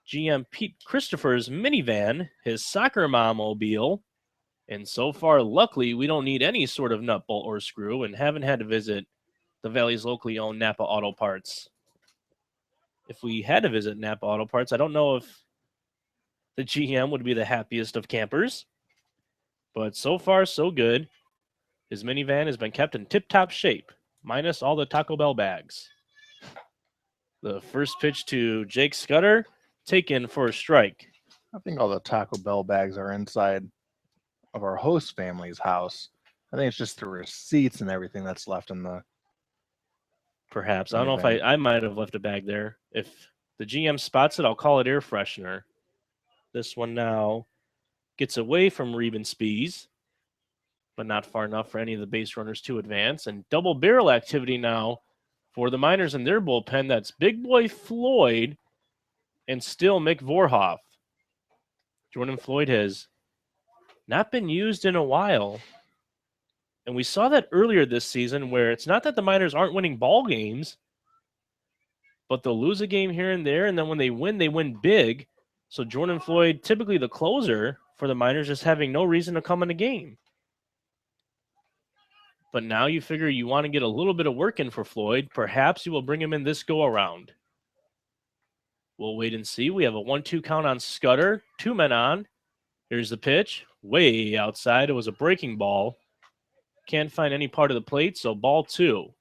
GM Pete Christopher's minivan, his soccer mom-mobile, and so far, luckily, we don't need any sort of nut, bolt, or screw and haven't had to visit the Valley's locally owned Napa Auto Parts. If we had to visit Napa Auto Parts, I don't know if the GM would be the happiest of campers, but so far, so good. His minivan has been kept in tip-top shape, minus all the Taco Bell bags. The first pitch to Jake Scudder, taken for a strike. I think all the Taco Bell bags are inside of our host family's house. I think it's just the receipts and everything that's left in the. Perhaps. I don't know if I might have left a bag there. If the GM spots it, I'll call it air freshener. This one now gets away from Reben Spees, but not far enough for any of the base runners to advance. And double barrel activity now for the Miners in their bullpen. That's Big Boy Floyd and still Mick Vorhoff. Jordan Floyd has not been used in a while. And we saw that earlier this season where it's not that the Miners aren't winning ball games, but they'll lose a game here and there, and then when they win big. So Jordan Floyd, typically the closer for the Miners, just having no reason to come in a game. But now you figure you want to get a little bit of work in for Floyd. Perhaps you will bring him in this go-around. We'll wait and see. We have a 1-2 count on Scudder. 2 men on. Here's the pitch. Way outside. It was a breaking ball. Can't find any part of the plate, so ball 2.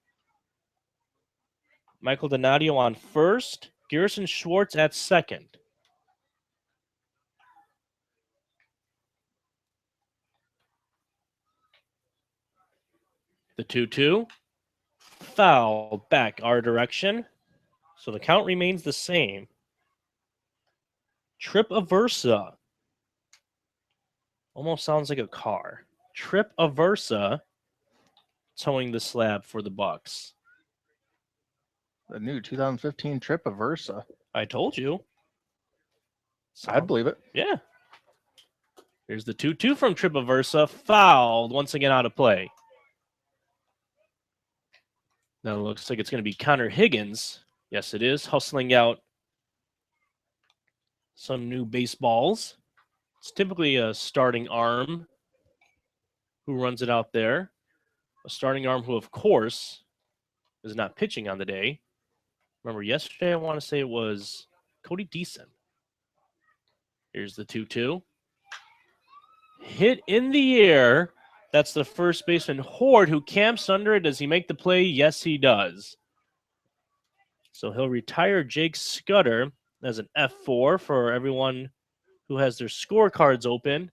Michael Donadio on first. Garrison Schwartz at second. The 2-2. Foul back our direction. So the count remains the same. Trip Aversa. Almost sounds like a car. Trip Aversa towing the slab for the Bucs. The new 2015 Trip Aversa. I told you. I'd believe it. Yeah. Here's the 2-2 from Trip Aversa. Fouled once again out of play. Now it looks like it's going to be Connor Higgins. Yes, it is. Hustling out some new baseballs. It's typically a starting arm who runs it out there. A starting arm who, of course, is not pitching on the day. Remember, yesterday I want to say it was Cody Deason. Here's the 2-2. Hit in the air. That's the first baseman, Horde, who camps under it. Does he make the play? Yes, he does. So he'll retire Jake Scudder as an F4 for everyone who has their scorecards open.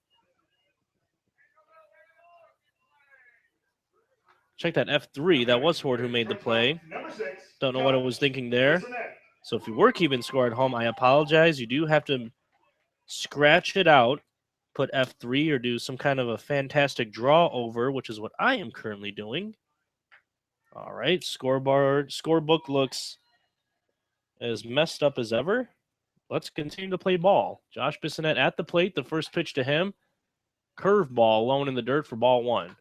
Check that F3. That was Horde who made the play. Don't know what I was thinking there. So if you were keeping score at home, I apologize. You do have to scratch it out, put F3 or do some kind of a fantastic draw over, which is what I am currently doing. All right, scorebook looks as messed up as ever. Let's continue to play ball. Josh Bissonette at the plate. The first pitch to him. Curveball alone in the dirt for ball 1.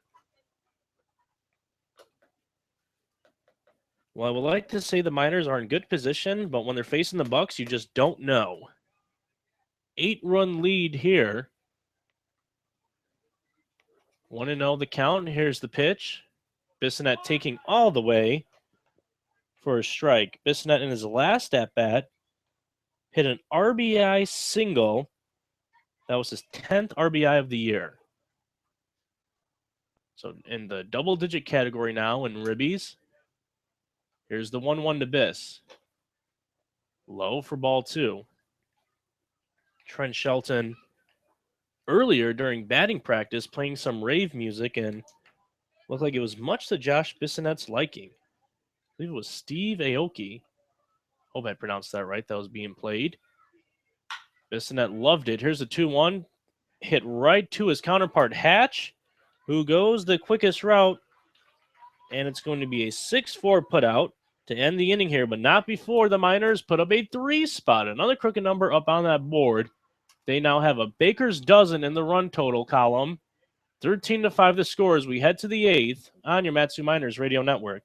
Well, I would like to say the Miners are in good position, but when they're facing the Bucs, you just don't know. 8-run lead here. 1-0 the count. Here's the pitch. Bissonette taking all the way for a strike. Bissonette in his last at-bat hit an RBI single. That was his 10th RBI of the year. So in the double-digit category now in ribbies, here's the 1-1 to Biss. Low for ball 2. Trent Shelton earlier during batting practice playing some rave music and looked like it was much to Josh Bissonette's liking. I believe it was Steve Aoki. Hope I pronounced that right. That was being played. Bissonette loved it. Here's a 2-1. Hit right to his counterpart, Hatch, who goes the quickest route. And it's going to be a 6-4 putout to end the inning here, but not before the Miners put up a 3 spot. Another crooked number up on that board. They now have a baker's dozen in the run total column. 13-5 the score as we head to the 8th on your Matsu Miners Radio Network.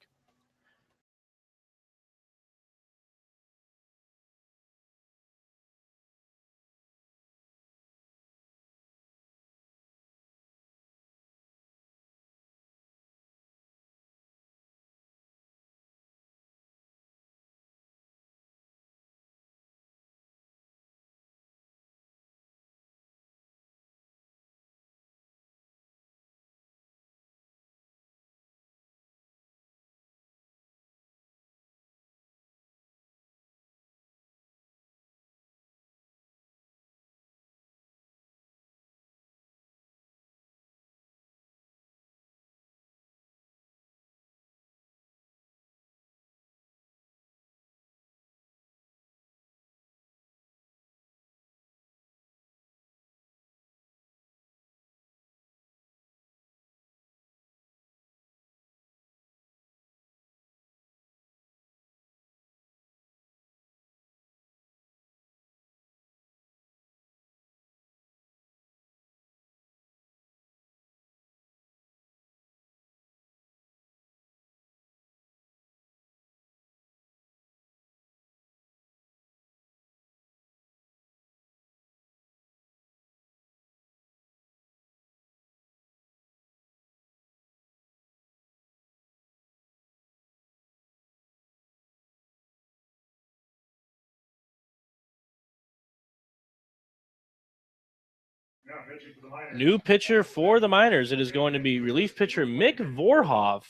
New pitcher for the Miners. It is going to be relief pitcher Mick Vorhoff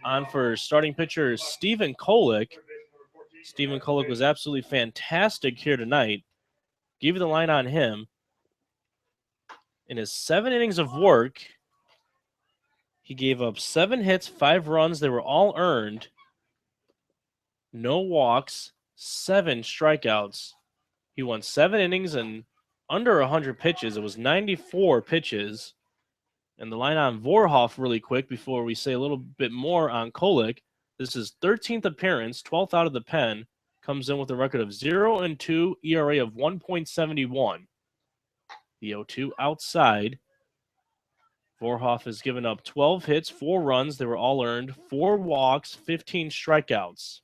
on for starting pitcher Stephen Kolick. Stephen Kolick was absolutely fantastic here tonight. Give you the line on him. In his 7 innings of work, he gave up 7 hits, 5 runs. They were all earned. No walks, 7 strikeouts. He won 7 innings and under 100 pitches. It was 94 pitches. And the line on Vorhoff really quick before we say a little bit more on Kolick. This is 13th appearance, 12th out of the pen. Comes in with a record of 0-2, ERA of 1.71. The 0-2 outside. Vorhoff has given up 12 hits, 4 runs. They were all earned. 4 walks, 15 strikeouts.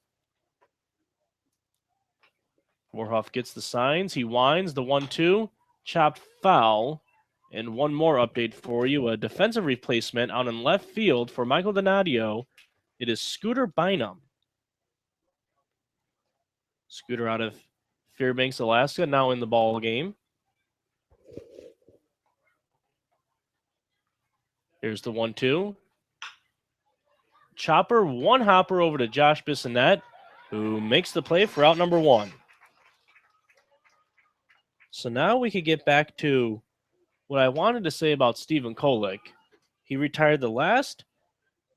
Vorhoff gets the signs. He winds the 1-2. Chopped foul. And one more update for you. A defensive replacement out in left field for Michael Donadio. It is Scooter Bynum. Scooter out of Fairbanks, Alaska, now in the ball game. Here's the 1-2. Chopper, 1 hopper over to Josh Bissonette, who makes the play for out number 1. So now we could get back to what I wanted to say about Stephen Kolick. He retired the last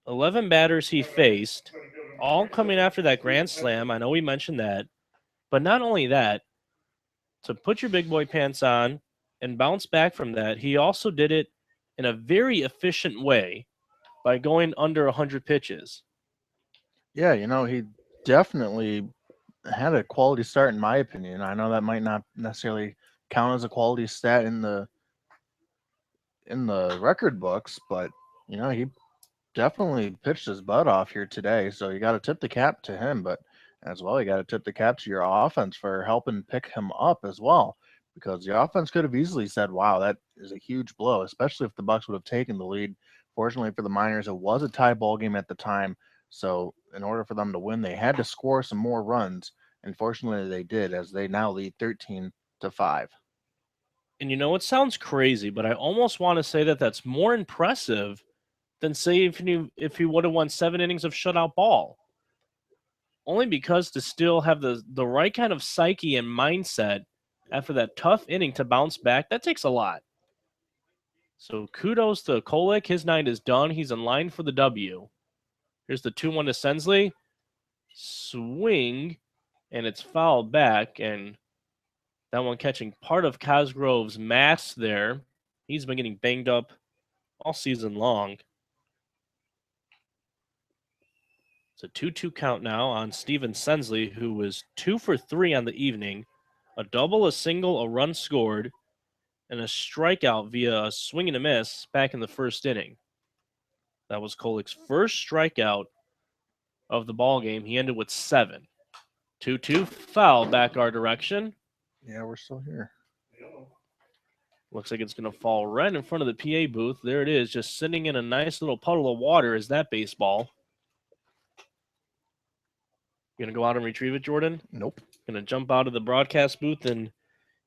11 batters he faced, all coming after that grand slam. I know we mentioned that. But not only that, to put your big boy pants on and bounce back from that, he also did it in a very efficient way by going under 100 pitches. Yeah, he definitely had a quality start in my opinion. I know that might not necessarily count as a quality stat in the record books, but he definitely pitched his butt off here today. So you got to tip the cap to him, but as well, you got to tip the cap to your offense for helping pick him up as well, because the offense could have easily said, wow, that is a huge blow, especially if the Bucs would have taken the lead. Fortunately for the Miners, it was a tie ball game at the time. So in order for them to win, they had to score some more runs. And fortunately they did, as they now lead 13-5. And it sounds crazy, but I almost want to say that that's more impressive than say if he would have won 7 innings of shutout ball. Only because to still have the right kind of psyche and mindset after that tough inning to bounce back, that takes a lot. So kudos to Kolek. His night is done. He's in line for the W. Here's the 2-1 to Sensley. Swing, and it's fouled back, and that one catching part of Cosgrove's mask there. He's been getting banged up all season long. It's a 2-2 count now on Steven Sensley, who was 2 for 3 on the evening. A double, a single, a run scored, and a strikeout via a swing and a miss back in the first inning. That was Kolek's first strikeout of the ball game. He ended with 7. 2-2, foul back our direction. Yeah, we're still here. Looks like it's going to fall right in front of the PA booth. There it is, just sitting in a nice little puddle of water. Is that baseball? You going to go out and retrieve it, Jordan? Nope. Going to jump out of the broadcast booth and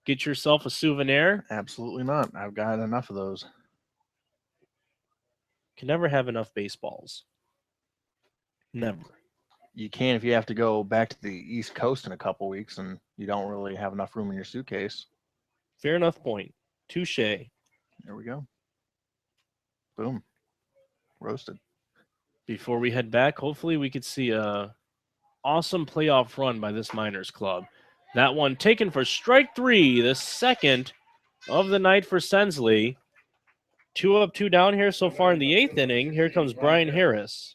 get yourself a souvenir? Absolutely not. I've got enough of those. Can never have enough baseballs. Never. You can if you have to go back to the East Coast in a couple weeks and you don't really have enough room in your suitcase. Fair enough point. Touche. There we go. Boom. Roasted. Before we head back, hopefully we could see a awesome playoff run by this Miners club. That one taken for strike 3, the second of the night for Sensley. 2 up, 2 down here so far in the 8th inning. Here comes Brian Harris.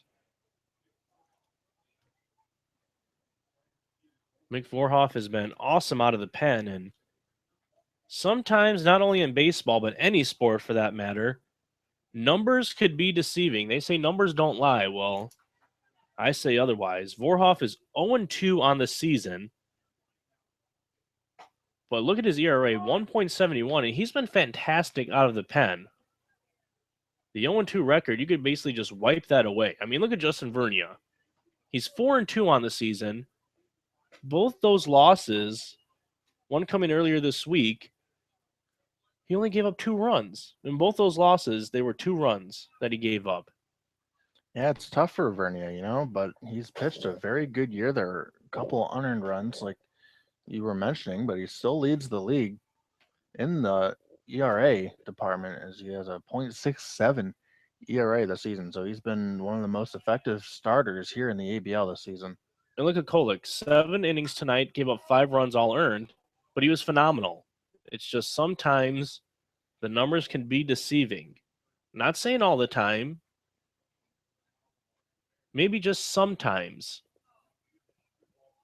Mick Vorhoff has been awesome out of the pen, and sometimes, not only in baseball, but any sport for that matter, numbers could be deceiving. They say numbers don't lie. Well, I say otherwise. Vorhoff is 0-2 on the season. But look at his ERA, 1.71, and he's been fantastic out of the pen. The 0-2 record, you could basically just wipe that away. I mean, look at Justin Vernia. He's 4-2 on the season. Both those losses, one coming earlier this week, he only gave up 2 runs. In both those losses, they were 2 runs that he gave up. Yeah, it's tough for Vernia, but he's pitched a very good year. There are a couple of unearned runs, like you were mentioning, but he still leads the league in the ERA department as he has a .67 ERA this season. So he's been one of the most effective starters here in the ABL this season. And look at Kolek, 7 innings tonight, gave up 5 runs all earned, but he was phenomenal. It's just sometimes the numbers can be deceiving. Not saying all the time. Maybe just sometimes.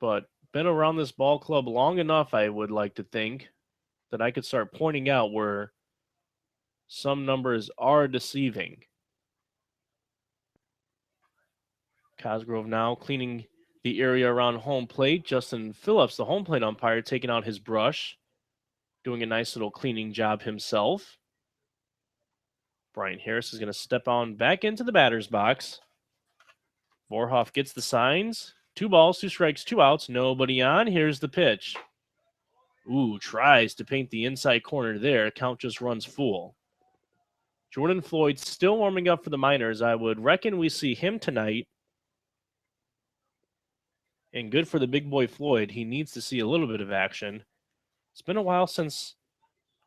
But been around this ball club long enough, I would like to think, that I could start pointing out where some numbers are deceiving. Cosgrove now cleaning the area around home plate. Justin Phillips, the home plate umpire, taking out his brush, doing a nice little cleaning job himself. Brian Harris is going to step on back into the batter's box. Vorhoff gets the signs. 2 balls, 2 strikes, 2 outs, nobody on. Here's the pitch. Ooh, tries to paint the inside corner there. Count just runs full. Jordan Floyd still warming up for the Miners. I would reckon we see him tonight. And good for the big boy Floyd. He needs to see a little bit of action. It's been a while since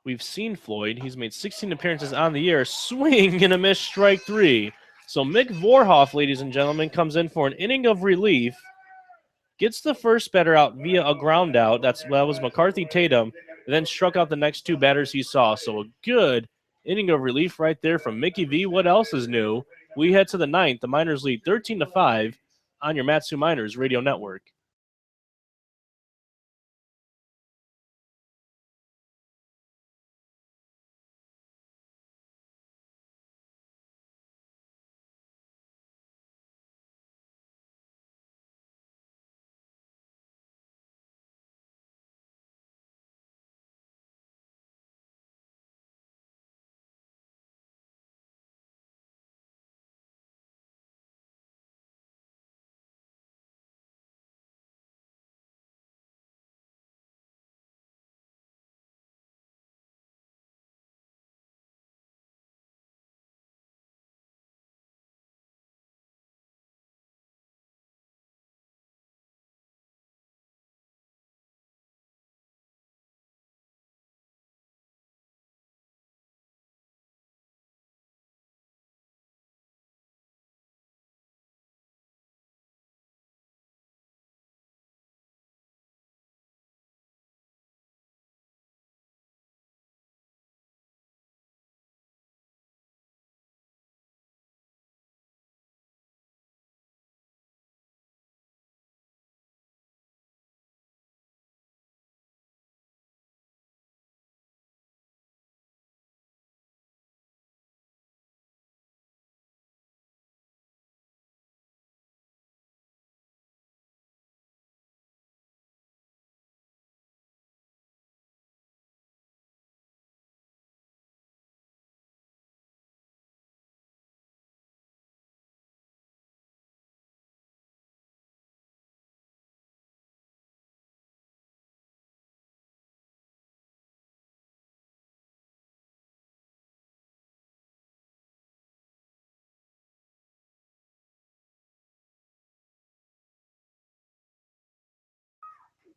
we've seen Floyd. He's made 16 appearances on the year. Swing and a miss, strike 3. So Mick Vorhoff, ladies and gentlemen, comes in for an inning of relief. Gets the first batter out via a ground out. That was McCarthy Tatum. Then struck out the next 2 batters he saw. So a good inning of relief right there from Mickey V. What else is new? We head to the 9th. The Miners lead 13-5 on your Matsu Miners radio network.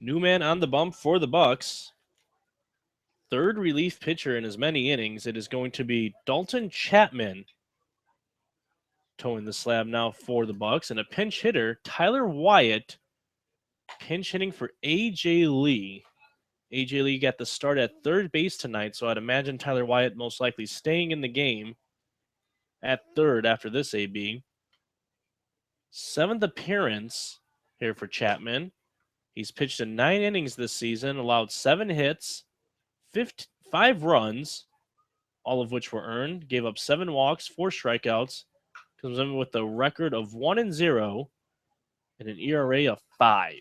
New man on the bump for the Bucs. Third relief pitcher in as many innings. It is going to be Dalton Chapman towing the slab now for the Bucs, and a pinch hitter, Tyler Wyatt, pinch hitting for A.J. Lee. A.J. Lee got the start at third base tonight, so I'd imagine Tyler Wyatt most likely staying in the game at third after this AB. 7th appearance here for Chapman. He's pitched in 9 innings this season, allowed 7 hits, 5 runs, all of which were earned, gave up 7 walks, 4 strikeouts, comes in with a record of 1-0 and an ERA of 5.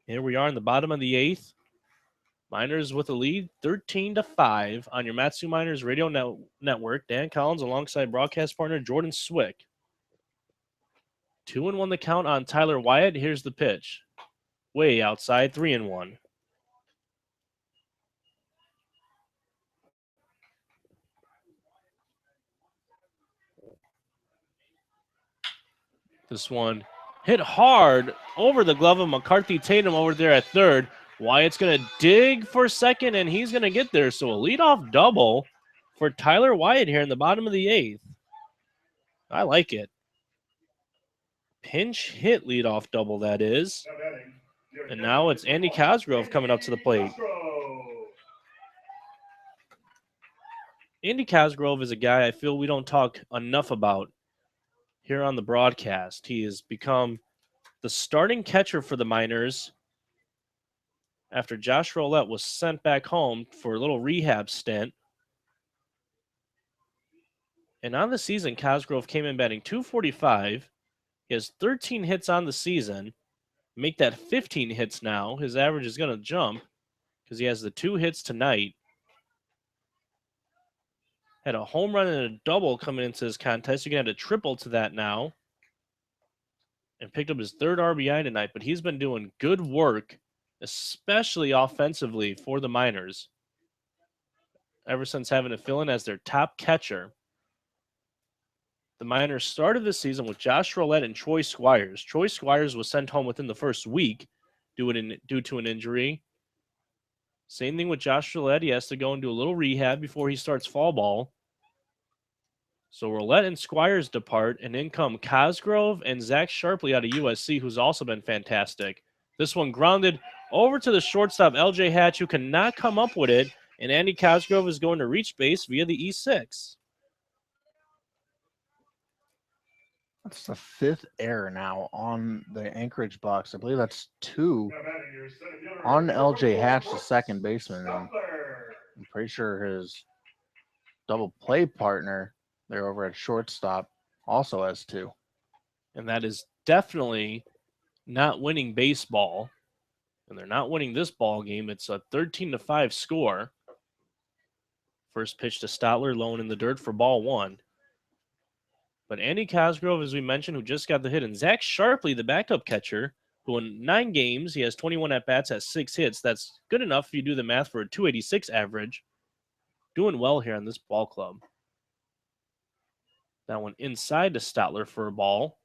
Here we are in the bottom of the 8th. Miners with a lead, 13-5 on your Matsu Miners radio network. Dan Collins alongside broadcast partner Jordan Swick. 2-1 the count on Tyler Wyatt. Here's the pitch. Way outside, 3-1. This one hit hard over the glove of McCarthy Tatum over there at third. Wyatt's going to dig for second, and he's going to get there. So a leadoff double for Tyler Wyatt here in the bottom of the 8th. I like it. Pinch hit leadoff double, that is. And now it's Andy Cosgrove coming up to the plate. Andy Cosgrove is a guy I feel we don't talk enough about here on the broadcast. He has become the starting catcher for the Miners after Josh Roulette was sent back home for a little rehab stint. And on the season, Cosgrove came in batting .245. He has 13 hits on the season. Make that 15 hits now. His average is going to jump because he has the 2 hits tonight. Had a home run and a double coming into this contest. You're going to add a triple to that now. And picked up his 3rd RBI tonight. But he's been doing good work, especially offensively for the Miners, ever since having to fill in as their top catcher. The Miners started the season with Josh Roulette and Troy Squires. Troy Squires was sent home within the first week due to an injury. Same thing with Josh Roulette. He has to go and do a little rehab before he starts fall ball. So Roulette and Squires depart, and in come Cosgrove and Zach Sharpley out of USC, who's also been fantastic. This one grounded over to the shortstop, LJ Hatch, who cannot come up with it, and Andy Cosgrove is going to reach base via the E6. That's the 5th error now on the Anchorage Bucs. I believe that's 2 on LJ Hatch, the second baseman. And I'm pretty sure his double play partner there over at shortstop also has 2. And that is definitely not winning baseball. And they're not winning this ball game. It's a 13-5 score. First pitch to Stotler, low in the dirt for ball 1. But Andy Cosgrove, as we mentioned, who just got the hit, and Zach Sharpley, the backup catcher, who in 9 games, he has 21 at-bats, has 6 hits. That's good enough if you do the math for a .286 average. Doing well here on this ball club. That one inside to Stotler for a ball.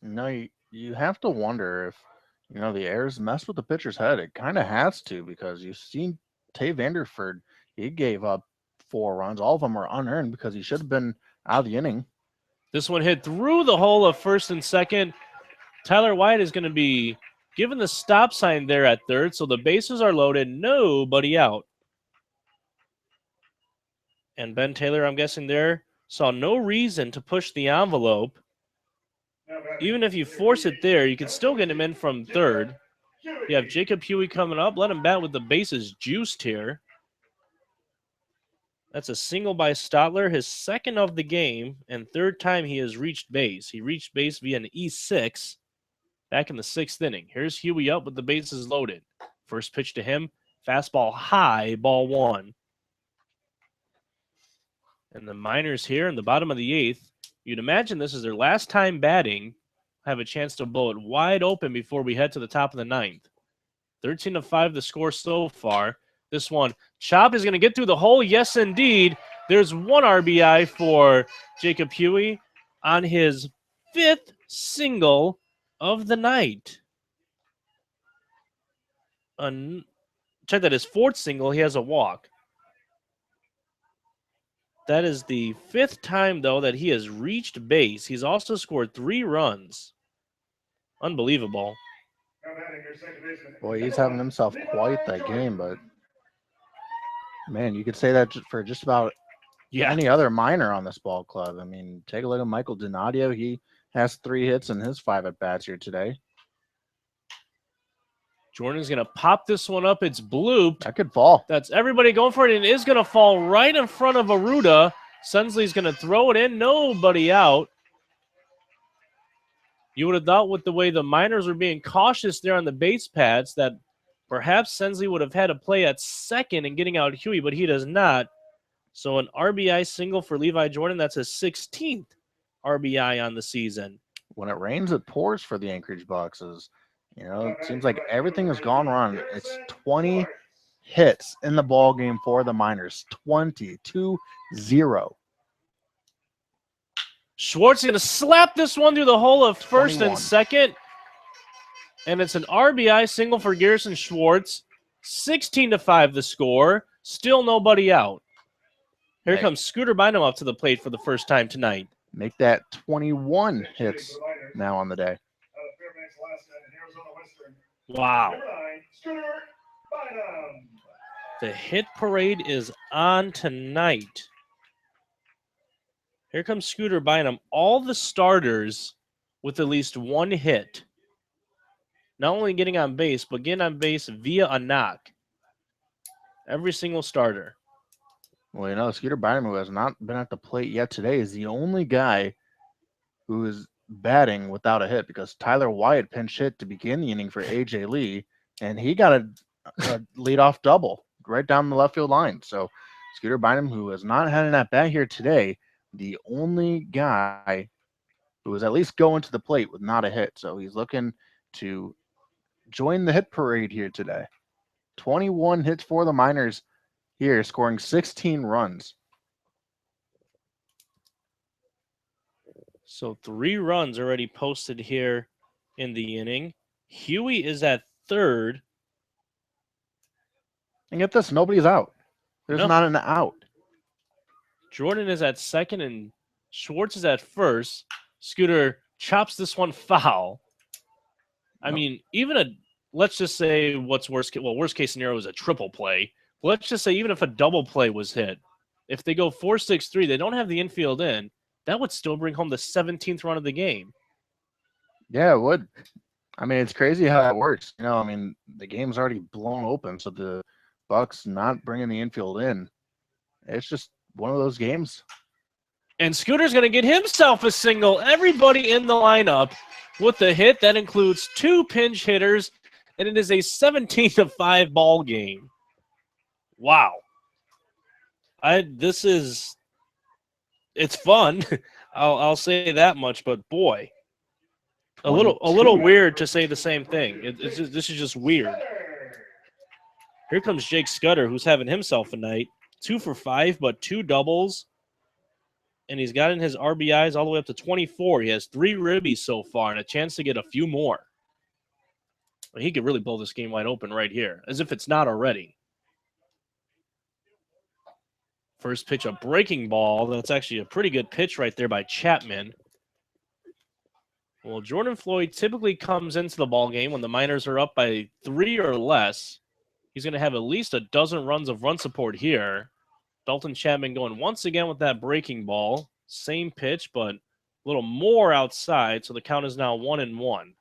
You have to wonder if, the errors mess with the pitcher's head. It kind of has to, because you've seen Tay Vanderford. He gave up 4 runs. All of them were unearned because he should have been out of the inning. This one hit through the hole of first and second. Tyler Wyatt is going to be given the stop sign there at third, so the bases are loaded. Nobody out. And Ben Taylor, I'm guessing there, saw no reason to push the envelope. Even if you force it there, you can still get him in from third. You have Jacob Huey coming up. Let him bat with the bases juiced here. That's a single by Stotler, his 2nd of the game, and 3rd time he has reached base. He reached base via an E6 back in the 6th inning. Here's Huey up with the bases loaded. First pitch to him, fastball high, ball 1. And the Miners here in the bottom of the 8th, you'd imagine this is their last time batting, have a chance to blow it wide open before we head to the top of the 9th. 13-5 the score so far. This one, Chop is going to get through the hole. Yes, indeed. There's 1 RBI for Jacob Huey on his 5th single of the night. check that his 4th single. He has a walk. That is the 5th time, though, that he has reached base. He's also scored 3 runs. Unbelievable. Now batting your second baseman. Boy, he's having himself quite the game, but man, you could say that for just about any other minor on this ball club. I mean, take a look at Michael Donadio. He has 3 hits in his 5 at-bats here today. Jordan's going to pop this one up. It's blooped. That could fall. That's everybody going for it, and it is going to fall right in front of Aruda. Sensley's going to throw it in. Nobody out. You would have thought with the way the minors were being cautious there on the base pads that perhaps Sensley would have had to play at second and getting out Huey, but he does not. So an RBI single for Levi Jordan. That's his 16th RBI on the season. When it rains, it pours for the Anchorage Bucs. It seems like everything has gone wrong. It's 20 hits in the ball game for the Miners. 20-0. Schwartz is going to slap this one through the hole of first 21. and second. And it's an RBI single for Garrison Schwartz. 16-5 the score. Still nobody out. Here comes Scooter Bynum up to the plate for the first time tonight. Make that 21 hits now on the day. Wow. The hit parade is on tonight. Here comes Scooter Bynum. All the starters with at least 1 hit. Not only getting on base, but getting on base via a knock. Every single starter. Well, Scooter Bynum, who has not been at the plate yet today, is the only guy who is batting without a hit because Tyler Wyatt pinch hit to begin the inning for A.J. Lee, and he got a leadoff double right down the left field line. So Scooter Bynum, who has not had an at-bat here today, the only guy who is at least going to the plate with not a hit. So he's looking to join the hit parade here today. 21 hits for the Miners here, scoring 16 runs. So 3 runs already posted here in the inning. Huey is at third. And get this, nobody's out. There's not an out. Jordan is at second and Schwartz is at first. Scooter chops this one foul. I mean, even let's just say what's worst case scenario is a triple play. Let's just say even if a double play was hit, if they go 4-6-3, they don't have the infield in, that would still bring home the 17th run of the game. Yeah, it would. I mean, it's crazy how that works. The game's already blown open, so the Bucs not bringing the infield in. It's just one of those games. And Scooter's going to get himself a single. Everybody in the lineup with the hit. That includes 2 pinch hitters, and it is a 17-5 ball game. Wow. It's fun. I'll say that much, but boy, a little weird to say the same thing. This is just weird. Here comes Jake Scudder, who's having himself a night. 2 for 5, but 2 doubles. And he's gotten his RBIs all the way up to 24. He has 3 ribbies so far and a chance to get a few more. He could really blow this game wide open right here, as if it's not already. First pitch, a breaking ball. That's actually a pretty good pitch right there by Chapman. Well, Jordan Floyd typically comes into the ball game when the Miners are up by 3 or less. He's going to have at least a dozen runs of run support here. Dalton Chapman going once again with that breaking ball. Same pitch, but a little more outside, so the count is now 1-1.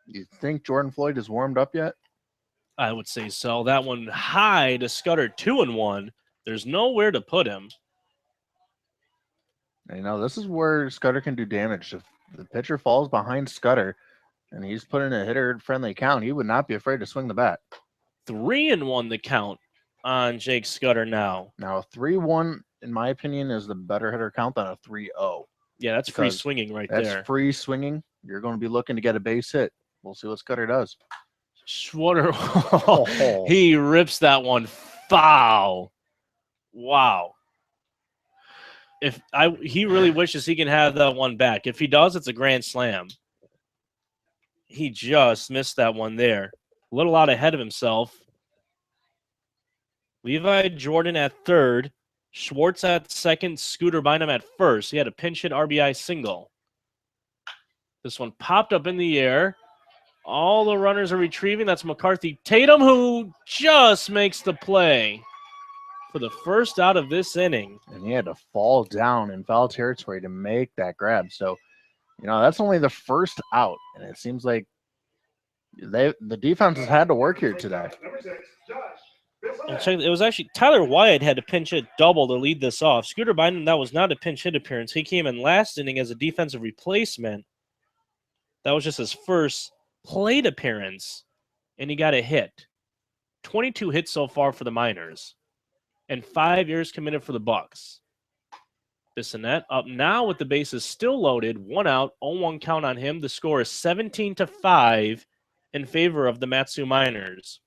You think Jordan Floyd is warmed up yet? I would say so. That one high to Scudder, 2-1. There's nowhere to put him. This is where Scudder can do damage. If the pitcher falls behind Scudder and he's put in a hitter-friendly count, he would not be afraid to swing the bat. 3-1 the count on Jake Scudder now. Now, a 3-1, in my opinion, is the better hitter count than a 3-0. Yeah, that's free swinging right there. That's free swinging. You're going to be looking to get a base hit. We'll see what Scudder does. Schwarter, he rips that one foul. Wow. He really wishes he can have that one back. If he does, it's a grand slam. He just missed that one there. a little out ahead of himself. Levi Jordan at third. Schwartz at second. Scooter Bynum at first. He had a pinch hit RBI single. This one popped up in the air. All the runners are retrieving. That's McCarthy Tatum, who just makes the play for the first out of this inning. And he had to fall down in foul territory to make that grab. So, that's only the first out. And it seems like the defense has had to work here today. Number 6, Josh. And check, it was actually Tyler Wyatt had a pinch hit double to lead this off. Scooter Bynum, that was not a pinch hit appearance. He came in last inning as a defensive replacement. That was just his first plate appearance, and he got a hit. 22 hits so far for the Miners, and 5 years committed for the Bucs. Bissonnette up now with the bases still loaded. 1 out, 0-1 count on him. The score is 17-5 in favor of the Matsu Miners.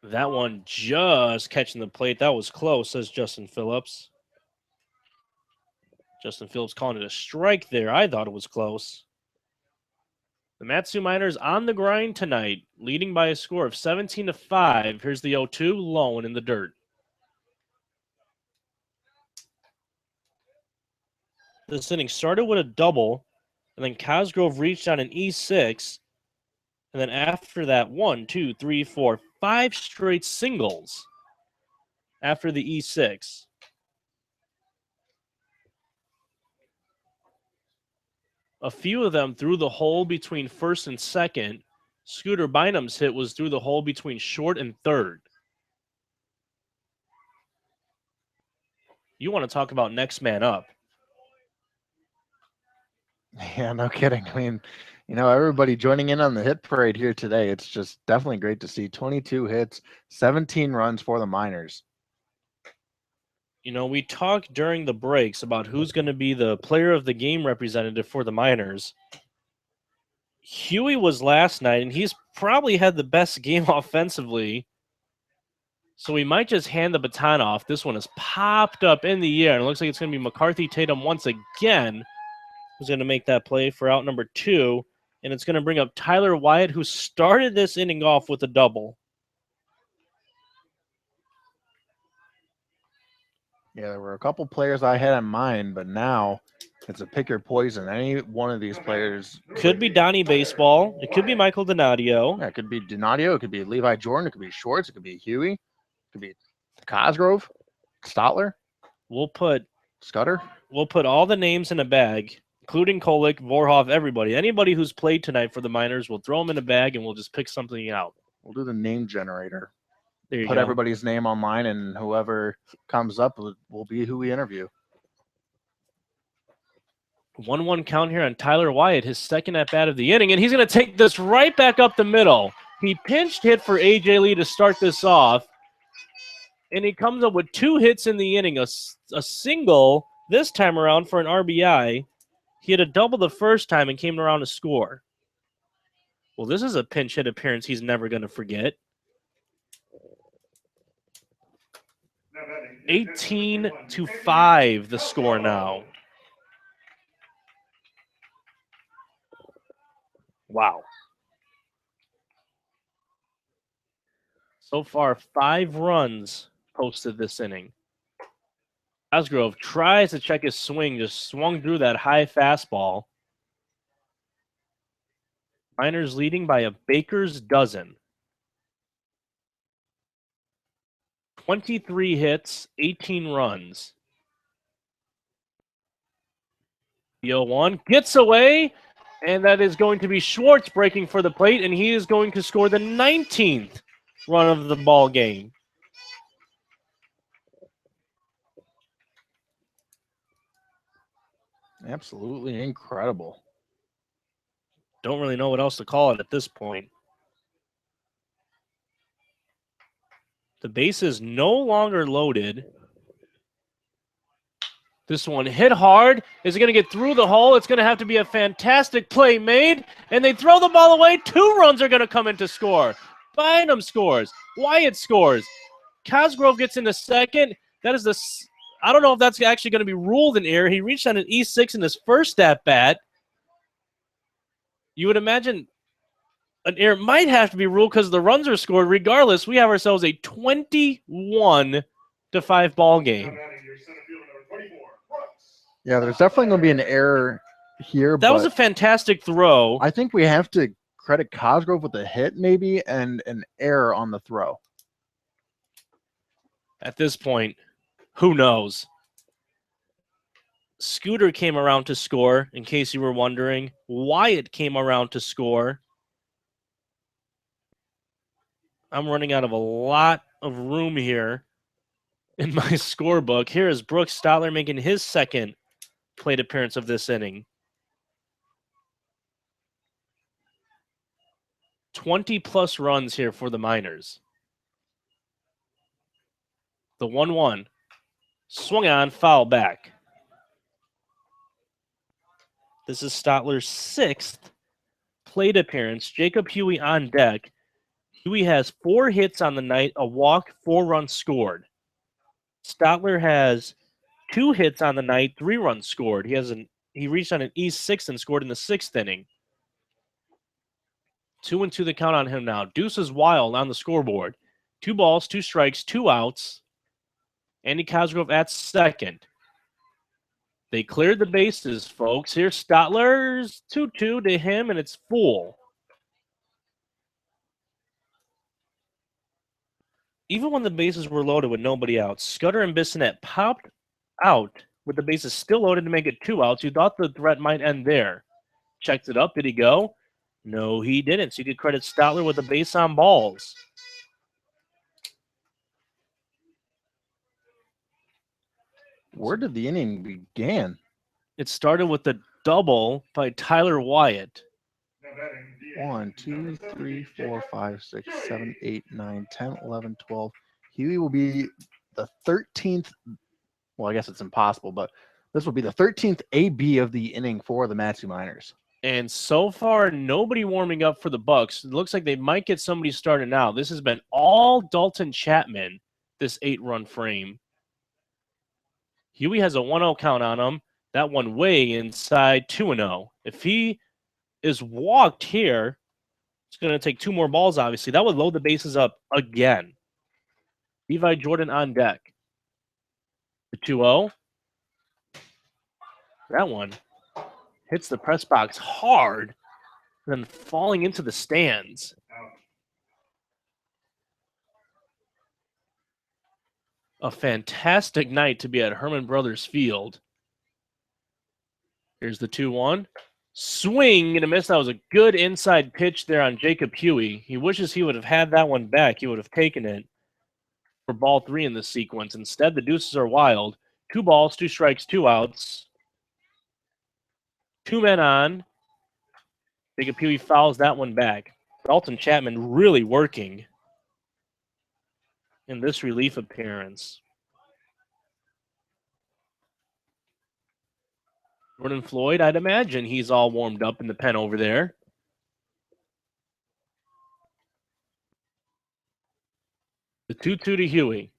That one just catching the plate. That was close, says Justin Phillips. Justin Phillips calling it a strike there. I thought it was close. The Matsu Miners on the grind tonight, leading by a score of 17-5. Here's the 0-2, low and in the dirt. This inning started with a double, and then Cosgrove reached on an E6. And then after that, 1, 2, 3, 4, 5 straight singles after the E6. A few of them through the hole between first and second. Scooter Bynum's hit was through the hole between short and third. You want to talk about next man up. Yeah, no kidding. I mean, everybody joining in on the hit parade here today. It's just definitely great to see 22 hits, 17 runs for the Miners. We talked during the breaks about who's going to be the player of the game representative for the Miners. Huey was last night, and he's probably had the best game offensively. So we might just hand the baton off. This one has popped up in the air, and it looks like it's going to be McCarthy Tatum once again who's going to make that play for out number 2. And it's going to bring up Tyler Wyatt, who started this inning off with a double. Yeah, there were a couple players I had in mind, but now it's a pick your poison. Any one of these players. Could be Donnie Baseball. It could be Michael Donadio. Yeah, it could be Donadio. It could be Levi Jordan. It could be Schwartz. It could be Huey. It could be Cosgrove. Stotler. We'll put Scudder. We'll put all the names in a bag, including Kolick, Vorhoff, everybody. Anybody who's played tonight for the Miners, we'll throw them in a bag, and we'll just pick something out. We'll do the name generator. There you Put go. everybody's name online, and whoever comes up will be who we interview. 1-1 count here on Tyler Wyatt, his second at-bat of the inning, and he's going to take this right back up the middle. He pinched hit for A.J. Lee to start this off, and he comes up with 2 hits in the inning, a single this time around for an RBI. He had a double the first time and came around to score. Well, this is a pinch hit appearance he's never going to forget. 18-5 the score now. Wow. So far, 5 runs posted this inning. Cosgrove tries to check his swing, just swung through that high fastball. Miners leading by a baker's dozen. 23 hits, 18 runs. The 0-1 gets away, and that is going to be Schwartz breaking for the plate, and he is going to score the 19th run of the ball game. Absolutely incredible. Don't really know what else to call it at this point. The base is no longer loaded. This one hit hard. Is it going to get through the hole? It's going to have to be a fantastic play made. And they throw the ball away. 2 runs are going to come in to score. Bynum scores. Wyatt scores. Cosgrove gets into second. That is the... I don't know if that's actually going to be ruled in error. He reached on an E6 in his first at-bat. You would imagine an error might have to be ruled because the runs are scored. Regardless, we have ourselves a 21-5 ball Now game. batting your center fielder, number 24, Brooks. Yeah, there's definitely going to be an error here, That but was a fantastic throw. I think we have to credit Cosgrove with a hit maybe and an error on the throw. At this point, who knows? Scooter came around to score, in case you were wondering. Wyatt came around to score. I'm running out of a lot of room here in my scorebook. Here is Brooks Stotler making his second plate appearance of this inning. 20-plus runs here for the Miners. The 1-1. Swung on, foul back. This is Stotler's sixth plate appearance. Jacob Huey on deck. Huey has 4 hits on the night, a walk, 4 runs scored. Stotler has 2 hits on the night, 3 runs scored. He reached on an E6 and scored in the 6th inning. 2-2 the count on him now. Deuce is wild on the scoreboard. 2 balls, 2 strikes, 2 outs. Andy Cosgrove at second. They cleared the bases, folks. Here's Stotler's 2-2 to him, and it's full. Even when the bases were loaded with nobody out, Scudder and Bissonette popped out with the bases still loaded to make it 2 outs. You thought the threat might end there. Checked it up. Did he go? No, he didn't. So you could credit Stotler with a base on balls. Where did the inning begin? It started with a double by Tyler Wyatt. Now batting DH, 1, 2, number 3, 70, 4, Jacob 5, 6, Huey. 7, 8, 9, 10, 11, 12. Huey will be the 13th. Well, I guess it's impossible, but this will be the 13th AB of the inning for the Matsu Miners. And so far, nobody warming up for the Bucs. It looks like they might get somebody started now. This has been all Dalton Chapman, this 8-run frame. Huey has a 1-0 count on him. That one way inside 2-0. If he is walked here, it's going to take 2 more balls, obviously. That would load the bases up again. Levi Jordan on deck. The 2-0. That one hits the press box hard, then falling into the stands. Out. A fantastic night to be at Hermon Brothers Field. Here's the 2-1. Swing and a miss. That was a good inside pitch there on Jacob Huey. He wishes he would have had that one back. He would have taken it for ball 3 in this sequence. Instead, the deuces are wild. 2 balls, 2 strikes, 2 outs. 2 men on. Jacob Huey fouls that one back. Dalton Chapman really working in this relief appearance. Jordan Floyd, I'd imagine he's all warmed up in the pen over there. The 2-2 to Huey.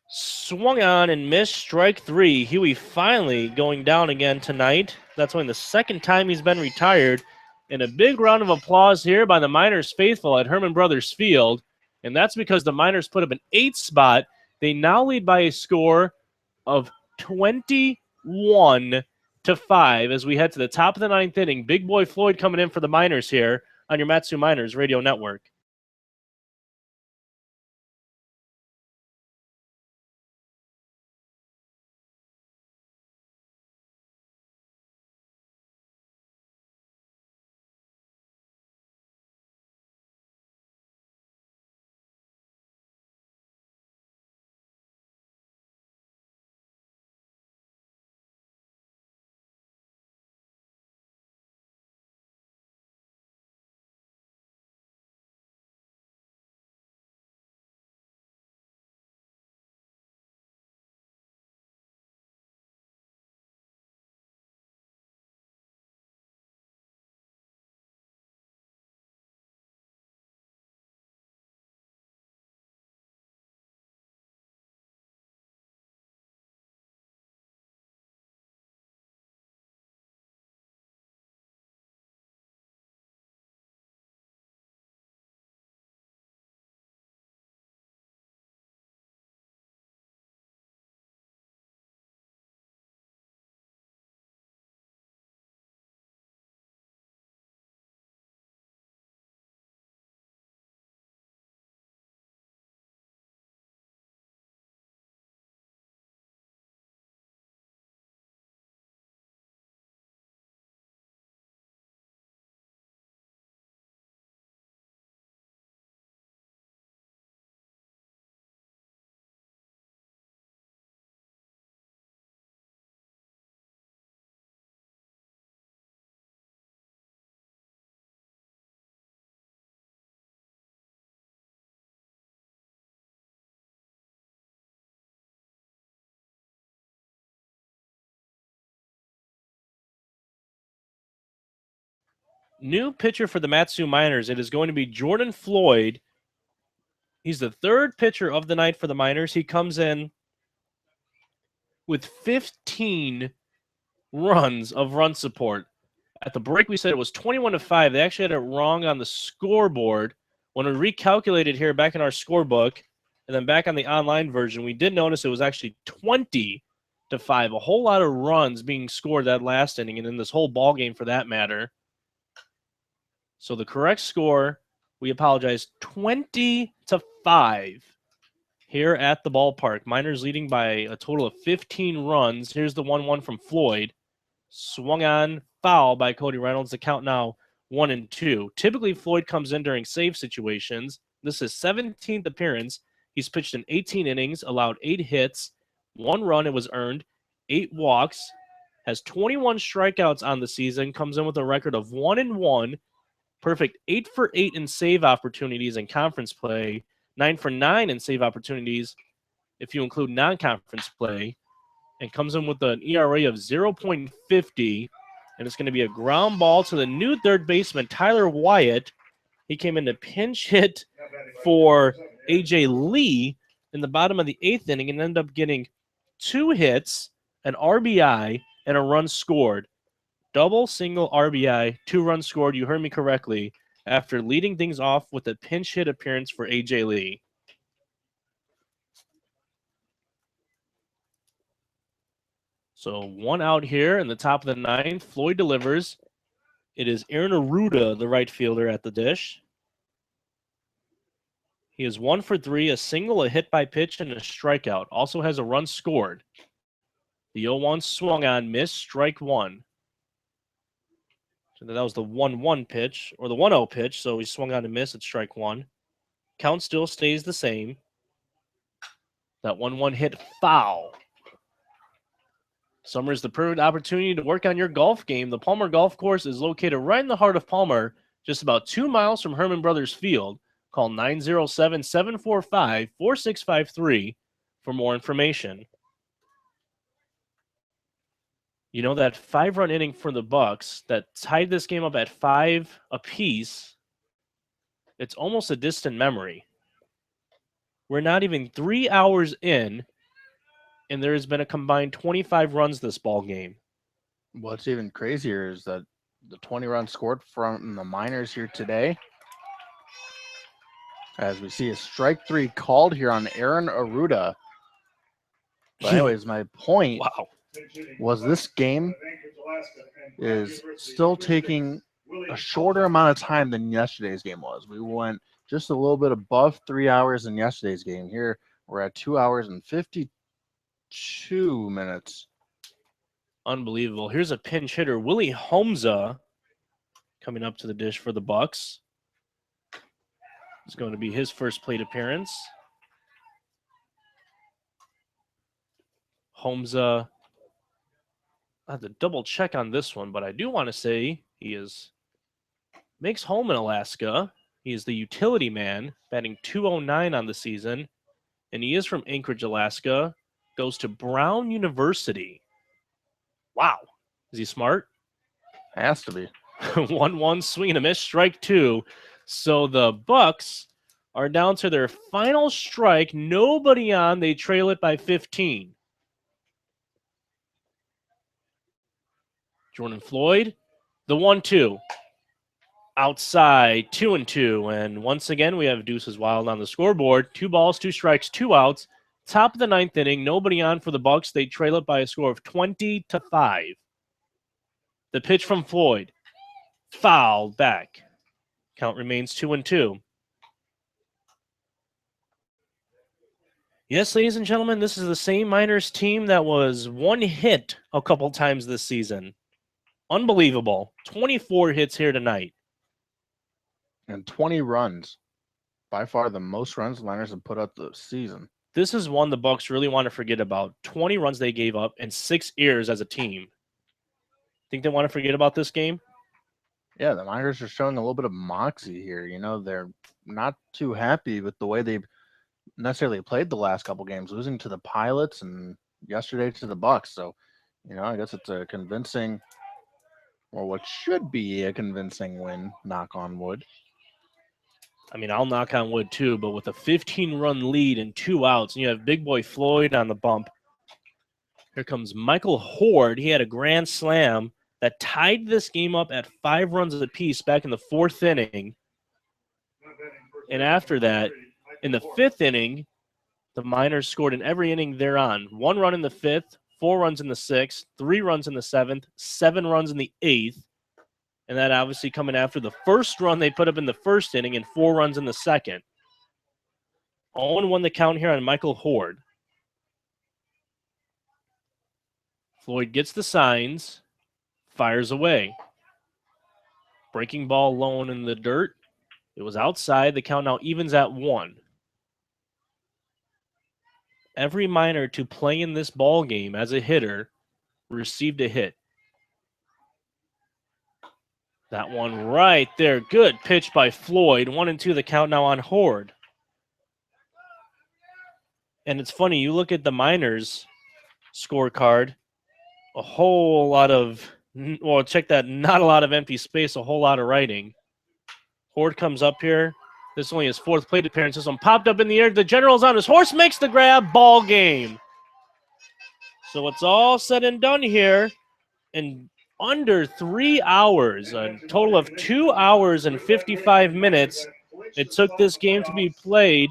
Swung on and missed, strike 3. Huey finally going down again tonight. That's only the second time he's been retired. And a big round of applause here by the Miners faithful at Hermon Brothers Field. And that's because the Miners put up an 8th spot. They now lead by a score of 21-5 as we head to the top of the 9th inning. Big boy Floyd coming in for the Miners here on your Matsu Miners Radio Network. New pitcher for the Matsu Miners. It is going to be Jordan Floyd. He's the third pitcher of the night for the Miners. He comes in with 15 runs of run support. At the break, we said it was 21-5. They actually had it wrong on the scoreboard. When we recalculated here back in our scorebook, and then back on the online version, we did notice it was actually 20-5. A whole lot of runs being scored that last inning, and in this whole ball game for that matter. So the correct score, we apologize, 20-5 here at the ballpark. Miners leading by a total of 15 runs. Here's the 1-1 from Floyd. Swung on, foul by Cody Reynolds. The count now 1-2. Typically, Floyd comes in during save situations. This is his 17th appearance. He's pitched in 18 innings, allowed 8 hits, 1 run. It was earned, 8 walks, has 21 strikeouts on the season, comes in with a record of 1-1, perfect 8 for 8 in save opportunities in conference play, 9 for 9 in save opportunities if you include non-conference play, and comes in with an ERA of 0.50, and it's going to be a ground ball to the new third baseman, Tyler Wyatt. He came in to pinch hit for A.J. Lee in the bottom of the 8th inning and ended up getting 2 hits, an RBI, and a run scored. Double, single, RBI, 2 runs scored. You heard me correctly. After leading things off with a pinch hit appearance for A.J. Lee. So 1 out here in the top of the 9th. Floyd delivers. It is Aaron Aruda, the right fielder, at the dish. He is 1 for 3, a single, a hit by pitch, and a strikeout. Also has a run scored. The 0-1 swung on, missed, strike 1. So that was the 1-1 pitch, or the 1-0 pitch, so he swung on and missed at strike 1. Count still stays the same. That 1-1 hit foul. Summer is the perfect opportunity to work on your golf game. The Palmer Golf Course is located right in the heart of Palmer, just about 2 miles from Hermon Brothers Field. Call 907-745-4653 for more information. You know, that 5-run inning for the Bucs that tied this game up at 5 apiece, it's almost a distant memory. We're not even 3 hours in, and there has been a combined 25 runs this ball game. What's even crazier is that the 20 runs scored from the Miners here today. As we see a strike 3 called here on Aaron Aruda. But anyways, my point was this game is still taking a shorter amount of time than yesterday's game was. We went just a little bit above 3 hours in yesterday's game. Here we're at 2 hours and 52 minutes. Unbelievable. Here's a pinch hitter, Willie Homza, coming up to the dish for the Bucs. It's going to be his first plate appearance. Homza, I have to double check on this one, but I do want to say he makes home in Alaska. He is the utility man, batting .209 on the season, and he is from Anchorage, Alaska. Goes to Brown University. Wow. Is he smart? Has to be. 1-1 swing and a miss, strike 2. So the Bucs are down to their final strike. Nobody on. They trail it by 15. Jordan Floyd, the 1-2. Outside, 2-2. And once again, we have Deuces Wild on the scoreboard. 2 balls, 2 strikes, 2 outs. Top of the 9th inning, nobody on for the Bucs. They trail it by a score of 20-5. The pitch from Floyd. Foul back. Count remains 2-2. Yes, ladies and gentlemen, this is the same Miners team that was 1 hit a couple times this season. Unbelievable. 24 hits here tonight. And 20 runs. By far the most runs the Miners have put up this season. This is one the Bucs really want to forget about. 20 runs they gave up and 6 errors as a team. Think they want to forget about this game? Yeah, the Miners are showing a little bit of moxie here. You know, they're not too happy with the way they've necessarily played the last couple games, losing to the Pilots and yesterday to the Bucs. So, you know, I guess it's a convincing or what should be a convincing win, knock on wood. I mean, I'll knock on wood too, but with a 15-run lead and 2 outs, and you have big boy Floyd on the bump. Here comes Michael Horde. He had a grand slam that tied this game up at 5 runs apiece back in the 4th inning. And after that, in the 5th inning, the Miners scored in every inning thereon. 1 run in the 5th, 4 runs in the 6th, 3 runs in the 7th, 7 runs in the 8th. And that obviously coming after the first run they put up in the 1st inning and 4 runs in the 2nd. 0-1 the count here on Michael Horde. Floyd gets the signs, fires away. Breaking ball low in the dirt. It was outside. The count now evens at 1. Every Miner to play in this ball game as a hitter received a hit. That one right there. Good pitch by Floyd. 1-2 the count now on Horde. And it's funny, you look at the Miners scorecard, a whole lot of, well, check that, not a lot of empty space, a whole lot of writing. Horde comes up here. This is only his 4th plate appearance. This one popped up in the air. The general's on his horse, makes the grab, ball game. So it's all said and done here in under 3 hours, a total of 2 hours and 55 minutes. It took this game to be played.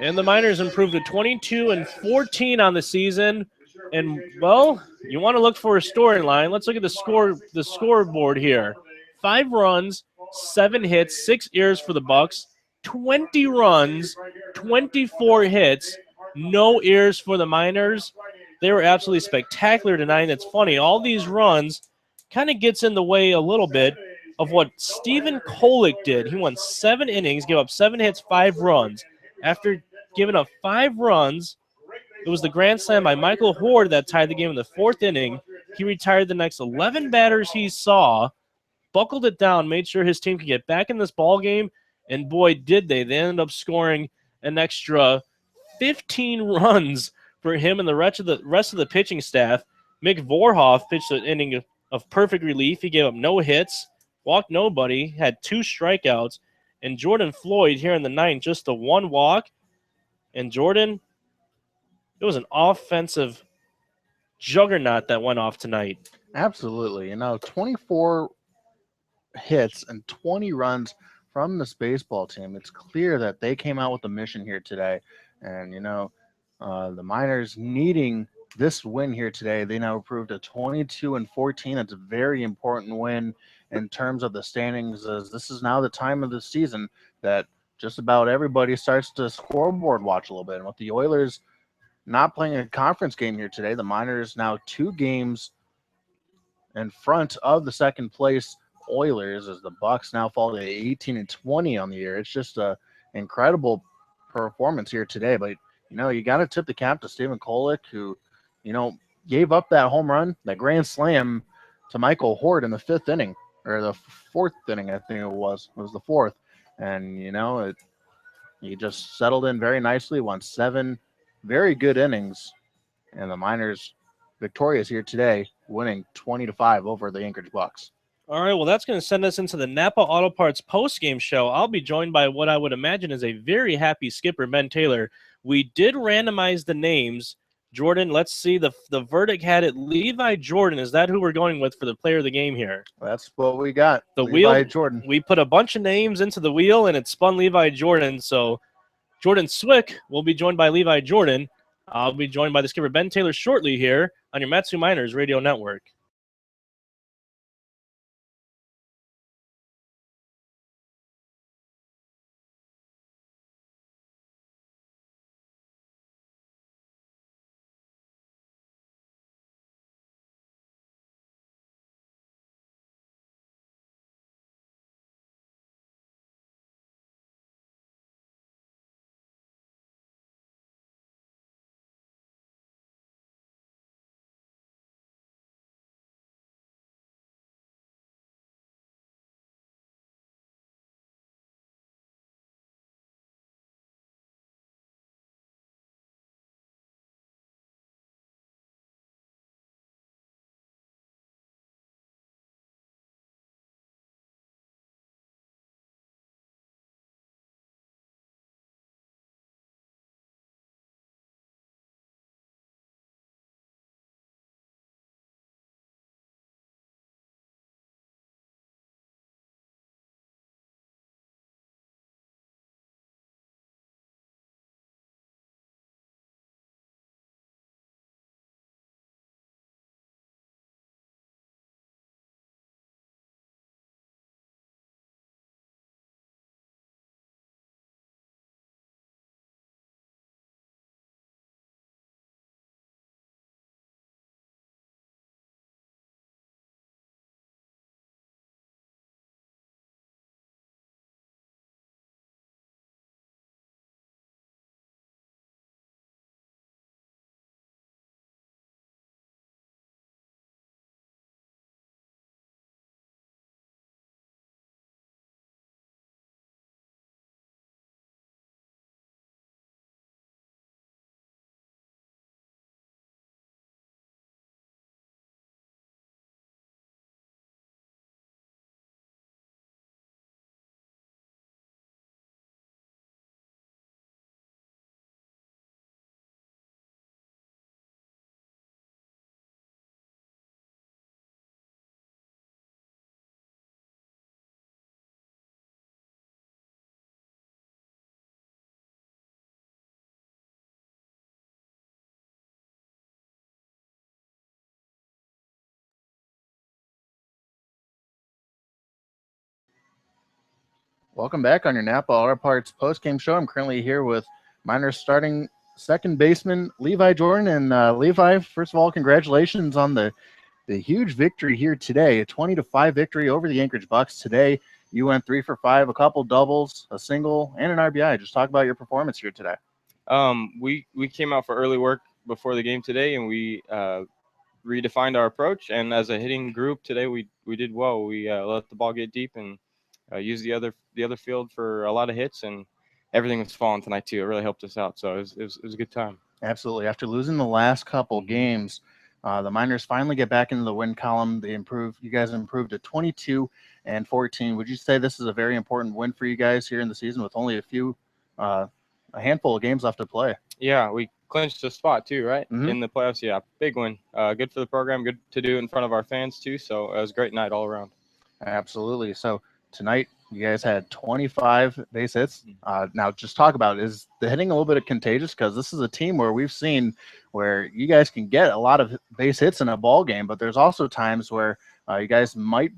And the Miners improved to 22-14 on the season. And, well, you want to look for a storyline. Let's look at the scoreboard here. 5 runs, 7 hits, 6 errors for the Bucs, 20 runs, 24 hits, no errors for the Miners. They were absolutely spectacular tonight. And it's funny, all these runs kind of gets in the way a little bit of what Stephen Kolick did. He won 7 innings, gave up 7 hits, 5 runs. After giving up 5 runs, it was the grand slam by Michael Horde that tied the game in the 4th inning. He retired the next 11 batters he saw, buckled it down, made sure his team could get back in this ball game, and boy, did they. They ended up scoring an extra 15 runs for him and the rest of the pitching staff. Mick Vorhoff pitched an inning of perfect relief. He gave up no hits, walked nobody, had 2 strikeouts, and Jordan Floyd here in the 9th, just the 1 walk. And Jordan, it was an offensive juggernaut that went off tonight. Absolutely. 24 hits and 20 runs from this baseball team. It's clear that they came out with a mission here today. And, the Miners needing this win here today, they now improved to 22-14. That's a very important win in terms of the standings, as this is now the time of the season that just about everybody starts to scoreboard watch a little bit. And with the Oilers not playing a conference game here today, the Miners now 2 games in front of the 2nd place Oilers, as the Bucs now fall to 18-20 on the year. It's just a incredible performance here today. But you got to tip the cap to Stephen Kolick, who gave up that home run, that grand slam to Michael Horde in the 5th inning, or the 4th inning, I think it was. It was the 4th, and he just settled in very nicely. Won 7 very good innings, and the Miners victorious here today, winning 20-5 over the Anchorage Bucs. All right, well, that's going to send us into the Napa Auto Parts post-game show. I'll be joined by what I would imagine is a very happy skipper, Ben Taylor. We did randomize the names. Jordan, let's see. The verdict had it Levi Jordan. Is that who we're going with for the player of the game here? That's what we got. The Levi wheel, Jordan. We put a bunch of names into the wheel, and it spun Levi Jordan. So Jordan Swick will be joined by Levi Jordan. I'll be joined by the skipper, Ben Taylor, shortly here on your Matsu Miners Radio Network. Welcome back on your Napa Auto Parts post-game show. I'm currently here with Miners starting second baseman Levi Jordan. And Levi, first of all, congratulations on the huge victory here today, a 20-5 victory over the Anchorage Bucs today. You went 3 for 5, a couple doubles, a single, and an RBI. Just talk about your performance here today. We came out for early work before the game today, and we redefined our approach. And as a hitting group today, we did well. We let the ball get deep and used the other field for a lot of hits, and everything was falling tonight too. It really helped us out. So it was a good time. Absolutely. After losing the last couple games, the Miners finally get back into the win column. They improved. You guys improved to 22-14. Would you say this is a very important win for you guys here in the season with only a handful of games left to play? Yeah, we clinched a spot too, right? Mhm. In the playoffs. Yeah, big win. Good for the program. Good to do in front of our fans too. So it was a great night all around. Absolutely. So tonight you guys had 25 base hits. Now just talk about it. Is the hitting a little bit contagious? Because this is a team where we've seen where you guys can get a lot of base hits in a ball game, but there's also times where you guys might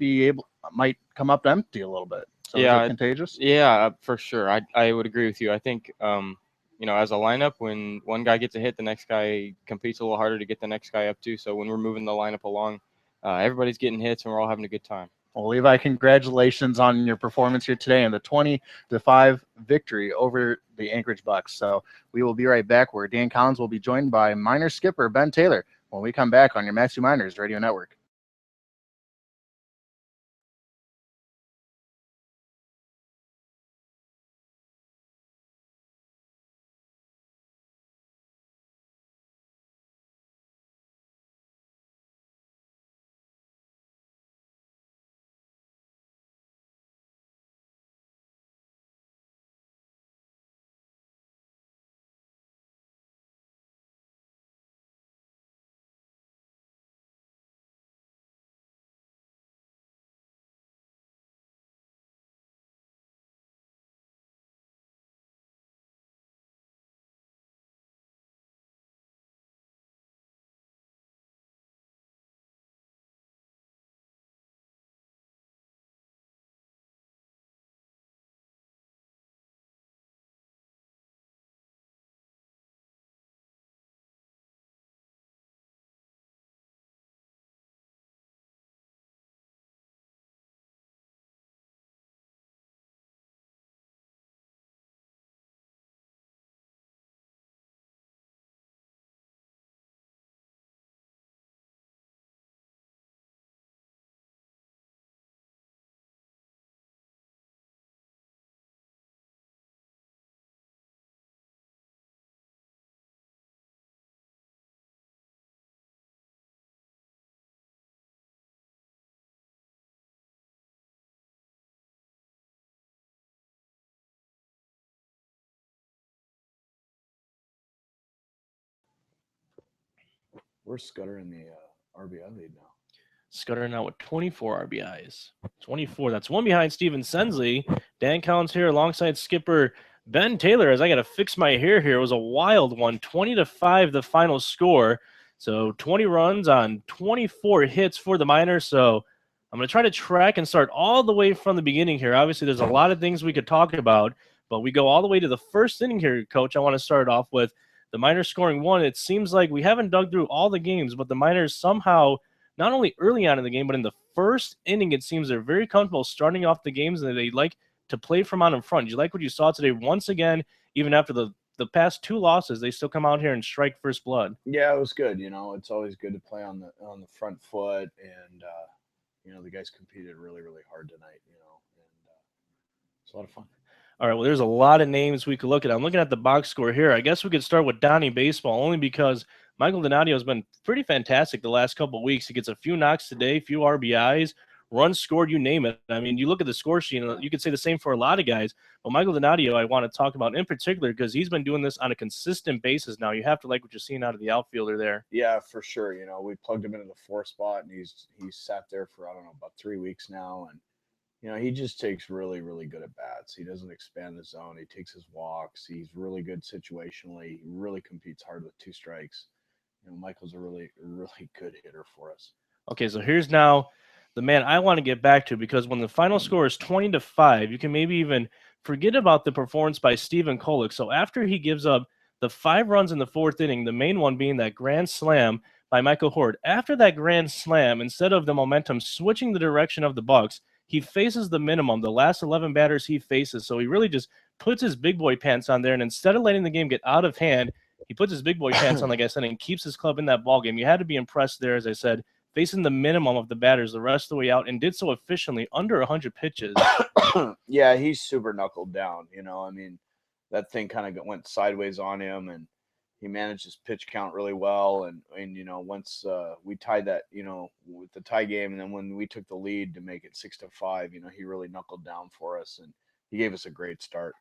come up empty a little bit. So is it contagious? Yeah, for sure. I would agree with you. I think as a lineup, when one guy gets a hit, the next guy competes a little harder to get the next guy up too. So when we're moving the lineup along, everybody's getting hits and we're all having a good time. Well, Levi, congratulations on your performance here today and the 20-5 victory over the Anchorage Bucs. So we will be right back where Dan Collins will be joined by Miners skipper Ben Taylor when we come back on your Matthew Miners Radio Network. Where's Scudder in the RBI lead now? Scudder now with 24 RBIs. 24. That's one behind Steven Sensley. Dan Collins here alongside skipper Ben Taylor. As I got to fix my hair here. It was a wild one. 20-5 the final score. So 20 runs on 24 hits for the Miners. So I'm going to try to track and start all the way from the beginning here. Obviously, there's a lot of things we could talk about, but we go all the way to the first inning here, Coach. I want to start off with the Miners scoring one. It seems like we haven't dug through all the games, but the Miners somehow – not only early on in the game, but in the first inning, it seems they're very comfortable starting off the games and they like to play from out in front. You like what you saw today once again, even after the past two losses, they still come out here and strike first blood. Yeah, it was good. It's always good to play on the front foot, and the guys competed really, really hard tonight. And it's a lot of fun. All right, well, there's a lot of names we could look at. I'm looking at the box score here. I guess we could start with Donnie Baseball, only because Michael Donadio has been pretty fantastic the last couple of weeks. He gets a few knocks today, few RBIs, runs scored, you name it. I mean, you look at the score sheet, and you could say the same for a lot of guys. But Michael Donadio, I want to talk about in particular because he's been doing this on a consistent basis now. You have to like what you're seeing out of the outfielder there. Yeah, for sure. We plugged him into the 4 spot, and he's sat there for, I don't know, about 3 weeks now. And he just takes really, really good at bats. He doesn't expand the zone. He takes his walks. He's really good situationally. He really competes hard with 2 strikes. Michael's a really, really good hitter for us. Okay, so here's now the man I want to get back to, because when the final score is 20-5, you can maybe even forget about the performance by Stephen Kolek. So after he gives up the 5 runs in the 4th inning, the main one being that grand slam by Michael Hort, after that grand slam, instead of the momentum switching the direction of the Bucs, he faces the minimum, the last 11 batters he faces. So he really just puts his big boy pants on there, and instead of letting the game get out of hand, he puts his big boy pants on, like I said, and keeps his club in that ball game. You had to be impressed there, as I said, facing the minimum of the batters the rest of the way out, and did so efficiently, under 100 pitches. Yeah, he's super knuckled down. I mean, that thing kind of went sideways on him, and he managed his pitch count really well. And once we tied that, with the tie game, and then when we took the lead to make it 6-5, he really knuckled down for us, and he gave us a great start.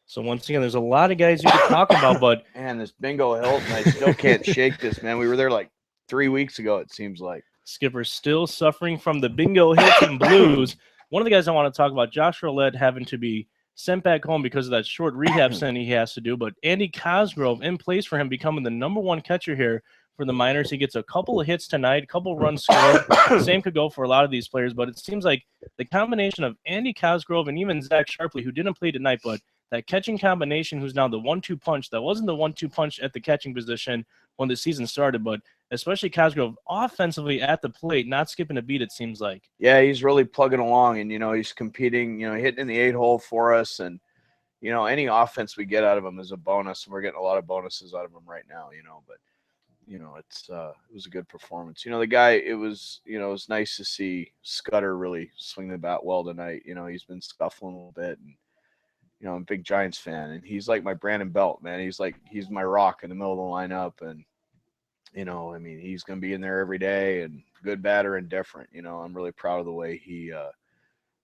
So once again, there's a lot of guys you could talk about, but man, this Bingo Hilton, I still can't shake this, man. We were there like 3 weeks ago, it seems like. Skipper still suffering from the Bingo Hilton blues. One of the guys I want to talk about, Josh Roulette, having to be sent back home because of that short rehab stint he has to do, but Andy Cosgrove in place for him, becoming the #1 catcher here for the Miners. He gets a couple of hits tonight, a couple runs scored. Same could go for a lot of these players, but it seems like the combination of Andy Cosgrove and even Zach Sharpley, who didn't play tonight, but that catching combination, who's now the 1-2 punch, that wasn't the 1-2 punch at the catching position when the season started, but especially Cosgrove offensively at the plate, not skipping a beat, it seems like. Yeah, he's really plugging along, and, he's competing, hitting in the 8-hole for us, and, any offense we get out of him is a bonus, and we're getting a lot of bonuses out of him right now, but, it was a good performance. The guy, it was nice to see Scudder really swing the bat well tonight. He's been scuffling a little bit, and, I'm a big Giants fan, and he's like my Brandon Belt, man. He's my rock in the middle of the lineup, and, I mean, he's going to be in there every day, and good, bad, or indifferent. I'm really proud of the way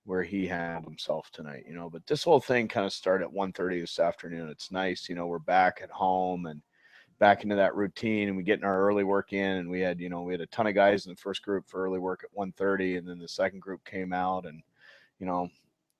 where he handled himself tonight, but this whole thing kind of started at 1:30 this afternoon. It's nice. We're back at home and back into that routine, and we get in our early work in, and we had a ton of guys in the first group for early work at 1:30, and then the second group came out, and,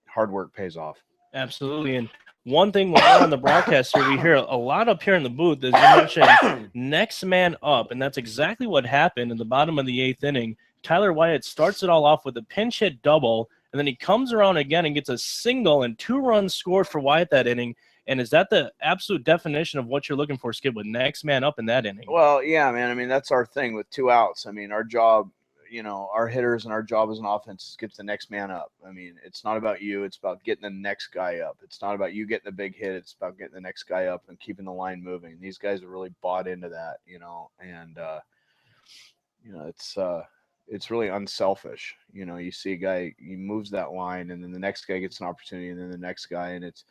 hard work pays off. Absolutely. And one thing when we're on the broadcast here, we hear a lot up here in the booth, as you mentioned, next man up. And that's exactly what happened in the bottom of the 8th inning. Tyler Wyatt starts it all off with a pinch hit double, and then he comes around again and gets a single and 2 runs scored for Wyatt that inning. And is that the absolute definition of what you're looking for, Skip, with next man up in that inning? Well, yeah, man. I mean, that's our thing with 2 outs. I mean, our job, our hitters and our job as an offense is to get the next man up. I mean, it's not about you. It's about getting the next guy up. It's not about you getting the big hit. It's about getting the next guy up and keeping the line moving. These guys have really bought into that, and, it's really unselfish. You see a guy, he moves that line, and then the next guy gets an opportunity, and then the next guy. And it's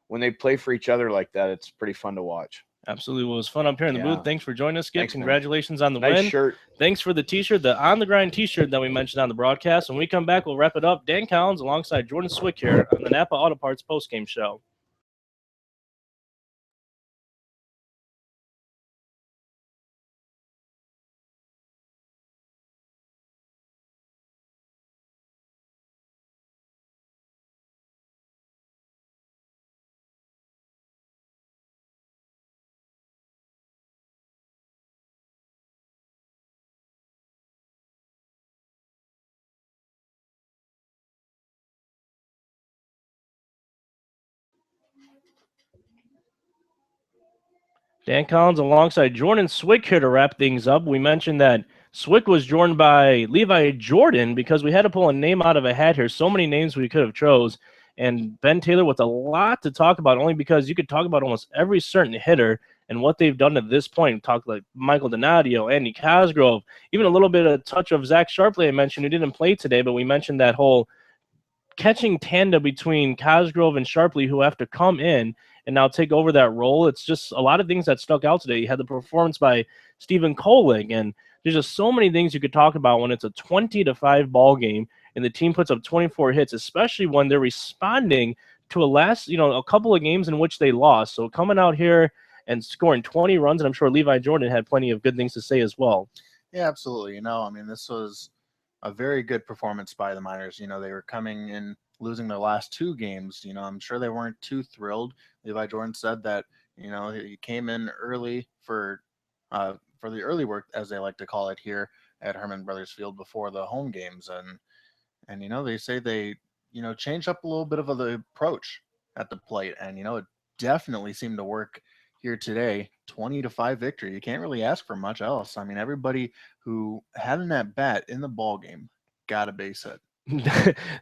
when they play for each other like that, it's pretty fun to watch. Absolutely. Well, it was fun up here in the booth. Thanks for joining us, Skip. Thanks, congratulations on the nice win. Shirt. Thanks for the T-shirt, the On the Grind T-shirt that we mentioned on the broadcast. When we come back, we'll wrap it up. Dan Collins alongside Jordan Swick here on the Napa Auto Parts postgame show. Dan Collins alongside Jordan Swick here to wrap things up. We mentioned that Swick was joined by Levi Jordan because we had to pull a name out of a hat here. So many names we could have chose. And Ben Taylor with a lot to talk about, only because you could talk about almost every certain hitter and what they've done at this point. Talk like Michael Donadio, Andy Cosgrove, even a little bit of touch of Zach Sharpley I mentioned, who didn't play today, but we mentioned that whole catching tandem between Cosgrove and Sharpley, who have to come in and now take over that role. It's just a lot of things that stuck out today. You had the performance by Stephen Kolek, and there's just so many things you could talk about when it's a 20-5 ball game and the team puts up 24 hits, especially when they're responding to a couple of games in which they lost. So coming out here and scoring 20 runs, and I'm sure Levi Jordan had plenty of good things to say as well. Yeah, absolutely. I mean, this was a very good performance by the Miners. They were coming in losing their last 2 games. I'm sure they weren't too thrilled. Levi Jordan said that, he came in early for the early work, as they like to call it here at Hermon Brothers Field, before the home games. And, And, they say they, change up a little bit of the approach at the plate. And, it definitely seemed to work here today. 20-5 victory. You can't really ask for much else. I mean, everybody who had an at bat in the ball game got a base hit.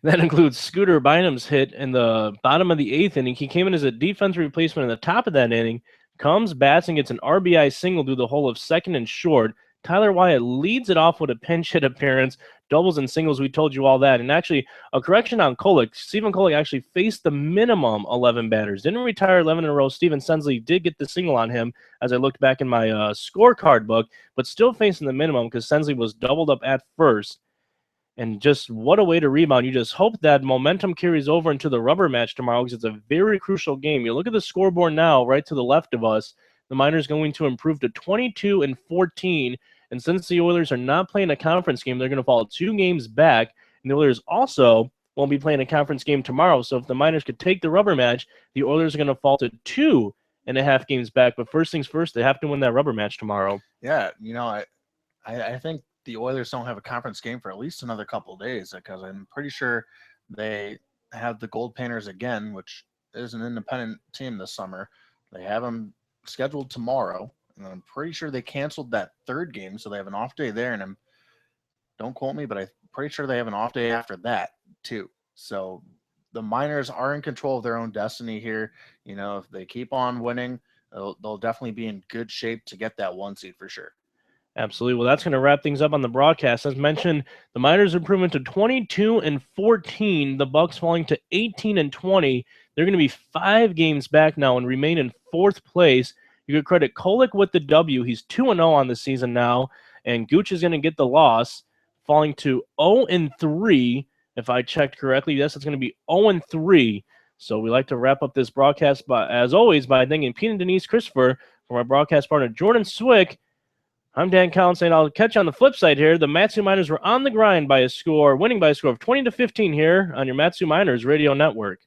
That includes Scooter Bynum's hit in the bottom of the 8th inning. He came in as a defensive replacement in the top of that inning, comes, bats, and gets an RBI single through the hole of second and short. Tyler Wyatt leads it off with a pinch hit appearance, doubles and singles. We told you all that. And actually, a correction on Kolek. Stephen Kolek actually faced the minimum 11 batters. Didn't retire 11 in a row. Steven Sensley did get the single on him as I looked back in my scorecard book, but still facing the minimum because Sensley was doubled up at first. And just what a way to rebound. You just hope that momentum carries over into the rubber match tomorrow because it's a very crucial game. You look at the scoreboard now, right to the left of us. The Miners going to improve to 22-14. And since the Oilers are not playing a conference game, they're going to fall 2 games back. And the Oilers also won't be playing a conference game tomorrow. So if the Miners could take the rubber match, the Oilers are going to fall to 2.5 games back. But first things first, they have to win that rubber match tomorrow. Yeah, I think the Oilers don't have a conference game for at least another couple of days because I'm pretty sure they have the Gold Painters again, which is an independent team this summer. They have them scheduled tomorrow, and I'm pretty sure they canceled that 3rd game, so they have an off day there. And don't quote me, but I'm pretty sure they have an off day after that too. So the Miners are in control of their own destiny here. If they keep on winning, they'll definitely be in good shape to get that 1 seed for sure. Absolutely. Well, that's going to wrap things up on the broadcast. As mentioned, the Miners improvement to 22-14. The Bucs falling to 18-20. They're going to be 5 games back now and remain in 4th place. You could credit Kolek with the W. He's 2-0 on the season now, and Gooch is going to get the loss, falling to 0-3. If I checked correctly, yes, it's going to be 0-3. So we like to wrap up this broadcast, as always, by thanking Pete and Denise Christopher for my broadcast partner, Jordan Swick. I'm Dan Collins saying I'll catch you on the flip side here. The Matsu Miners were on the grind winning by a score of 20-15 here on your Matsu Miners Radio Network.